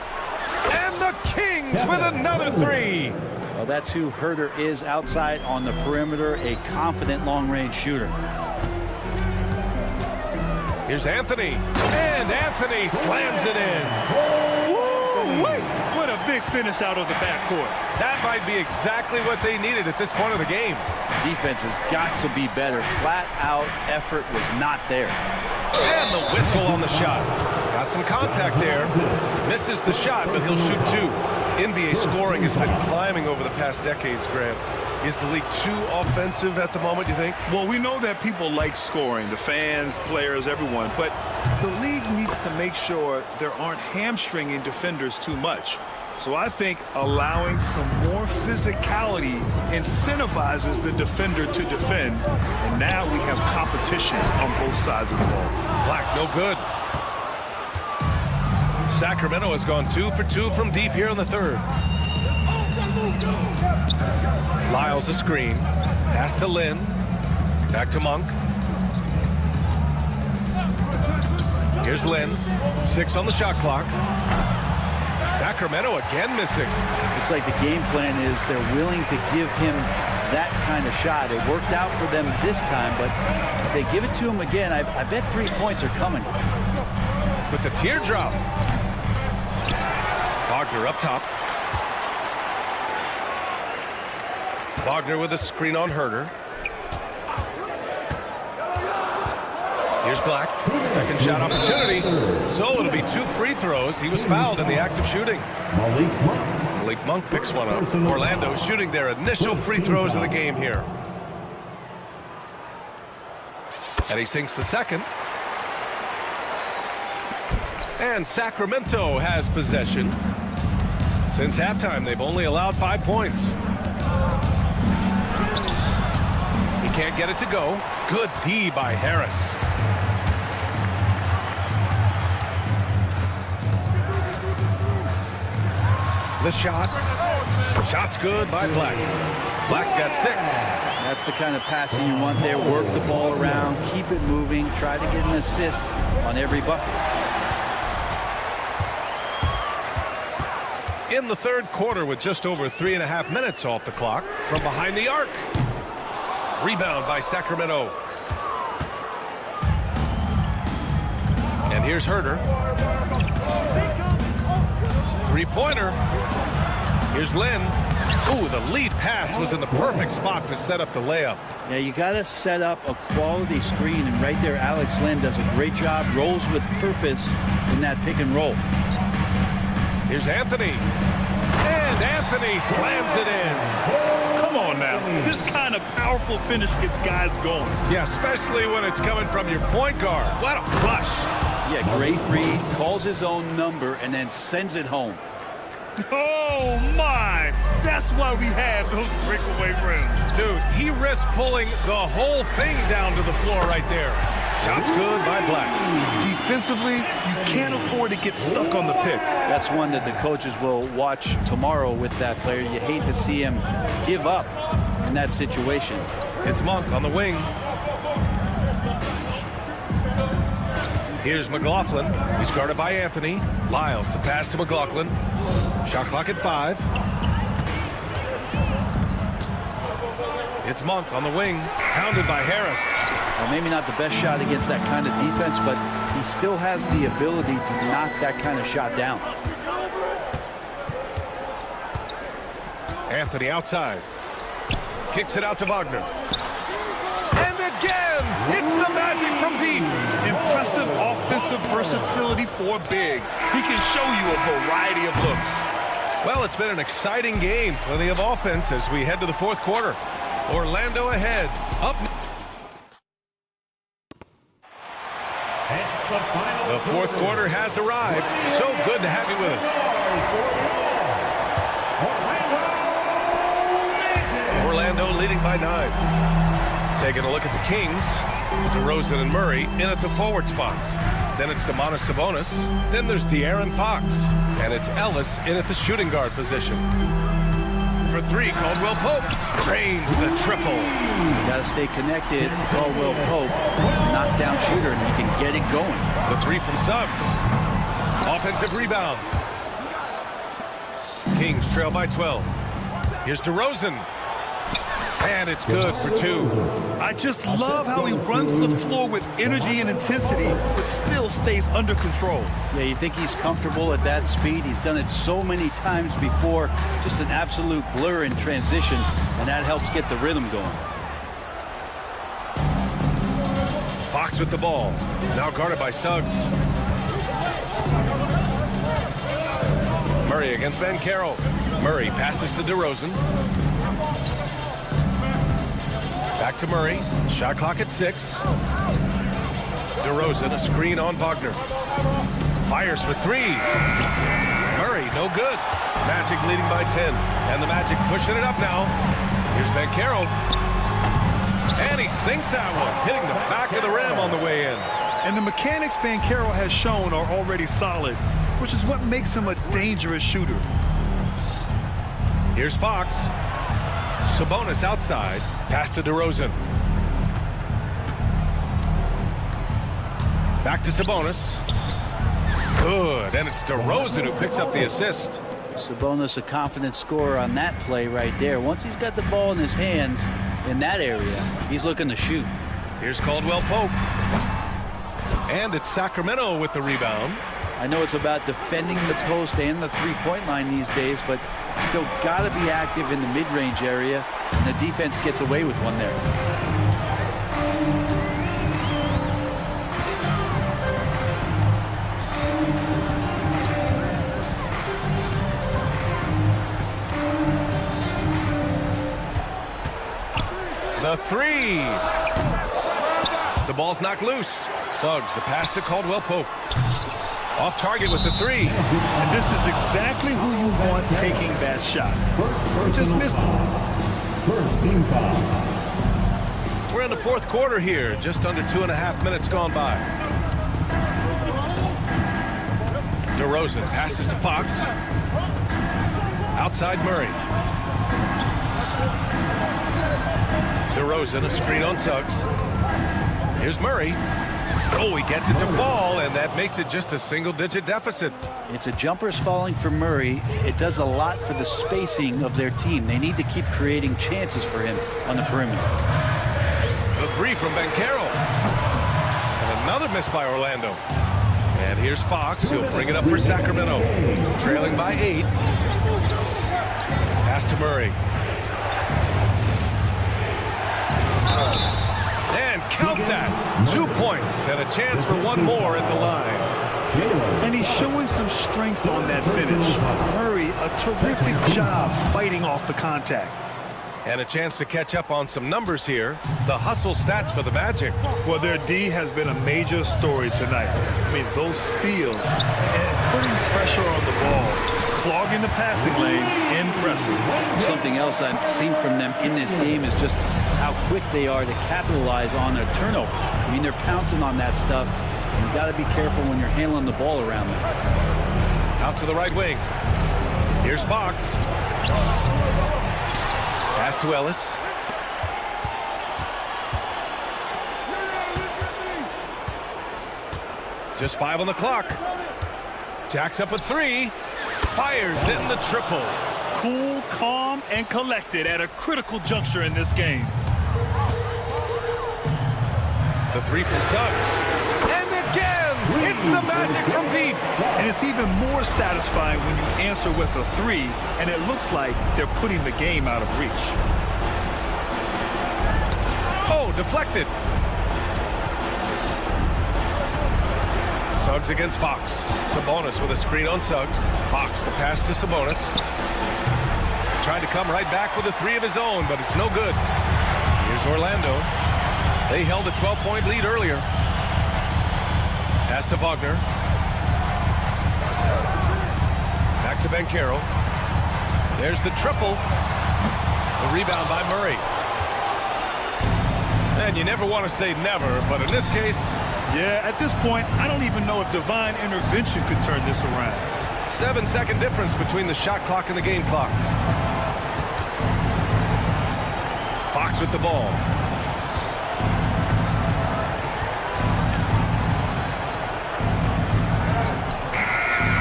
And the Kings with another 3. Well, that's who Herter is outside on the perimeter, a confident long-range shooter. Here's Anthony. And Anthony slams it in. Woo-wee. What a big finish out of the backcourt. That might be exactly what they needed at this point of the game. Defense has got to be better. Flat-out effort was not there. And the whistle on the shot. Got some contact there. Misses the shot, but he'll shoot 2. NBA scoring has been climbing over the past decades, Grant. Is the league too offensive at the moment, you think? Well, we know that people like scoring, the fans, players, everyone, but the league needs to make sure there aren't hamstringing defenders too much. So I think allowing some more physicality incentivizes the defender to defend, and now we have competition on both sides of the ball. Black, no good. Sacramento has gone 2 for 2 from deep here in the third. Lyles a screen. Pass to Lynn. Back to Monk. Here's Lynn. 6 on the shot clock. Sacramento again missing. Looks like the game plan is they're willing to give him that kind of shot. It worked out for them this time, but if they give it to him again, I bet 3 points are coming. With the teardrop. Wagner up top. Wagner with a screen on Herder. Here's Black. Second shot opportunity. So it'll be 2 free throws. He was fouled in the act of shooting. Malik Monk picks one up. Orlando shooting their initial free throws of the game here. And he sinks the second. And Sacramento has possession. Since halftime, they've only allowed 5 points. He can't get it to go. Good D by Harris. The shot. Shot's good by Black. Black's got 6. That's the kind of passing you want there. Work the ball around, keep it moving, try to get an assist on every bucket. In the third quarter with just over 3.5 minutes off the clock from behind the arc. Rebound by Sacramento. And here's Herder. Three-pointer. Here's Lynn. Ooh, the lead pass was in the perfect spot to set up the layup. Yeah, you got to set up a quality screen, and right there Alex Lynn does a great job, rolls with purpose in that pick and roll. Here's Anthony. And Anthony slams it in. Come on now. This kind of powerful finish gets guys going. Yeah, especially when it's coming from your point guard. What a flush. Yeah, great read, calls his own number, and then sends it home. Oh, my. That's why we have those breakaway rims. Dude, he risked pulling the whole thing down to the floor right there. Shot's good by Black. Defensively, you can't afford to get stuck on the pick. That's one that the coaches will watch tomorrow with that player. You hate to see him give up in that situation. It's Monk on the wing. Here's McLaughlin. He's guarded by Anthony. Lyles, the pass to McLaughlin. Shot clock at 5. It's Monk on the wing. Pounded by Harris. Well, maybe not the best shot against that kind of defense, but he still has the ability to knock that kind of shot down. Anthony outside. Kicks it out to Wagner. And again, it's the Magic from deep. Impressive offensive versatility for big. He can show you a variety of looks. Well, it's been an exciting game. Plenty of offense as we head to the fourth quarter. Orlando ahead. Up. The fourth quarter has arrived. So good to have you with us. Orlando leading by 9. Taking a look at the Kings. DeRozan and Murray in at the forward spots. Then it's Domantas Sabonis. Then there's De'Aaron Fox. And it's Ellis in at the shooting guard position. For 3, Caldwell Pope drains the triple. You got to stay connected to Caldwell Pope. He's a knockdown shooter, and he can get it going. The 3 from Suggs. Offensive rebound. Kings trail by 12. Here's DeRozan. And it's good for 2. I just love how he runs the floor with energy and intensity, but still stays under control. Yeah, you think he's comfortable at that speed. He's done it so many times before. Just an absolute blur in transition, and that helps get the rhythm going. Fox with the ball. Now guarded by Suggs. Murray against Banchero. Murray passes to DeRozan. Back to Murray. Shot clock at 6. DeRozan, a screen on Wagner. Fires for 3. Murray, no good. Magic leading by 10. And the Magic pushing it up now. Here's Banchero. And he sinks that one, hitting the back of the rim on the way in. And the mechanics Banchero has shown are already solid, which is what makes him a dangerous shooter. Here's Fox. Sabonis outside. Pass to DeRozan. Back to Sabonis. Good, and it's DeRozan who picks up the assist. Sabonis a confident scorer on that play right there. Once he's got the ball in his hands in that area, he's looking to shoot. Here's Caldwell Pope. And it's Sacramento with the rebound. I know it's about defending the post and the three-point line these days, but still got to be active in the mid-range area, and the defense gets away with one there. The three. The ball's knocked loose. Suggs, the pass to Caldwell Pope. Off target with the three. And this is exactly who you want taking that shot. You just missed it. We're in the fourth quarter here. Just under 2.5 minutes gone by. DeRozan passes to Fox. Outside Murray. DeRozan, a screen on Suggs. Here's Murray. Oh, he gets it to fall, and that makes it just a single-digit deficit. If the jumper's falling for Murray, it does a lot for the spacing of their team. They need to keep creating chances for him on the perimeter. The three from Banchero. And another miss by Orlando. And here's Fox. He'll bring it up for Sacramento. Trailing by 8. Pass to Murray. And count that. 2 points and a chance for one more at the line. And he's showing some strength on that finish. Murray, a terrific job fighting off the contact. And a chance to catch up on some numbers here. The hustle stats for the Magic. Well, their D has been a major story tonight. I mean, those steals and putting pressure on the ball, clogging the passing lanes, impressive. Something else I've seen from them in this game is just how quick they are to capitalize on a turnover. I mean, they're pouncing on that stuff. And you got to be careful when you're handling the ball around them. Out to the right wing. Here's Fox. Pass to Ellis. Just 5 on the clock. Jacks up a 3. Fires in the triple. Cool, calm, and collected at a critical juncture in this game. The 3 from Suggs. And again, it's the Magic from deep. And it's even more satisfying when you answer with a 3, and it looks like they're putting the game out of reach. Oh, deflected. Suggs against Fox. Sabonis with a screen on Suggs. Fox, the pass to Sabonis. Tried to come right back with a 3 of his own, but it's no good. Here's Orlando. They held a 12-point lead earlier. Pass to Wagner. Back to Banchero. There's the triple. The rebound by Murray. And you never want to say never, but in this case... Yeah, at this point, I don't even know if divine intervention could turn this around. 7-second difference between the shot clock and the game clock. Fox with the ball.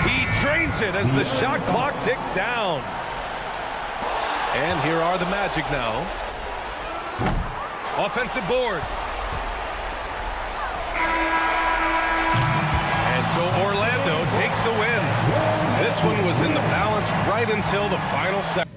He drains it as the shot clock ticks down. And here are the Magic now. Offensive board. And so Orlando takes the win. This one was in the balance right until the final second.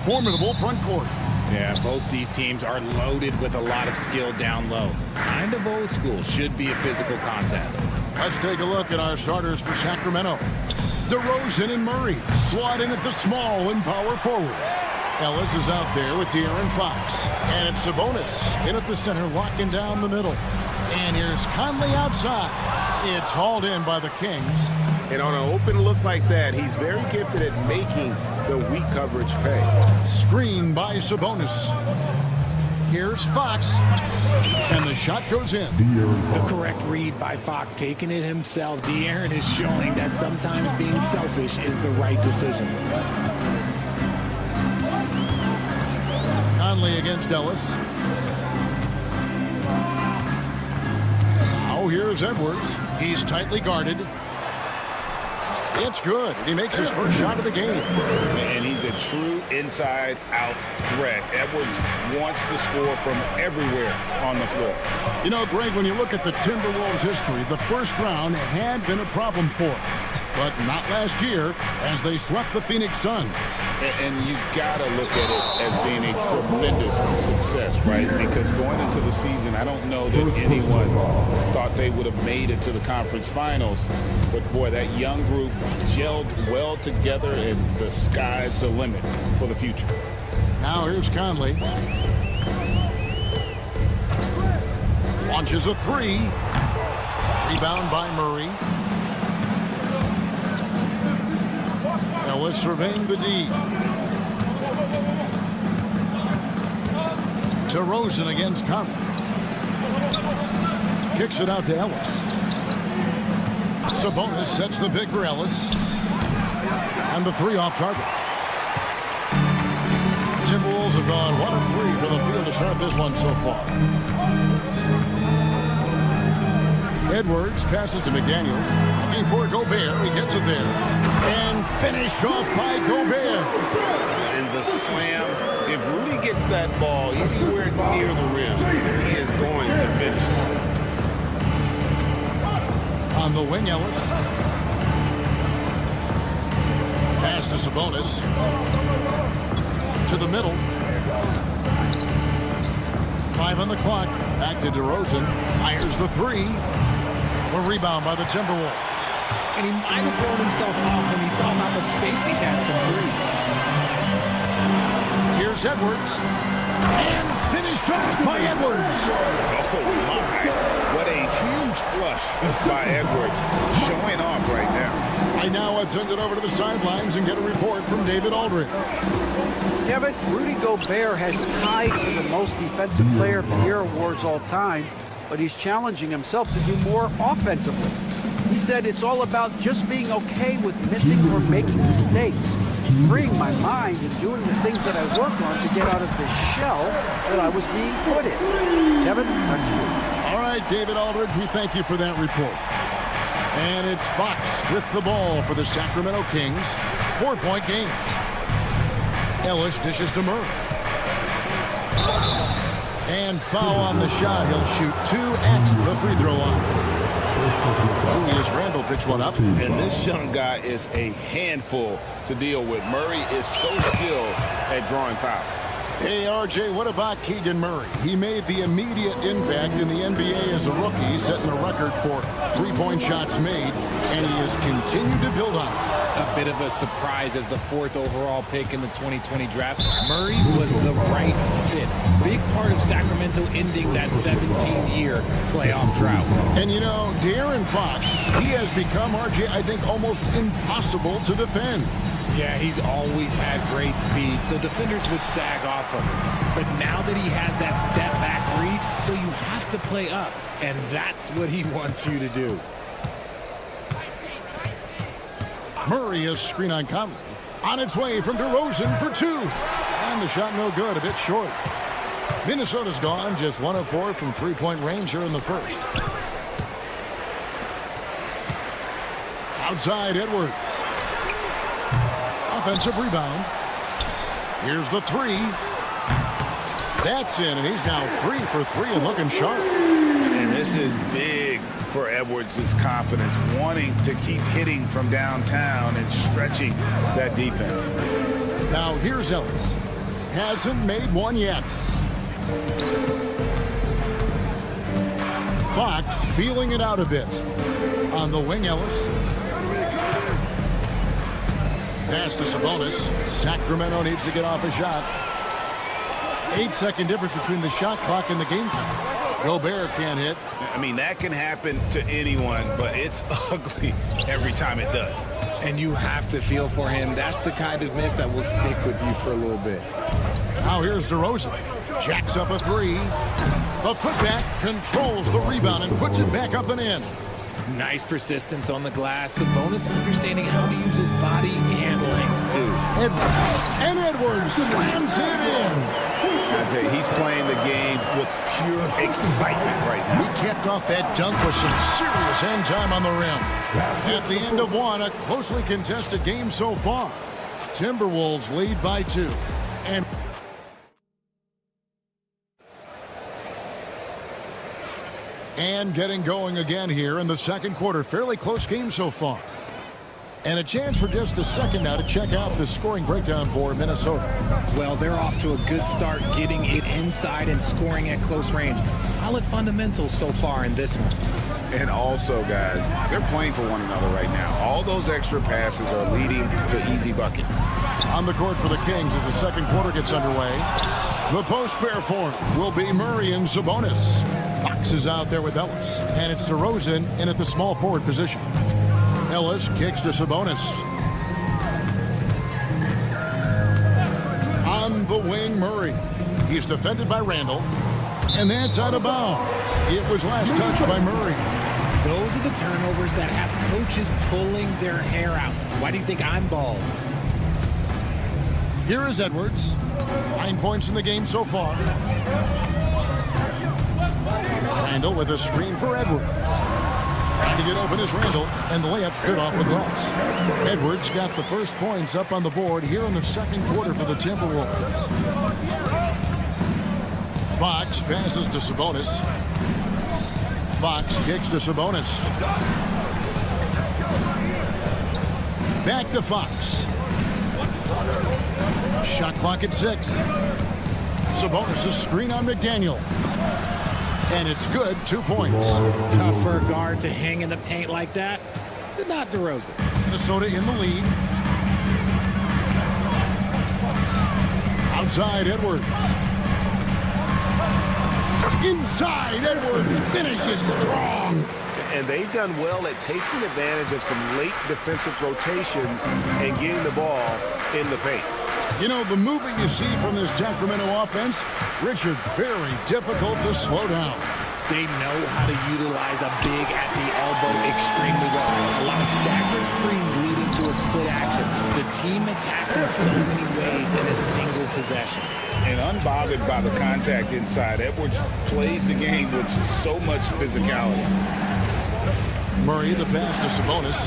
formidable front court. Yeah, both these teams are loaded with a lot of skill down low. Kind of old school. Should be a physical contest. Let's take a look at our starters for Sacramento. DeRozan and Murray slot in at the small and power forward. Ellis is out there with De'Aaron Fox. And it's Sabonis in at the center, locking down the middle. And here's Conley outside. It's hauled in by the Kings. And on an open look like that, he's very gifted at making the weak coverage pay. Screen by Sabonis. Here's Fox. And the shot goes in. The correct read by Fox, taking it himself. De'Aaron is showing that sometimes being selfish is the right decision. Conley against Ellis. Now here's Edwards. He's tightly guarded. It's good. He makes his first shot of the game. And he's a true inside-out threat. Edwards wants to score from everywhere on the floor. You know, Greg, when you look at the Timberwolves' history, the first round had been a problem for them. But not last year, as they swept the Phoenix Suns. And you gotta look at it as being a tremendous success, right? Because going into the season, I don't know that anyone thought they would have made it to the conference finals. But boy, that young group gelled well together, and the sky's the limit for the future. Now here's Conley. Launches a three. Rebound by Murray. Ellis surveying the D. DeRozan against Conley. Kicks it out to Ellis. Sabonis sets the pick for Ellis. And the three off target. Timberwolves have gone 1 of 3 from the field to start this one so far. Edwards passes to McDaniels. Looking for Gobert. He gets it there. And finished off by Gobert. And the slam. If Rudy gets that ball anywhere near the rim, he is going to finish it. On the wing, Ellis. Pass to Sabonis. To the middle. 5 on the clock. Back to DeRozan. Fires the three. A rebound by the Timberwolves. And he might have thrown himself off when he saw how much space he had from three. Here's Edwards. And finished off by Edwards. Oh, my. What a huge flush by Edwards. Showing off right now. Right now, let's send it over to the sidelines and get a report from David Aldridge. Kevin, Rudy Gobert has tied for the most defensive player of the year awards all time, but he's challenging himself to do more offensively. He said it's all about just being okay with missing or making mistakes, freeing my mind and doing the things that I work on to get out of the shell that I was being put in. Kevin, back to you. All right, David Aldridge, we thank you for that report. And it's Fox with the ball for the Sacramento Kings. 4-point game. Ellis dishes to Murray. And foul on the shot. He'll shoot 2 at the free throw line. Julius Randle picks one up. And this young guy is a handful to deal with. Murray is so skilled at drawing fouls. Hey, RJ, what about Keegan Murray? He made the immediate impact in the NBA as a rookie, setting a record for three-point shots made, and he has continued to build on it. A bit of a surprise as the 4th overall pick in the 2020 draft. Murray was the right fit. Big part of Sacramento ending that 17-year playoff drought. And you know, De'Aaron Fox, he has become, RJ, I think, almost impossible to defend. Yeah, he's always had great speed, so defenders would sag off of him. But now that he has that step-back three, so you have to play up, and that's what he wants you to do. Murray is screen on Conley. On its way from DeRozan for 2. And the shot no good, a bit short. Minnesota's gone just 1 of 4 from three-point range here in the first. Outside Edwards. Offensive rebound. Here's the three. That's in, and he's now 3 for 3 and looking sharp. And this is big for Edwards' confidence, wanting to keep hitting from downtown and stretching that defense. Now here's Ellis. hasn't made one yet. Fox feeling it out a bit. On the wing, Ellis. Pass to Sabonis. Sacramento needs to get off a shot. 8-second difference between the shot clock and the game clock. Gobert can't hit. I mean, that can happen to anyone, but it's ugly every time it does. And you have to feel for him. That's the kind of miss that will stick with you for a little bit. Now here's DeRozan. Jacks up a three. The putback controls the rebound and puts it back up and in. Nice persistence on the glass. Sabonis understanding how to use his body and length, too. Edwards slams it in. I tell you, he's playing the game with pure excitement right now. He kept off that dunk with some serious end time on the rim. At the end of one, a closely contested game so far. Timberwolves lead by 2. And getting going again here in the second quarter. Fairly close game so far. And a chance for just a second now to check out the scoring breakdown for Minnesota. Well, they're off to a good start getting it inside and scoring at close range. Solid fundamentals so far in this one. And also, guys, they're playing for one another right now. All those extra passes are leading to easy buckets. On the court for the Kings as the second quarter gets underway. The post pair form will be Murray and Sabonis. Fox is out there with Ellis. And it's DeRozan in at the small forward position. Ellis kicks to Sabonis. On the wing, Murray. He's defended by Randall. And that's out of bounds. It was last touched by Murray. Those are the turnovers that have coaches pulling their hair out. Why do you think I'm bald? Here is Edwards. 9 points in the game so far. Randall with a screen for Edwards. Trying to get open is Randall, and the layup's good off the glass. Edwards got the first points up on the board here in the second quarter for the Timberwolves. Fox passes to Sabonis. Fox kicks to Sabonis. Back to Fox. Shot clock at 6. Sabonis' screen on McDaniel. And it's good, 2 points. Tough for a guard to hang in the paint like that, but not DeRozan. Minnesota in the lead. Outside, Edwards. Inside, Edwards finishes strong. And they've done well at taking advantage of some late defensive rotations and getting the ball in the paint. You know, the movement you see from this Sacramento offense, Richard, very difficult to slow down. They know how to utilize a big at the elbow extremely well. A lot of staggered screens leading to a split action. The team attacks in so many ways in a single possession. And unbothered by the contact inside, Edwards plays the game with so much physicality. Murray, the pass to Sabonis.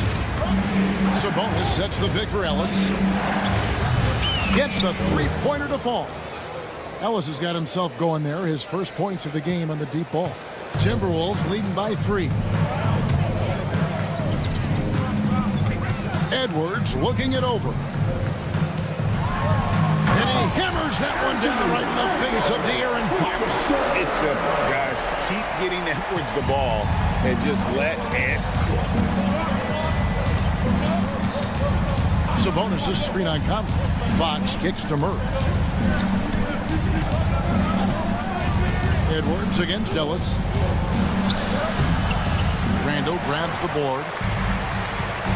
Sabonis sets the big for Ellis. Gets the three-pointer to fall. Ellis has got himself going there. His first points of the game on the deep ball. Timberwolves leading by 3. Edwards looking it over. And he hammers that one down right in the face of De'Aaron Fox. It's simple, guys. Keep getting Edwards the ball and just let it. Sabonis' screen on Conley. Fox kicks to Murray. Edwards against Ellis. Randall grabs the board.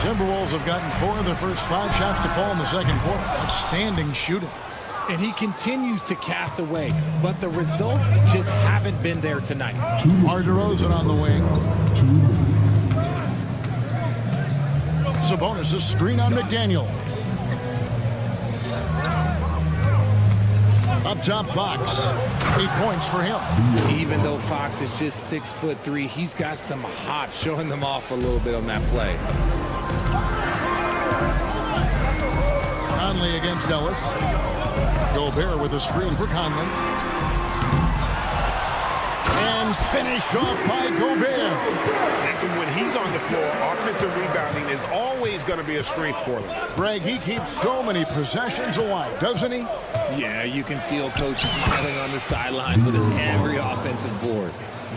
Timberwolves have gotten 4 of their first 5 shots to fall in the second quarter. Outstanding shooting. And he continues to cast away, but the results just haven't been there tonight. DeRozan on the wing. Sabonis' screen on McDaniel. Up top, Fox. 8 points for him. Even though Fox is just 6'3", he's got some hop, showing them off a little bit on that play. Conley against Ellis. Gobert with a screen for Conley. And finished off by Gobert. And when he's on the floor, offensive rebounding is always going to be a strength for them. Greg, he keeps so many possessions alive, doesn't he? Yeah, you can feel Coach smiling on the sidelines with every offensive board.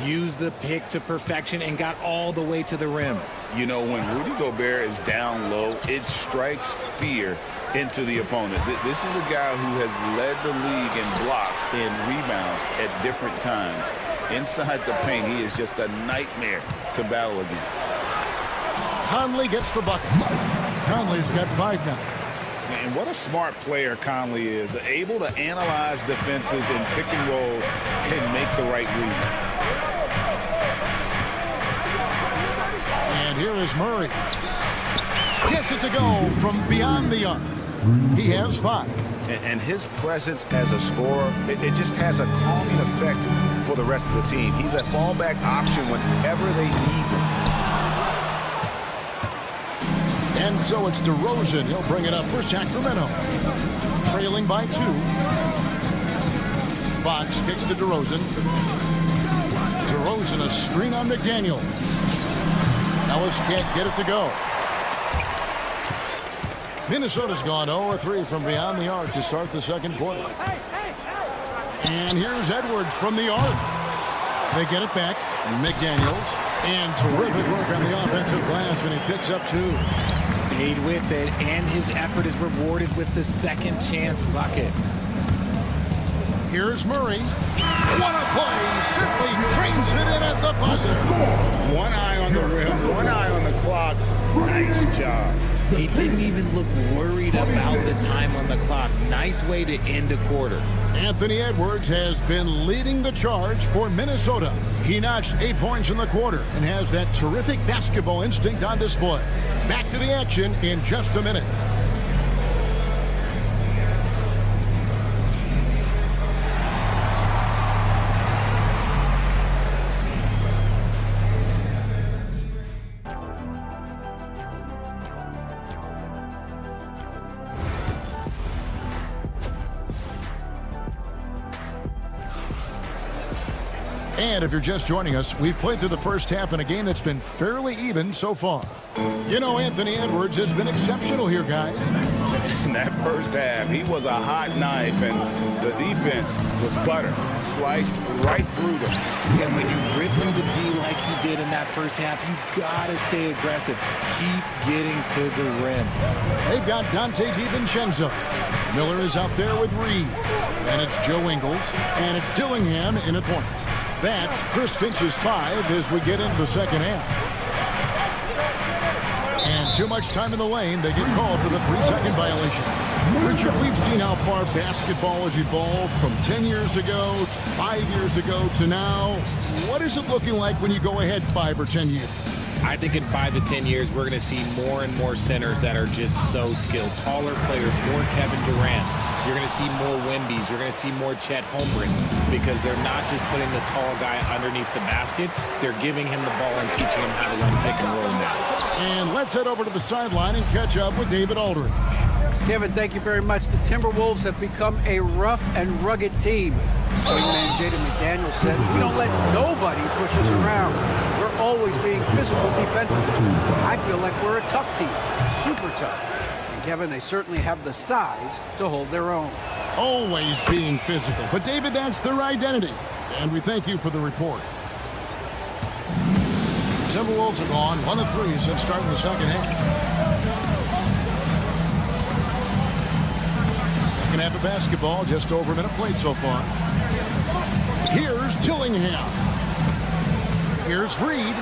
Used the pick to perfection and got all the way to the rim. You know, when Rudy Gobert is down low, it strikes fear into the opponent. This is a guy who has led the league in blocks and rebounds at different times. Inside the paint, he is just a nightmare to battle against. Conley gets the bucket. Conley's got 5 now. And what a smart player Conley is, able to analyze defenses in pick and rolls and make the right read. And here is Murray. Gets it to go from beyond the arc. He has 5. And his presence as a scorer, it just has a calming effect for the rest of the team. He's a fallback option whenever they need him. And so it's DeRozan. He'll bring it up for Sacramento. Trailing by 2. Fox kicks to DeRozan. DeRozan a screen on McDaniel. Ellis can't get it to go. Minnesota's gone 0-3 from beyond the arc to start the second quarter. And here's Edwards from the arc. They get it back. McDaniels. And terrific work on the offensive glass, and he picks up 2. Stayed with it, and his effort is rewarded with the second chance bucket. Here's Murray. What a play! Simply trains it in at the buzzer. One eye on the rim, one eye on the clock. Nice job. He didn't even look worried about the time on the clock. Nice way to end a quarter. Anthony Edwards has been leading the charge for Minnesota. He notched 8 points in the quarter and has that terrific basketball instinct on display. Back to the action in just a minute. And if you're just joining us, we've played through the first half in a game that's been fairly even so far. You know, Anthony Edwards has been exceptional here, guys. In that first half, he was a hot knife, and the defense was butter. Sliced right through them. And when you rip through the D like he did in that first half, you gotta stay aggressive. Keep getting to the rim. They've got Dante DiVincenzo. Miller is out there with Reed. And it's Joe Ingles. And it's Dillingham in at point. That's Chris Finch's 5 as we get into the second half. And too much time in the lane. They get called for the 3-second violation. Richard, we've seen how far basketball has evolved from 10 years ago, 5 years ago to now. What is it looking like when you go ahead 5 or 10 years? I think in 5 to 10 years, we're going to see more and more centers that are just so skilled. Taller players, more Kevin Durant's. You're going to see more Wemby's. You're going to see more Chet Holmgrens because they're not just putting the tall guy underneath the basket. They're giving him the ball and teaching him how to run pick and roll now. And let's head over to the sideline and catch up with David Aldridge. Kevin, thank you very much. The Timberwolves have become a rough and rugged team. Wingman Jaden McDaniel said, "We don't let nobody push us around. We're always being physical defensively. I feel like we're a tough team, super tough." And Kevin, they certainly have the size to hold their own. Always being physical. But David, that's their identity. And we thank you for the report. Timberwolves have gone 1 of 3 since starting the second half. Second half of basketball, just over a minute played so far. Here's Dillingham. Here's Reed.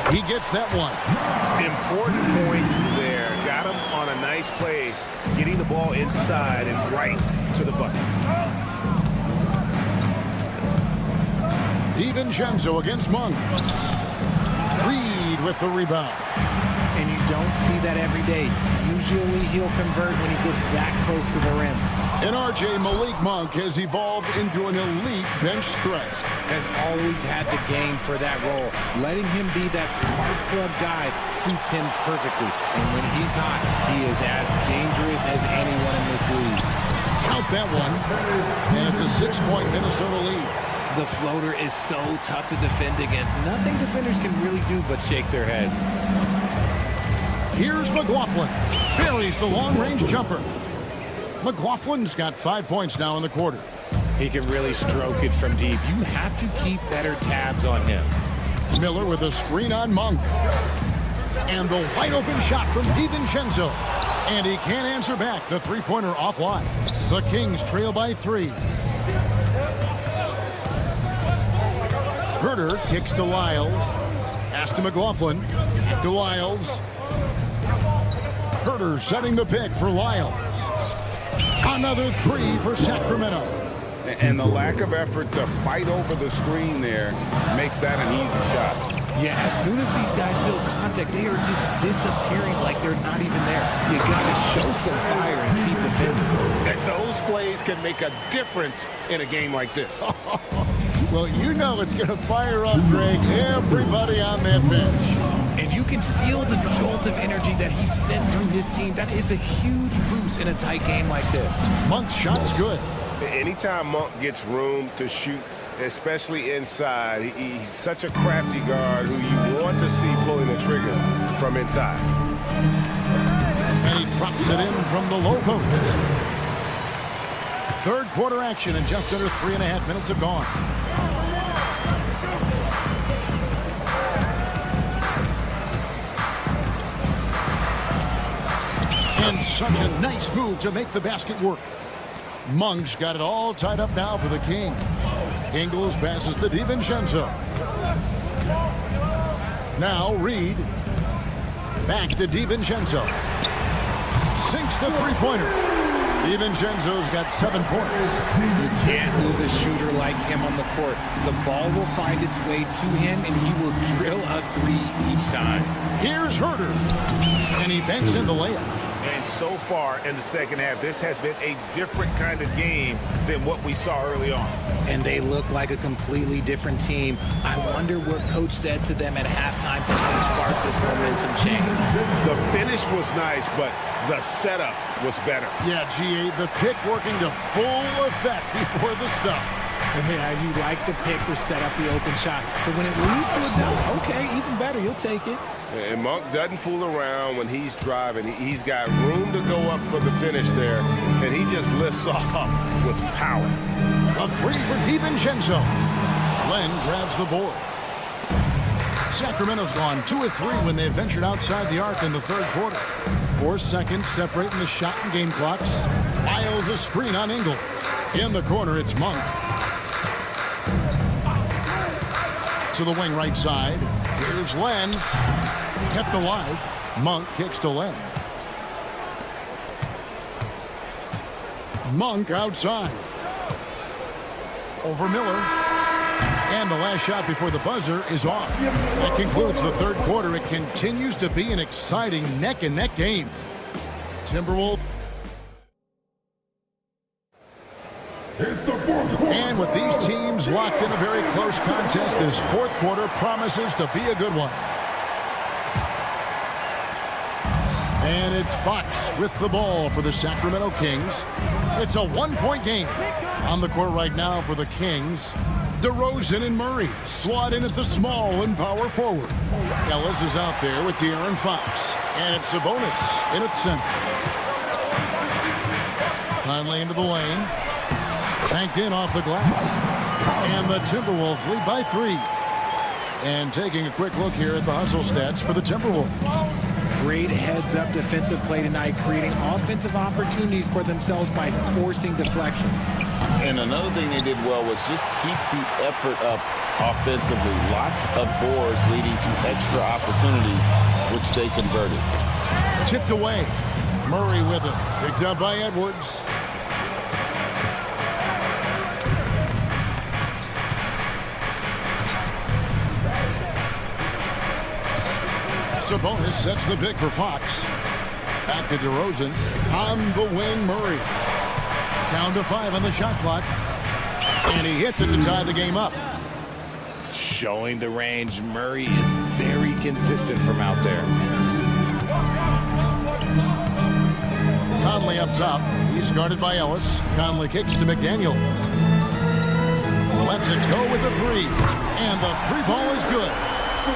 He gets that one. Important points there. Got him on a nice play, getting the ball inside and right to the bucket. DiVincenzo against Monk. Reed with the rebound. And you don't see that every day. Usually he'll convert when he gets that close to the rim. And RJ Malik Monk has evolved into an elite bench threat. Has always had the game for that role. Letting him be that spark plug guy suits him perfectly. And when he's hot, he is as dangerous as anyone in this league. Count that one. And it's a 6-point Minnesota lead. The floater is so tough to defend against. Nothing defenders can really do but shake their heads. Here's McLaughlin. Buries the long-range jumper. McLaughlin's got 5 points now in the quarter. He can really stroke it from deep. You have to keep better tabs on him. Miller with a screen on Monk. And the wide-open shot from DiVincenzo. And he can't answer back. The three-pointer offline. The Kings trail by 3. Herter kicks to Lyles. Pass to McLaughlin. Back to Lyles. Herter setting the pick for Lyles. Another 3 for Sacramento. And the lack of effort to fight over the screen there makes that an easy shot. Yeah, as soon as these guys feel contact, they are just disappearing like they're not even there. You got to show some fire and keep defending. And those plays can make a difference in a game like this. Well, you know it's going to fire up, Greg, everybody on that bench. And you can feel the jolt of energy that he sent through his team. That is a huge boost in a tight game like this. Monk's shot's good. Anytime Monk gets room to shoot, especially inside, he's such a crafty guard who you want to see pulling the trigger from inside. And he drops it in from the low post. Third quarter action, and just under 3.5 minutes have gone. And such a nice move to make the basket work. Monk's got it all tied up now for the Kings. Ingles passes to DiVincenzo. Now Reed. Back to DiVincenzo. Sinks the three-pointer. DiVincenzo's got 7 points. You can't lose a shooter like him on the court. The ball will find its way to him, and he will drill a 3 each time. Here's Herter. And he banks in the layup. And so far in the second half, this has been a different kind of game than what we saw early on. And they look like a completely different team. I wonder what Coach said to them at halftime to kind of spark this momentum change. The finish was nice, but the setup was better. Yeah, GA, the pick working to full effect before the stuff. Yeah, you like the pick to set up the open shot. But when it leads to a dunk, okay, even better, you'll take it. And Monk doesn't fool around when he's driving. He's got room to go up for the finish there, and he just lifts off with power. A 3 for DiVincenzo. Len grabs the board. Sacramento's gone 2 of 3 when they ventured outside the arc in the third quarter. 4 seconds separating the shot and game clocks. Lyles a screen on Ingles. In the corner, it's Monk. To the wing right side. Here's Len. Kept alive. Monk kicks to Len. Monk outside. Over Miller. And the last shot before the buzzer is off. That concludes the third quarter. It continues to be an exciting neck-and-neck game. Timberwolves. And with these teams locked in a very close contest, this fourth quarter promises to be a good one. And it's Fox with the ball for the Sacramento Kings. It's a 1-point game. On the court right now for the Kings, DeRozan and Murray slot in at the small and power forward. Ellis is out there with De'Aaron Fox. And it's Sabonis in its center. Conley into the lane. Banked in off the glass. And the Timberwolves lead by 3. And taking a quick look here at the hustle stats for the Timberwolves. Great heads-up defensive play tonight, creating offensive opportunities for themselves by forcing deflections. And another thing they did well was just keep the effort up offensively. Lots of boards leading to extra opportunities, which they converted. Tipped away. Murray with it. Picked up by Edwards. Sabonis sets the pick for Fox. Back to DeRozan. On the wing, Murray. Down to 5 on the shot clock. And he hits it to tie the game up. Showing the range, Murray is very consistent from out there. Conley up top. He's guarded by Ellis. Conley kicks to McDaniels. Lets it go with a three. And the three ball is good.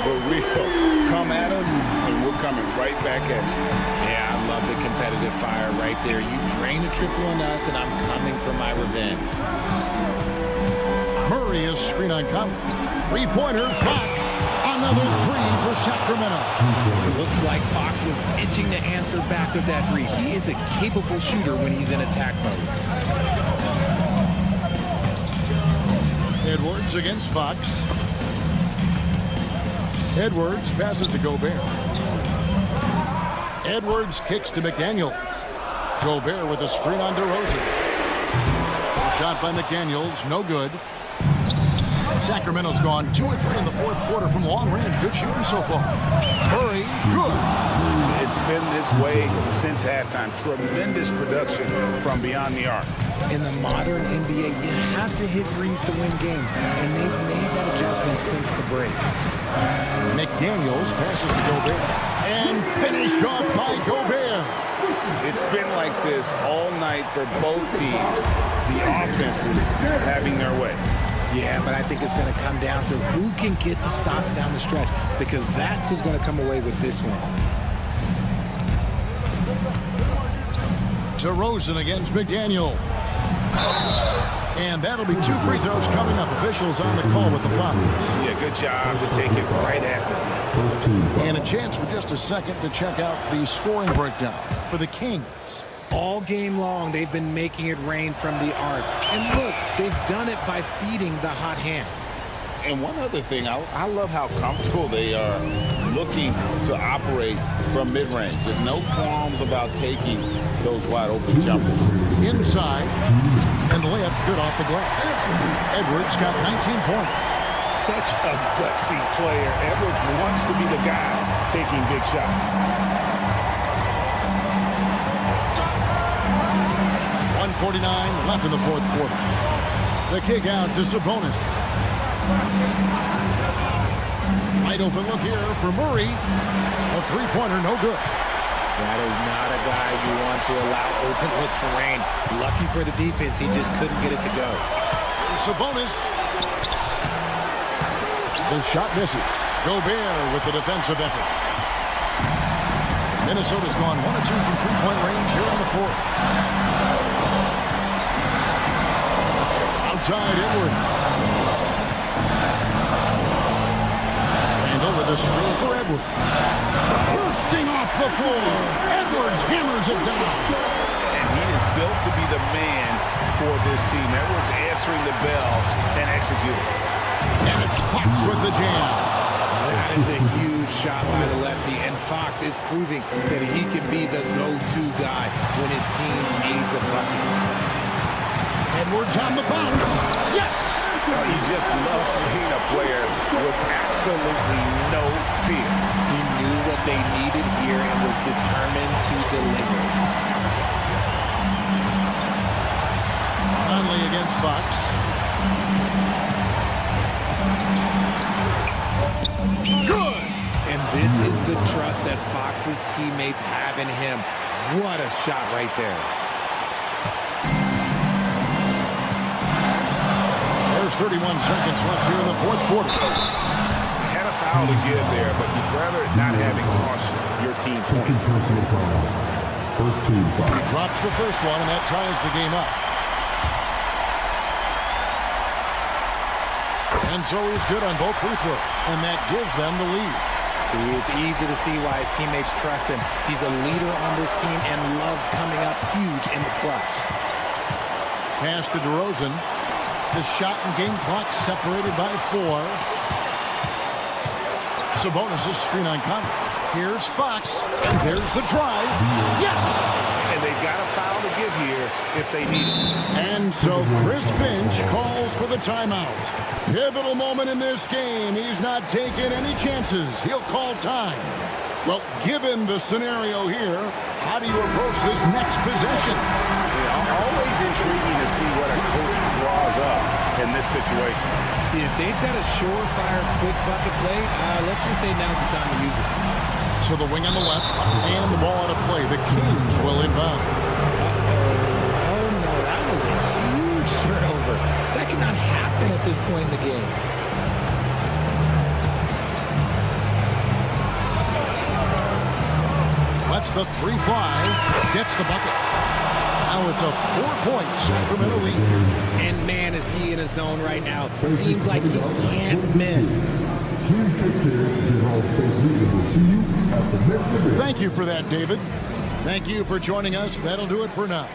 For real. Come at us, and we're coming right back at you. Yeah, I love the competitive fire right there. You drain a triple on us, and I'm coming for my revenge. Murray is screen on Conley. Three-pointer, Fox. Another three for Sacramento. Looks like Fox was itching to answer back with that three. He is a capable shooter when he's in attack mode. Edwards against Fox. Edwards passes to Gobert. Edwards kicks to McDaniels. Gobert with a screen on DeRozan. A shot by McDaniels, no good. Sacramento's gone 2 of 3 in the fourth quarter from long range. Good shooting so far. Murray, good. It's been this way since halftime. Tremendous production from beyond the arc. In the modern NBA, you have to hit threes to win games, and they've made that adjustment since the break. McDaniels passes to Gobert. And finished off by Gobert. It's been like this all night for both teams. The offenses having their way. Yeah, but I think it's going to come down to who can get the stops down the stretch, because that's who's going to come away with this one. DeRozan against McDaniel. And that'll be 2 free throws coming up. Officials on the call with the foul. Yeah, good job to take it right at the And a chance for just a second to check out the scoring breakdown for the Kings. All game long, they've been making it rain from the arc. And look, they've done it by feeding the hot hands. And one other thing, I love how comfortable they are looking to operate from mid-range. There's no qualms about taking those wide-open jumpers. Inside, and the layup's good off the glass. Edwards got 19 points. Such a gutsy player. Edwards wants to be the guy taking big shots. 1:49 left in the fourth quarter. The kick out to Sabonis. Wide open look here for Murray. A three-pointer, no good. That is not a guy you want to allow open looks for range. Lucky for the defense, he just couldn't get it to go. Sabonis. The shot misses. Gobert with the defensive effort. Minnesota's gone 1 of 2 from three-point range here in the fourth. Outside Edwards. And over the screen for Edwards. Bursting off the floor. Edwards hammers it down. And he is built to be the man for this team. Edwards answering the bell and executing. And it's Fox with the jam. That is a huge shot by the lefty, and Fox is proving that he can be the go-to guy when his team needs a bucket. Edwards on the bounce. Yes! You just love seeing a player with absolutely no fear. He knew what they needed here and was determined to deliver. Conley against Fox. Good! And this is the trust that Fox's teammates have in him. What a shot right there. There's 31 seconds left here in the fourth quarter. Had a foul to give there, but you'd rather it not have it cost your team points. He drops the first one, and that ties the game up. And so he's good on both free throws, and that gives them the lead. See, it's easy to see why his teammates trust him. He's a leader on this team and loves coming up huge in the clutch. Pass to DeRozan. The shot and game clock separated by 4. Sabonis' screen on Conley. Here's Fox, and there's the drive. Yes! And they've got a foul to give here if they need it. And so Chris Finch calls for the timeout. Pivotal moment in this game. He's not taking any chances. He'll call time. Well, given the scenario here, how do you approach this next possession? Always intriguing to see what a coach draws up in this situation. If they've got a surefire quick bucket play, let's just say now's the time to use it. To the wing on the left, and the ball out of play. The Kings will inbound. Oh no, that was a huge turnover. turnover. That cannot happen at this point in the game. Lets the three fly. Gets the bucket. Now it's a 4-point Sacramento lead. And man, is he in his zone right now. Seems like he can't miss. Thank you for that, David. Thank you for joining us. That'll do it for now.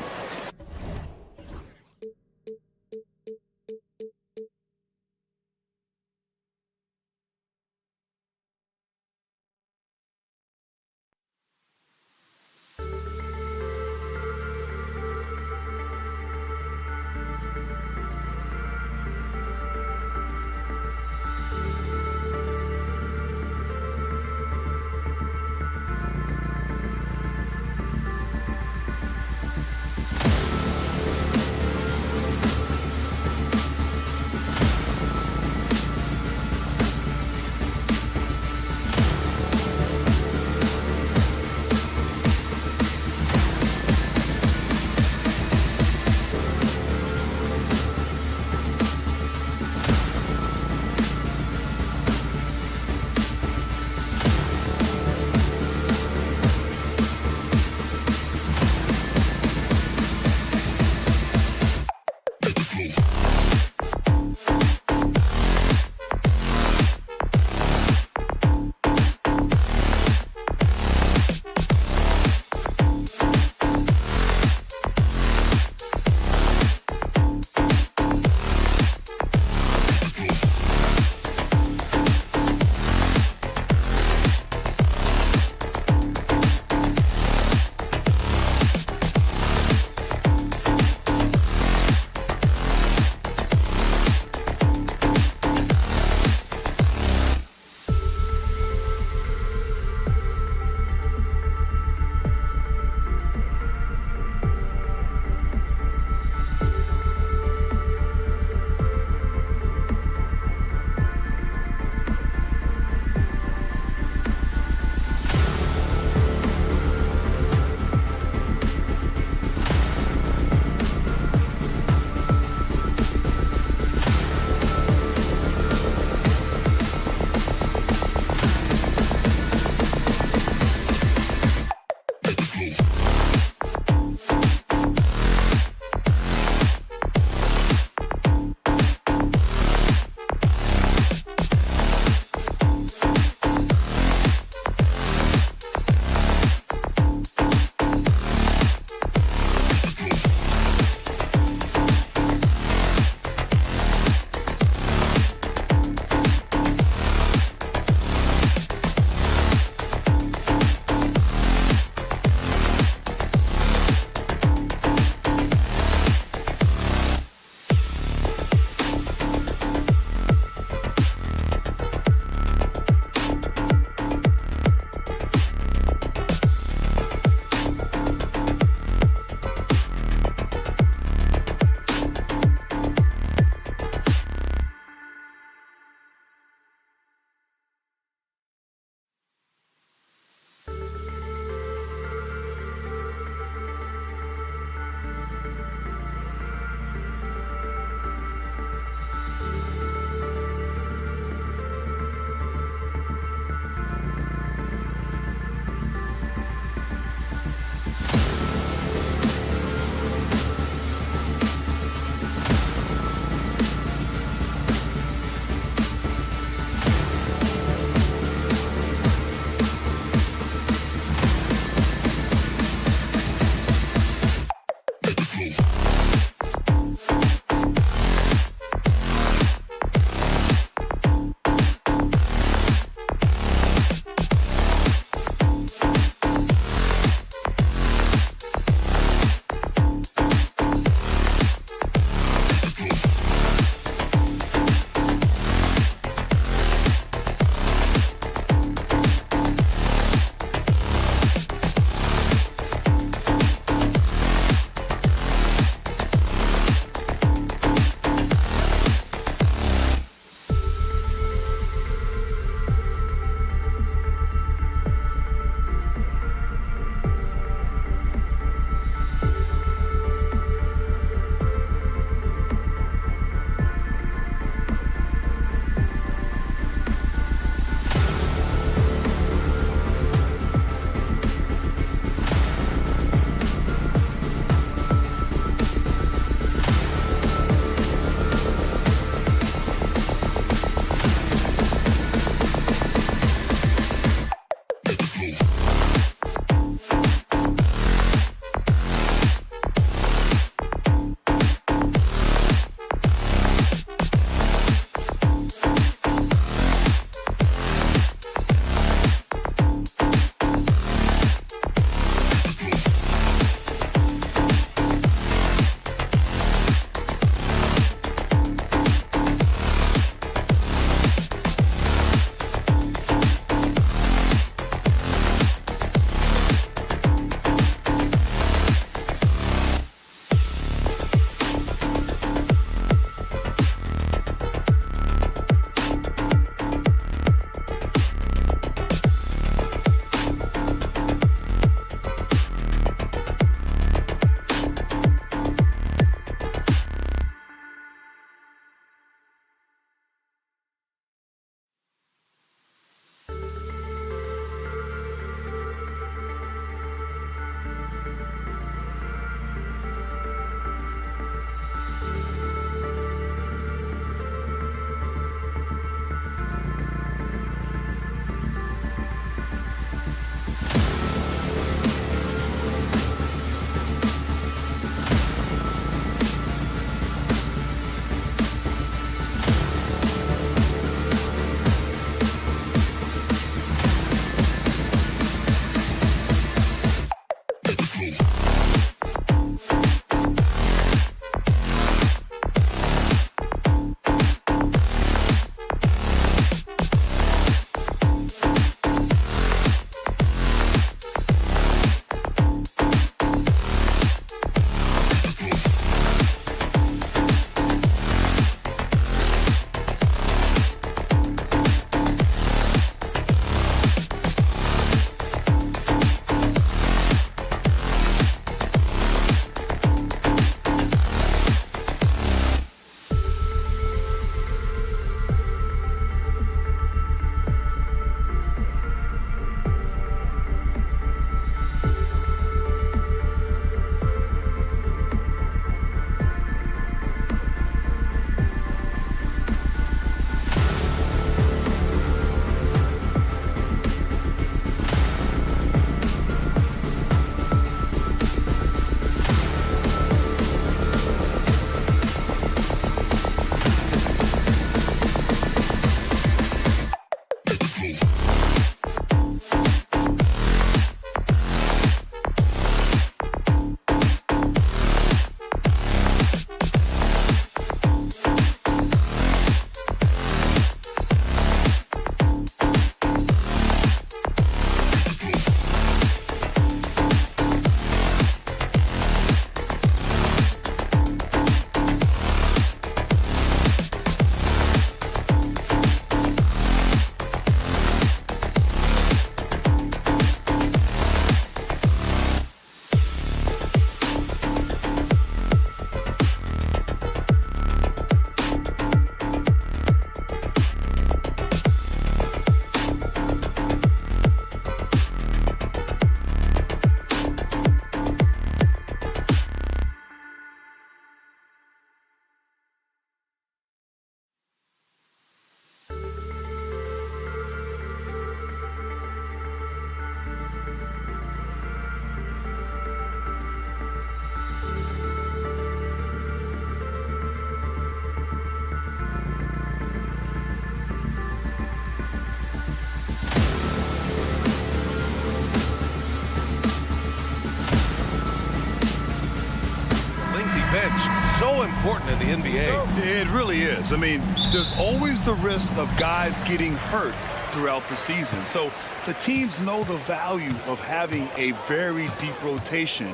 important in the NBA. It really is. I mean, there's always the risk of guys getting hurt throughout the season. So the teams know the value of having a very deep rotation,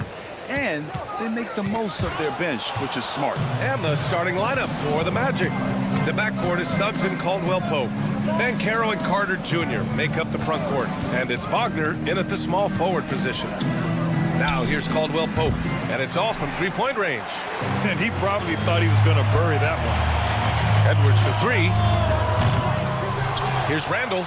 and they make the most of their bench, which is smart. And the starting lineup for the Magic. The backcourt is Suggs and Caldwell Pope. Banchero and Carter Jr. make up the front court. And it's Wagner in at the small forward position. Now here's Caldwell Pope, and it's off from three-point range. And he probably thought he was going to bury that one. Edwards for three. Here's Randall.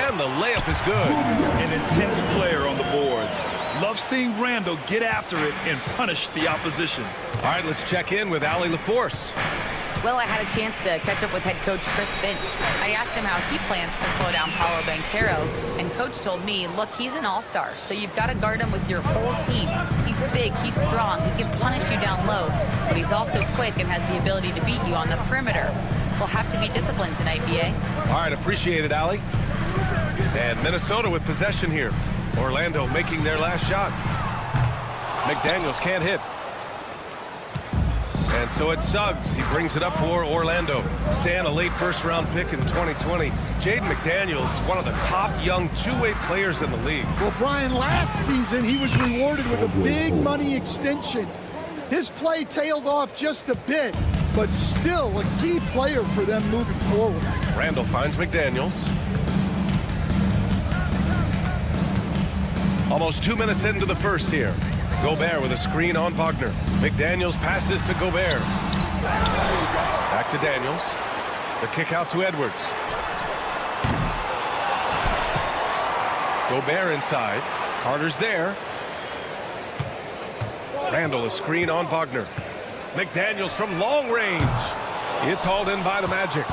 And the layup is good. An intense player on the boards. Love seeing Randall get after it and punish the opposition. All right, let's check in with Allie LaForce. Well, I had a chance to catch up with head coach Chris Finch. I asked him how he plans to slow down Paolo Banchero, and coach told me, look, he's an all-star, so you've got to guard him with your whole team. He's big, he's strong, he can punish you down low, but he's also quick and has the ability to beat you on the perimeter. We'll have to be disciplined tonight, BA. All right, appreciate it, Allie. And Minnesota with possession here. Orlando making their last shot. McDaniels can't hit. And so it's Suggs. He brings it up for Orlando. Stan, a late first-round pick in 2020. Jaden McDaniels, one of the top young two-way players in the league. Well, Brian, last season he was rewarded with a big money extension. His play tailed off just a bit, but still a key player for them moving forward. Randall finds McDaniels. Almost 2 minutes into the first here. Gobert with a screen on Wagner. McDaniels passes to Gobert. Back to Daniels. The kick out to Edwards. Gobert inside. Carter's there. Randall a screen on Wagner. McDaniels from long range. It's hauled in by the Magic.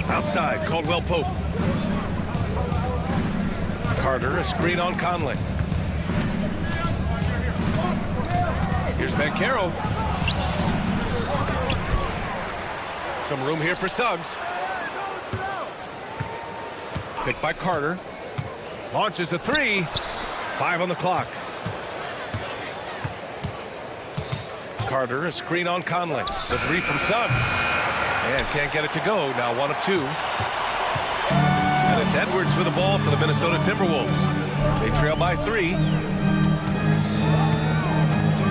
Outside, Caldwell Pope. Carter, a screen on Conley. Here's Banchero. Some room here for Suggs. Picked by Carter. Launches a three. 5 on the clock. Carter, a screen on Conley. The three from Suggs. And can't get it to go. Now 1 of 2. And it's Edwards with the ball for the Minnesota Timberwolves. They trail by 3.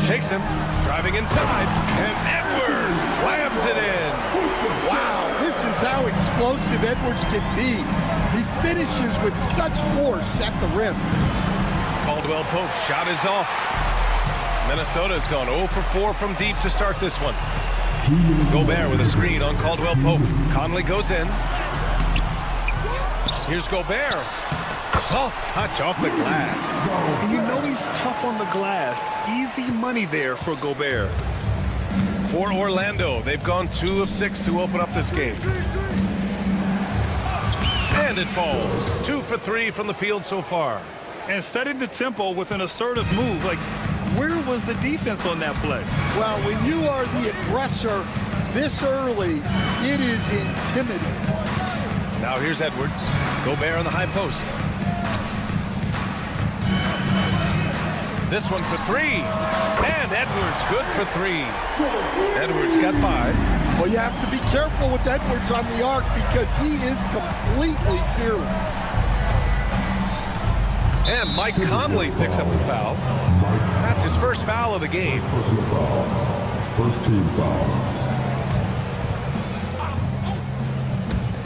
Shakes him, driving inside, and Edwards slams it in. Wow, this is how explosive Edwards can be. He finishes with such force at the rim. Caldwell Pope's shot is off. Minnesota's gone 0 for 4 from deep to start this one. Gobert with a screen on Caldwell Pope. Conley goes in. Here's Gobert. Soft touch off the glass. And you know he's tough on the glass. Easy money there for Gobert. For Orlando, they've gone 2 of 6 to open up this game. And it falls. 2 for 3 from the field so far. And setting the tempo with an assertive move. Like, where was the defense on that play? Well, when you are the aggressor this early, it is intimidating. Now here's Edwards. Gobert on the high post. This one for 3. And Edwards good for 3. Edwards got 5. Well, you have to be careful with Edwards on the arc because he is completely fearless. And Mike Conley picks up the foul. That's his first foul of the game. First team foul.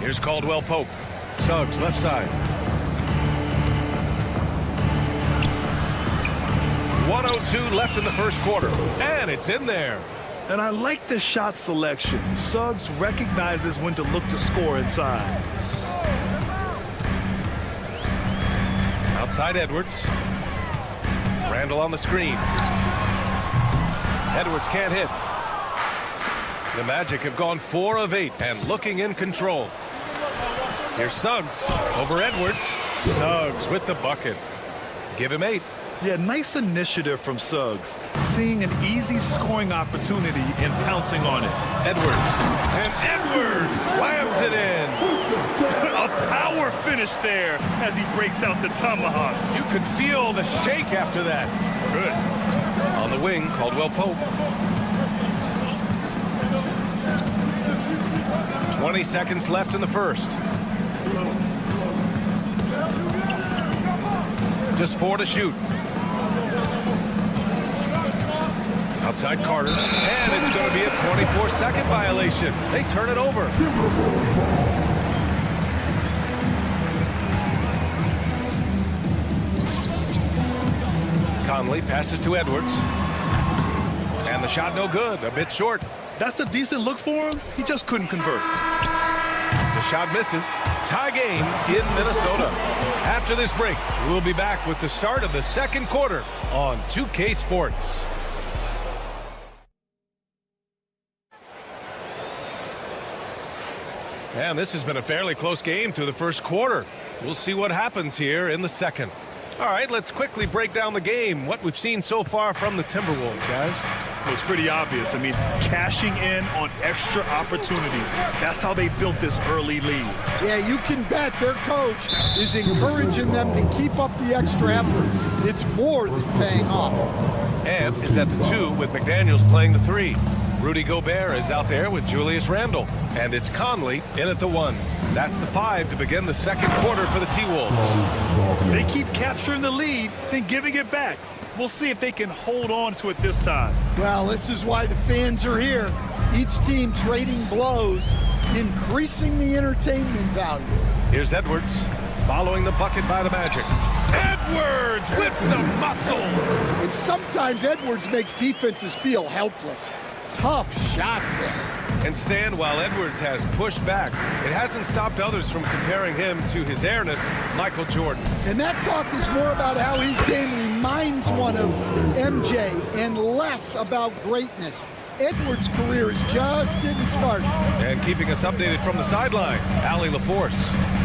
Here's Caldwell Pope. Suggs left side. 1:02 left in the first quarter. And it's in there. And I like the shot selection. Suggs recognizes when to look to score inside. Outside Edwards. Randall on the screen. Edwards can't hit. The Magic have gone 4 of 8 and looking in control. Here's Suggs over Edwards. Suggs with the bucket. Give him 8. Yeah, nice initiative from Suggs. Seeing an easy scoring opportunity and pouncing on it. Edwards. And Edwards slams it in. A power finish there as he breaks out the tomahawk. You could feel the shake after that. Good. A On the wing, Caldwell Pope. 20 seconds left in the first. Just 4 to shoot. Outside Carter, and it's going to be a 24-second violation. They turn it over. Conley passes to Edwards. And the shot no good, a bit short. That's a decent look for him. He just couldn't convert. The shot misses. Tie game in Minnesota. After this break, we'll be back with the start of the second quarter on 2K Sports. And this has been a fairly close game through the first quarter. We'll see what happens here in the second. All right, let's quickly break down the game. What we've seen so far from the Timberwolves, guys. Well, it's pretty obvious. I mean, cashing in on extra opportunities. That's how they built this early lead. Yeah, you can bet their coach is encouraging them to keep up the extra effort. It's more than paying off. And is at the 2 with McDaniels playing the 3. Rudy Gobert is out there with Julius Randle. And it's Conley in at the 1. That's the 5 to begin the second quarter for the T-Wolves. They keep capturing the lead, then giving it back. We'll see if they can hold on to it this time. Well, this is why the fans are here. Each team trading blows, increasing the entertainment value. Here's Edwards following the bucket by the Magic. Edwards with some muscle. And sometimes Edwards makes defenses feel helpless. Tough shot there. And Stan, while Edwards has pushed back, it hasn't stopped others from comparing him to his airness, Michael Jordan. And that talk is more about how his game reminds one of MJ and less about greatness. Edwards' career is just getting started. And keeping us updated from the sideline, Allie LaForce.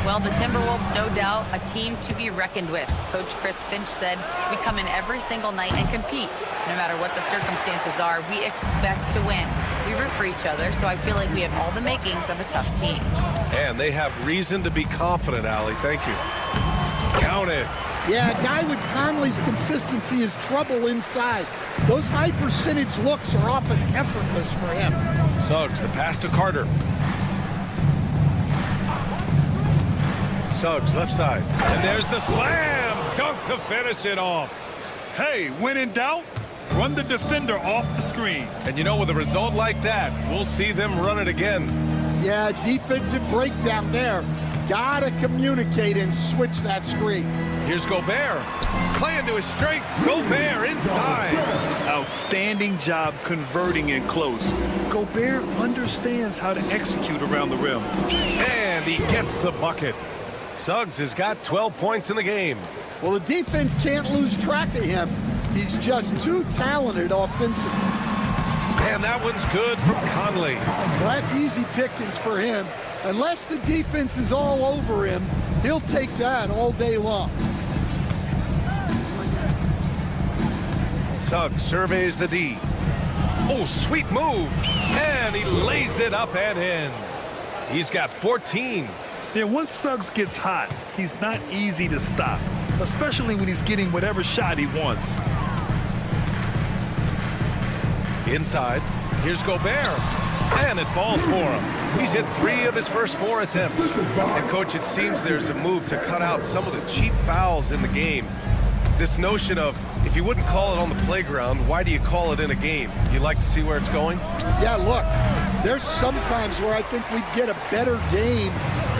Well, the Timberwolves, no doubt, a team to be reckoned with. Coach Chris Finch said, we come in every single night and compete. No matter what the circumstances are, we expect to win. We root for each other, so I feel like we have all the makings of a tough team. And they have reason to be confident, Allie. Thank you. Count it. Yeah, a guy with Conley's consistency is trouble inside. Those high percentage looks are often effortless for him. Suggs, the pass to Carter. Suggs, left side. And there's the slam dunk to finish it off. Hey, when in doubt, run the defender off the screen. And you know, with a result like that, we'll see them run it again. Yeah, defensive breakdown there. Gotta communicate and switch that screen. Here's Gobert. Playing to his strength. Gobert inside. Outstanding job converting in close. Gobert understands how to execute around the rim. And he gets the bucket. Suggs has got 12 points in the game. Well, the defense can't lose track of him. He's just too talented offensively. And that one's good from Conley. Well, that's easy pickings for him. Unless the defense is all over him, he'll take that all day long. Suggs surveys the D. Oh, sweet move. And he lays it up and in. He's got 14. Yeah, once Suggs gets hot, he's not easy to stop, especially when he's getting whatever shot he wants. Inside, here's Gobert. And it falls for him. He's hit 3 of his first 4 attempts. And, Coach, it seems there's a move to cut out some of the cheap fouls in the game. This notion of, if you wouldn't call it on the playground, why do you call it in a game? You like to see where it's going? Yeah, look, there's some times where I think we'd get a better game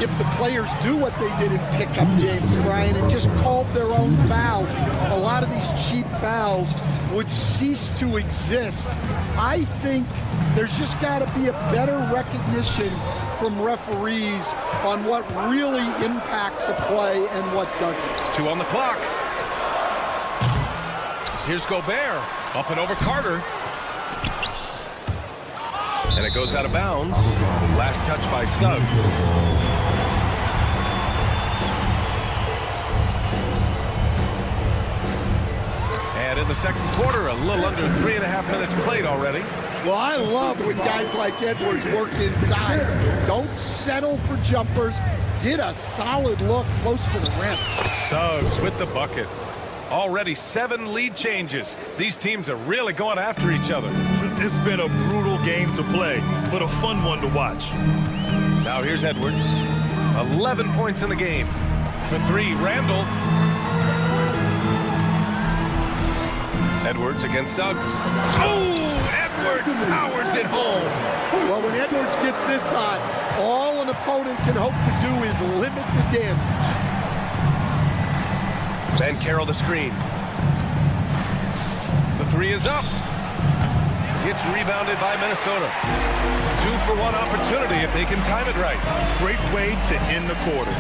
if the players do what they did in pickup games, Brian, and just called their own fouls. A lot of these cheap fouls would cease to exist. I think there's just got to be a better recognition from referees on what really impacts a play and what doesn't. 2 on the clock. Here's Gobert, up and over Carter. And it goes out of bounds. Last touch by Suggs. And in the second quarter, a little under 3.5 minutes played already. Well, I love when guys like Edwards work inside. Don't settle for jumpers. Get a solid look close to the rim. Suggs with the bucket. Already 7 lead changes. These teams are really going after each other. It's been a brutal game to play, but a fun one to watch. Now here's Edwards. 11 points in the game. For 3, Randall. Edwards against Suggs. Oh, Edwards powers it home. Well, when Edwards gets this hot, all an opponent can hope to do is limit the damage. Van Carroll the screen. The 3 is up. It's rebounded by Minnesota. 2-for-1 opportunity if they can time it right. Great way to end the quarter.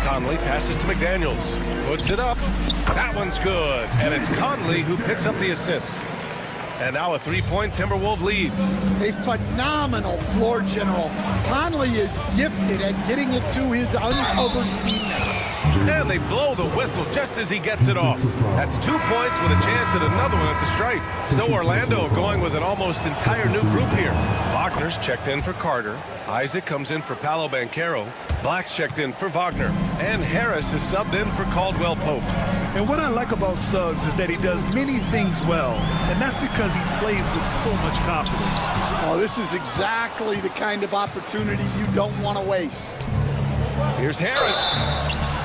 Conley passes to McDaniels. Puts it up. That one's good. And it's Conley who picks up the assist. And now a 3-point Timberwolves lead. A phenomenal floor general. Conley is gifted at getting it to his uncovered teammates. And they blow the whistle just as he gets it off. That's 2 points with a chance at another one at the stripe. So Orlando going with an almost entire new group here. Wagner's checked in for Carter. Isaac comes in for Paolo Banchero. Black's checked in for Wagner. And Harris is subbed in for Caldwell Pope. And what I like about Suggs is that he does many things well, and that's because he plays with so much confidence. Oh, this is exactly the kind of opportunity you don't want to waste. Here's Harris.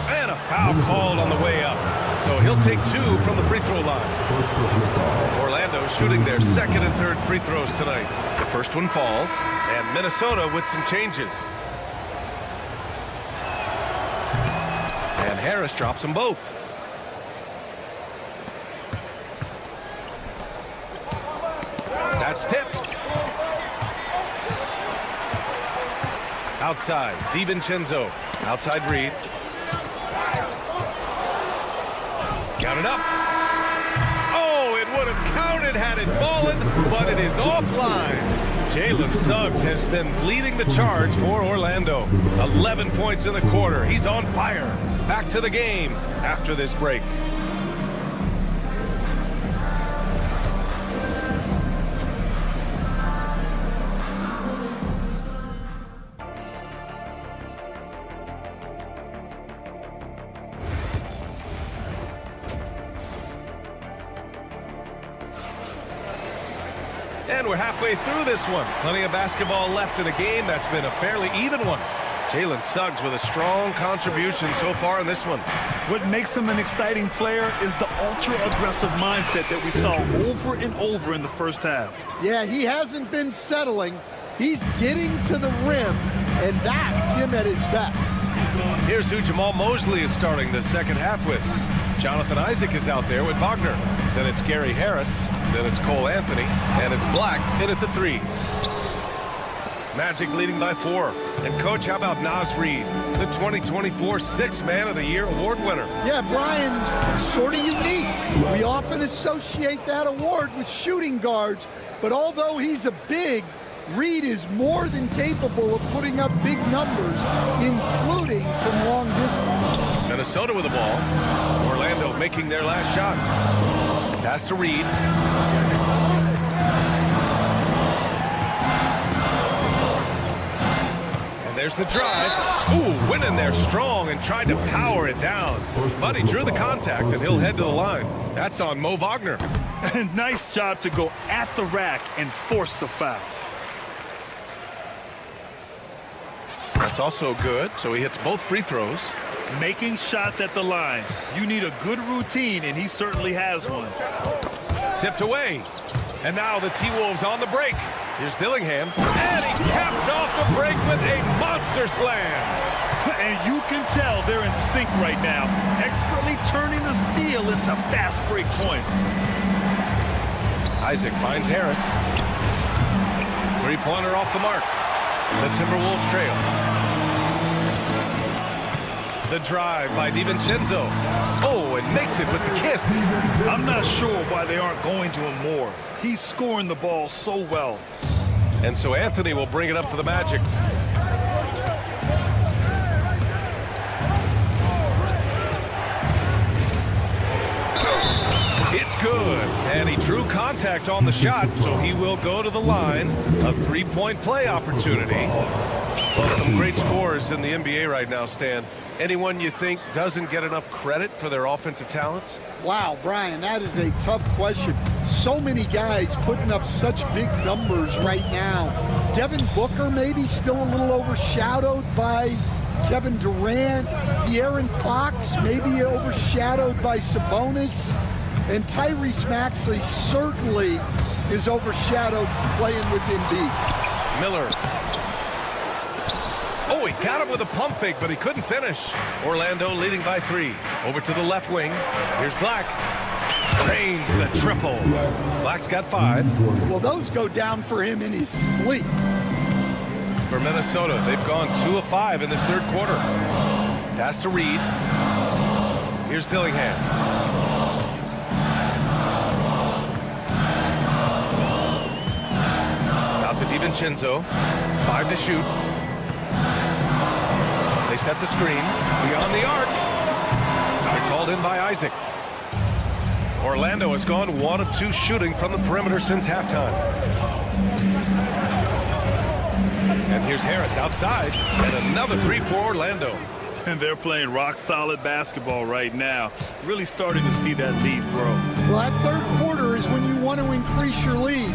And a foul called on the way up. So he'll take 2 from the free throw line. Orlando shooting their second and third free throws tonight. The first one falls, and Minnesota with some changes. And Harris drops them both. That's tipped. Outside, DiVincenzo. Outside Reed. Counted up. Oh, it would have counted had it fallen, but it is offline. Jalen Suggs has been leading the charge for Orlando. 11 points in the quarter. He's on fire. Back to the game after this break. And we're halfway through this one. Plenty of basketball left in a game that's been a fairly even one. Jalen Suggs with a strong contribution so far in this one. What makes him an exciting player is the ultra-aggressive mindset that we saw over and over in the first half. Yeah, he hasn't been settling. He's getting to the rim, and that's him at his best. Here's who Jamal Mosley is starting the second half with. Jonathan Isaac is out there with Wagner. Then it's Gary Harris. Then it's Cole Anthony. And it's Black in at the 3. Magic leading by 4. And coach, how about Naz Reid, the 2024 Sixth Man of the Year award winner? Yeah, Brian, sort of unique. We often associate that award with shooting guards, but although he's a big, Reid is more than capable of putting up big numbers, including from long distance. Minnesota with the ball. Orlando making their last shot. Pass to Reid. And there's the drive. Ooh, went in there strong and tried to power it down. But he drew the contact, and he'll head to the line. That's on Mo Wagner. Nice job to go at the rack and force the foul. That's also good, so he hits both free throws. Making shots at the line. You need a good routine, and he certainly has one. Tipped away. And now the T-Wolves on the break. Here's Dillingham. And he caps off the break with a monster slam. And you can tell they're in sync right now, expertly turning the steal into fast break points. Isaac finds Harris. Three-pointer off the mark. The Timberwolves trail. The drive by DiVincenzo. Oh, and makes it with the kiss. I'm not sure why they aren't going to him more. He's scoring the ball so well. And so Anthony will bring it up for the Magic. It's good. And he drew contact on the shot, so he will go to the line. A three-point play opportunity. Well, some great scorers in the NBA right now, Stan. Anyone you think doesn't get enough credit for their offensive talents? Wow, Brian, that is a tough question. So many guys putting up such big numbers right now. Devin Booker maybe still a little overshadowed by Kevin Durant. De'Aaron Fox maybe overshadowed by Sabonis. And Tyrese Maxey certainly is overshadowed playing with Embiid. Miller. Oh, he got him with a pump fake, but he couldn't finish. Orlando leading by 3. Over to the left wing. Here's Black. Drains the triple. Black's got 5. Well, those go down for him in his sleep. For Minnesota, they've gone 2 of 5 in this third quarter. Pass to Reed. Here's Dillingham. Out to DiVincenzo. 5 to shoot. They set the screen. Beyond the arc. It's hauled in by Isaac. Orlando has gone 1 of 2 shooting from the perimeter since halftime. And here's Harris outside. And another 3 for Orlando. And they're playing rock-solid basketball right now. Really starting to see that lead grow. Well, that third quarter is when you want to increase your lead.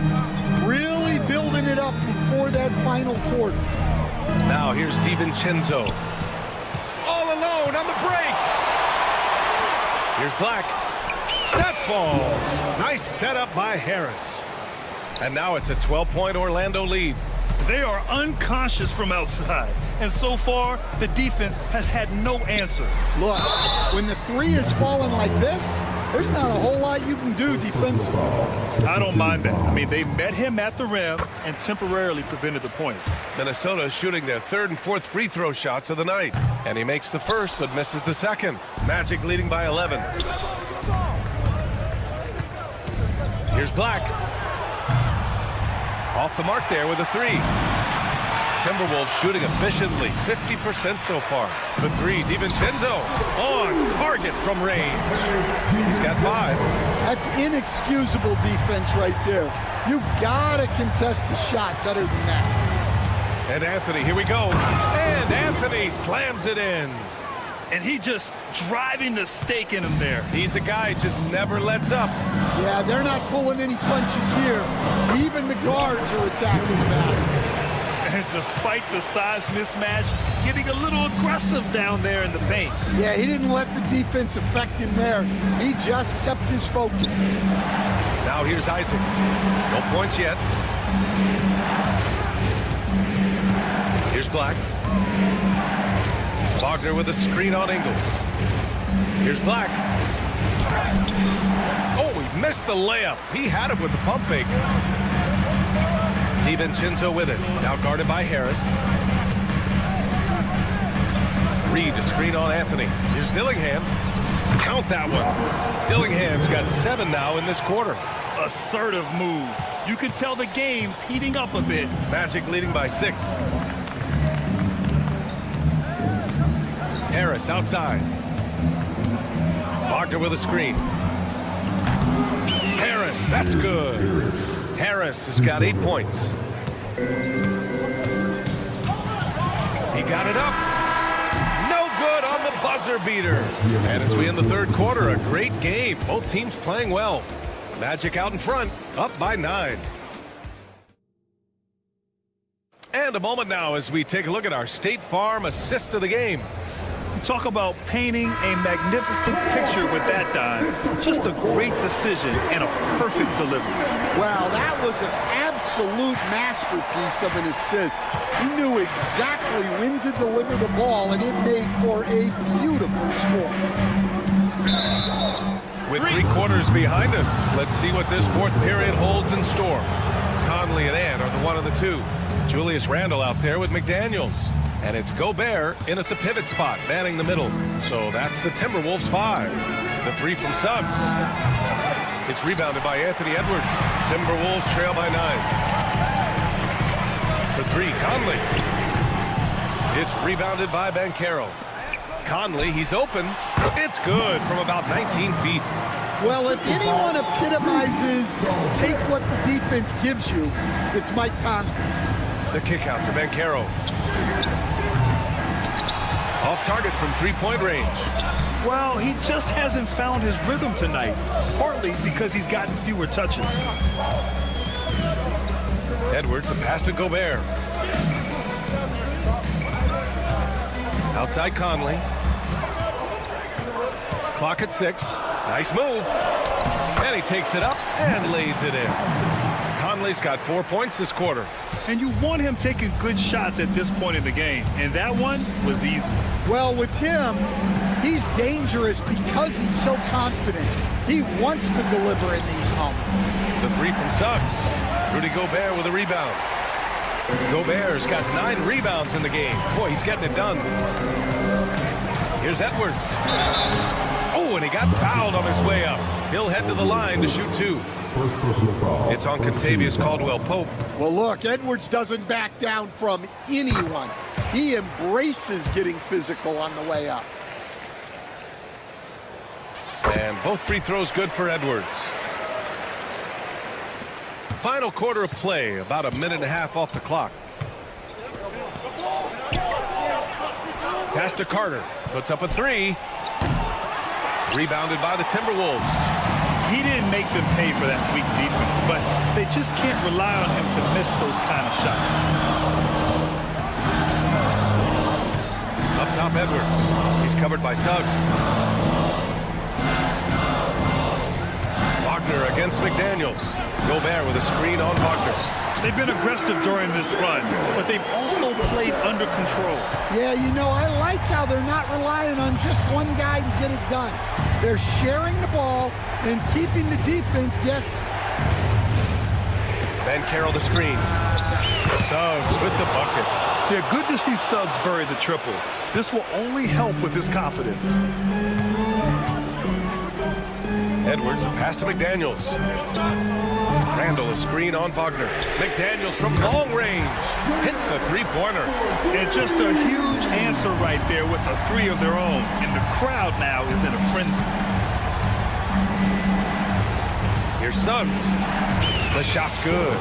Really building it up before that final quarter. Now here's DiVincenzo. All alone on the break. Here's Black. That falls. Nice setup by Harris. And now it's a 12-point Orlando lead. They are unconscious from outside. And so far, the defense has had no answer. Look, when the 3 is falling like this, there's not a whole lot you can do defensively. I don't mind that. I mean, they met him at the rim and temporarily prevented the points. Minnesota shooting their 3rd and 4th free throw shots of the night. And he makes the first but misses the second. Magic leading by 11. Here's Black. Off the mark there with a 3. Timberwolves shooting efficiently, 50% so far. For 3, DiVincenzo on target from range. He's got 5. That's inexcusable defense right there. You gotta contest the shot better than that. And Anthony, here we go. And Anthony slams it in. And he just driving the stake in him there. He's a guy who just never lets up. Yeah, they're not pulling any punches here. Even the guards are attacking the basket. And despite the size mismatch, getting a little aggressive down there in the paint. Yeah, he didn't let the defense affect him there. He just kept his focus. Now here's Isaac. No points yet. Here's Black. Wagner with a screen on Ingles. Here's Black. Oh, he missed the layup. He had it with the pump fake. DiVincenzo with it. Now guarded by Harris. Reed to screen on Anthony. Here's Dillingham. Count that one. Dillingham's got 7 now in this quarter. Assertive move. You can tell the game's heating up a bit. Magic leading by 6. Harris outside. Wagner with a screen. Harris, that's good. Harris has got 8 points. He got it up. No good on the buzzer beater. And as we end the third quarter, a great game. Both teams playing well. Magic out in front, up by 9. And a moment now as we take a look at our State Farm assist of the game. Talk about painting a magnificent picture with that dive. Just a great decision and a perfect delivery. Wow, that was an absolute masterpiece of an assist. He knew exactly when to deliver the ball, and it made for a beautiful score. With 3 quarters behind us, let's see what this 4th period holds in store. Conley and Ann are the 1 and the 2. Julius Randle out there with McDaniels. And it's Gobert in at the pivot spot, manning the middle. So that's the Timberwolves 5. The 3 from Suggs. It's rebounded by Anthony Edwards. Timberwolves trail by 9. For 3, Conley. It's rebounded by Banchero. Conley, he's open. It's good from about 19 feet. Well, if anyone epitomizes take what the defense gives you, it's Mike Conley. The kick out to Banchero. Off target from three-point range. Well, he just hasn't found his rhythm tonight, partly because he's gotten fewer touches. Edwards, the pass to Gobert. Outside Conley. Clock at 6. Nice move. And he takes it up and lays it in. Conley's got 4 points this quarter. And you want him taking good shots at this point in the game, and that one was easy. Well, with him, he's dangerous because he's so confident. He wants to deliver in these moments. The three from Suggs. Rudy Gobert with a rebound. Gobert's got 9 rebounds in the game. Boy, he's getting it done. Here's Edwards. Oh, and he got fouled on his way up. He'll head to the line to shoot 2. It's on Contavious Caldwell-Pope. Well, look, Edwards doesn't back down from anyone. He embraces getting physical on the way up. And both free throws good for Edwards. Final quarter of play, about a minute and a half off the clock. Pass to Carter, puts up a 3. Rebounded by the Timberwolves. He didn't make them pay for that weak defense, but they just can't rely on him to miss those kind of shots. Up top, Edwards. He's covered by Suggs. Wagner against McDaniels. Gobert with a screen on Wagner. They've been aggressive during this run, but they've also played under control. Yeah, you know, I like how they're not relying on just one guy to get it done. They're sharing the ball and keeping the defense guessing. Banchero the screen. Suggs with the bucket. Yeah, good to see Suggs bury the triple. This will only help with his confidence. Edwards, a pass to McDaniels. Randall, a screen on Wagner. McDaniels from long range. Hits a three-pointer. And just a huge answer right there with a 3 of their own. And the crowd now is in a frenzy. Here's Suggs. The shot's good.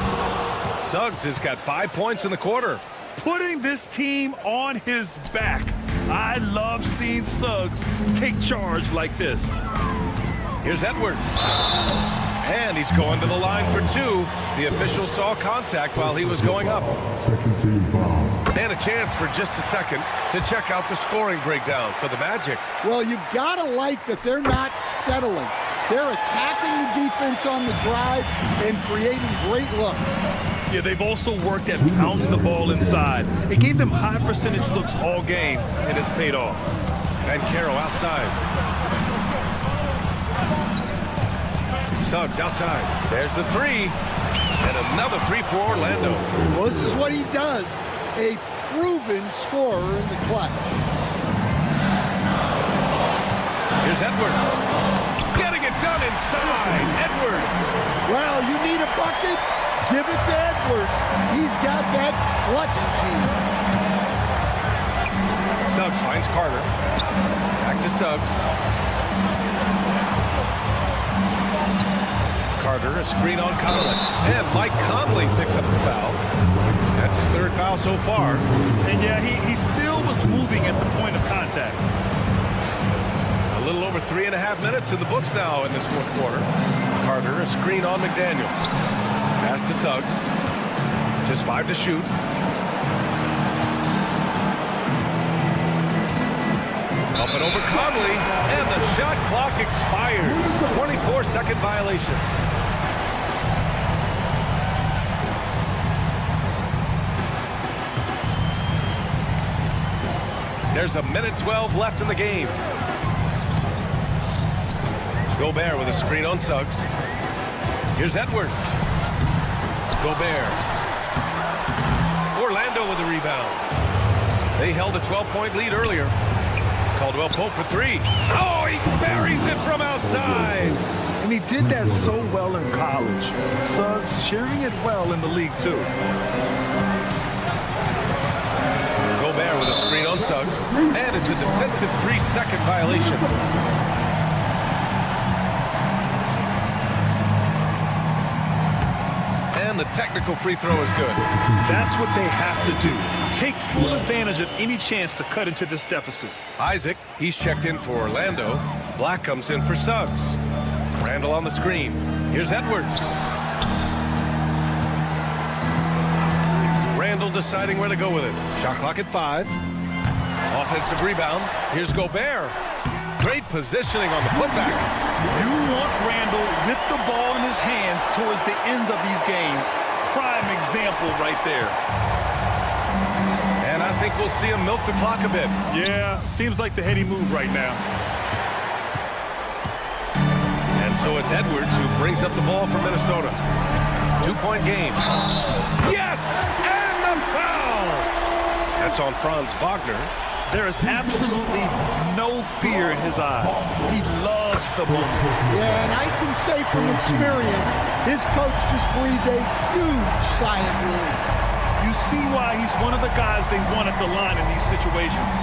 Suggs has got 5 points in the quarter. Putting this team on his back. I love seeing Suggs take charge like this. Here's Edwards. And he's going to the line for 2. The official saw contact while he was going up. Second team foul. And a chance for just a second to check out the scoring breakdown for the Magic. Well, you've got to like that they're not settling. They're attacking the defense on the drive and creating great looks. Yeah, they've also worked at pounding the ball inside. It gave them high percentage looks all game, and it's paid off. Banchero outside. Suggs outside. There's the 3. And another 3 for Orlando. Well, this is what he does. A proven scorer in the clutch. Here's Edwards. Getting it done inside. Edwards. Well, you need a bucket? Give it to Edwards. He's got that clutch gene. Suggs finds Carter. Back to Suggs. Carter, a screen on Conley. And Mike Conley picks up the foul. That's his 3rd foul so far. And yeah, he still was moving at the point of contact. A little over 3.5 minutes in the books now in this 4th quarter. Carter, a screen on McDaniels. Pass to Suggs. Just 5 to shoot. Up and over Conley. And the shot clock expires. 24-second violation. There's a minute 12 left in the game. Gobert with a screen on Suggs. Here's Edwards. Gobert. Orlando with a rebound. They held a 12-point lead earlier. Caldwell-Pope for 3. Oh, he buries it from outside. And he did that so well in college. Suggs sharing it well in the league, too. Gobert with a screen on Suggs. And it's a defensive 3-second violation. the technical free throw is good. That's what they have to do. Take full advantage of any chance to cut into this deficit. Isaac, he's checked in for Orlando. Black comes in for Suggs. Randall on the screen. Here's Edwards. Randall deciding where to go with it. Shot clock at 5. Offensive rebound. Here's Gobert. Great positioning on the putback. You want Randall with the ball in his hands towards the end of these games. Prime example right there. And I think we'll see him milk the clock a bit. Yeah, seems like the heady move right now. And so it's Edwards who brings up the ball for Minnesota. 2-point game. Yes! And the foul! That's on Franz Wagner. There is absolutely no fear in his eyes. He loves the moment. Yeah, and I can say from experience, his coach just breathed a huge sigh of relief. You see why he's one of the guys they want at the line in these situations.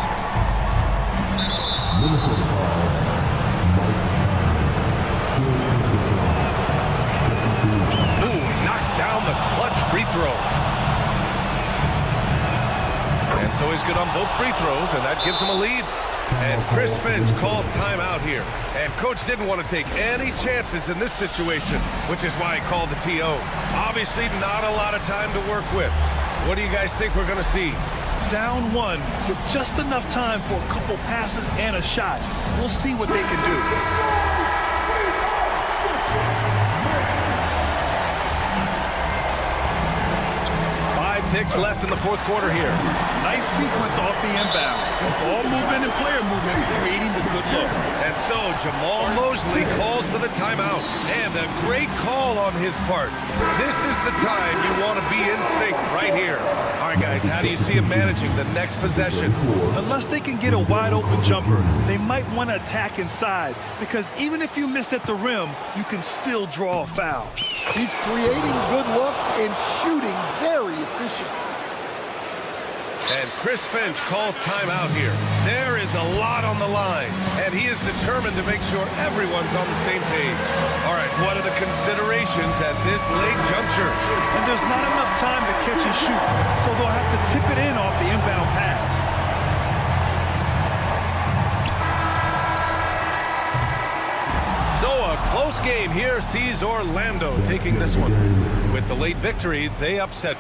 Ooh, knocks down the clutch free throw. And so he's good on both free throws, and that gives him a lead. And Chris Finch calls timeout here. And coach didn't want to take any chances in this situation, which is why he called the TO. Obviously not a lot of time to work with. What do you guys think we're going to see? Down 1 with just enough time for a couple passes and a shot. We'll see what they can do. 5 ticks left in the fourth quarter here. Nice sequence off the inbound. Ball movement and player movement creating the good look. And so Jamal Mosley calls for the timeout. And a great call on his part. This is the time you want to be in sync right here. All right, guys, how do you see him managing the next possession? Unless they can get a wide open jumper, they might want to attack inside, because even if you miss at the rim, you can still draw a foul. He's creating good looks and shooting very efficient. And Chris Finch calls timeout here. There is a lot on the line, and he is determined to make sure everyone's on the same page. All right, what are the considerations at this late juncture? And there's not enough time to catch and shoot, so they'll have to tip it in off the inbound pass. So a close game here sees Orlando taking this one. With the late victory, they upset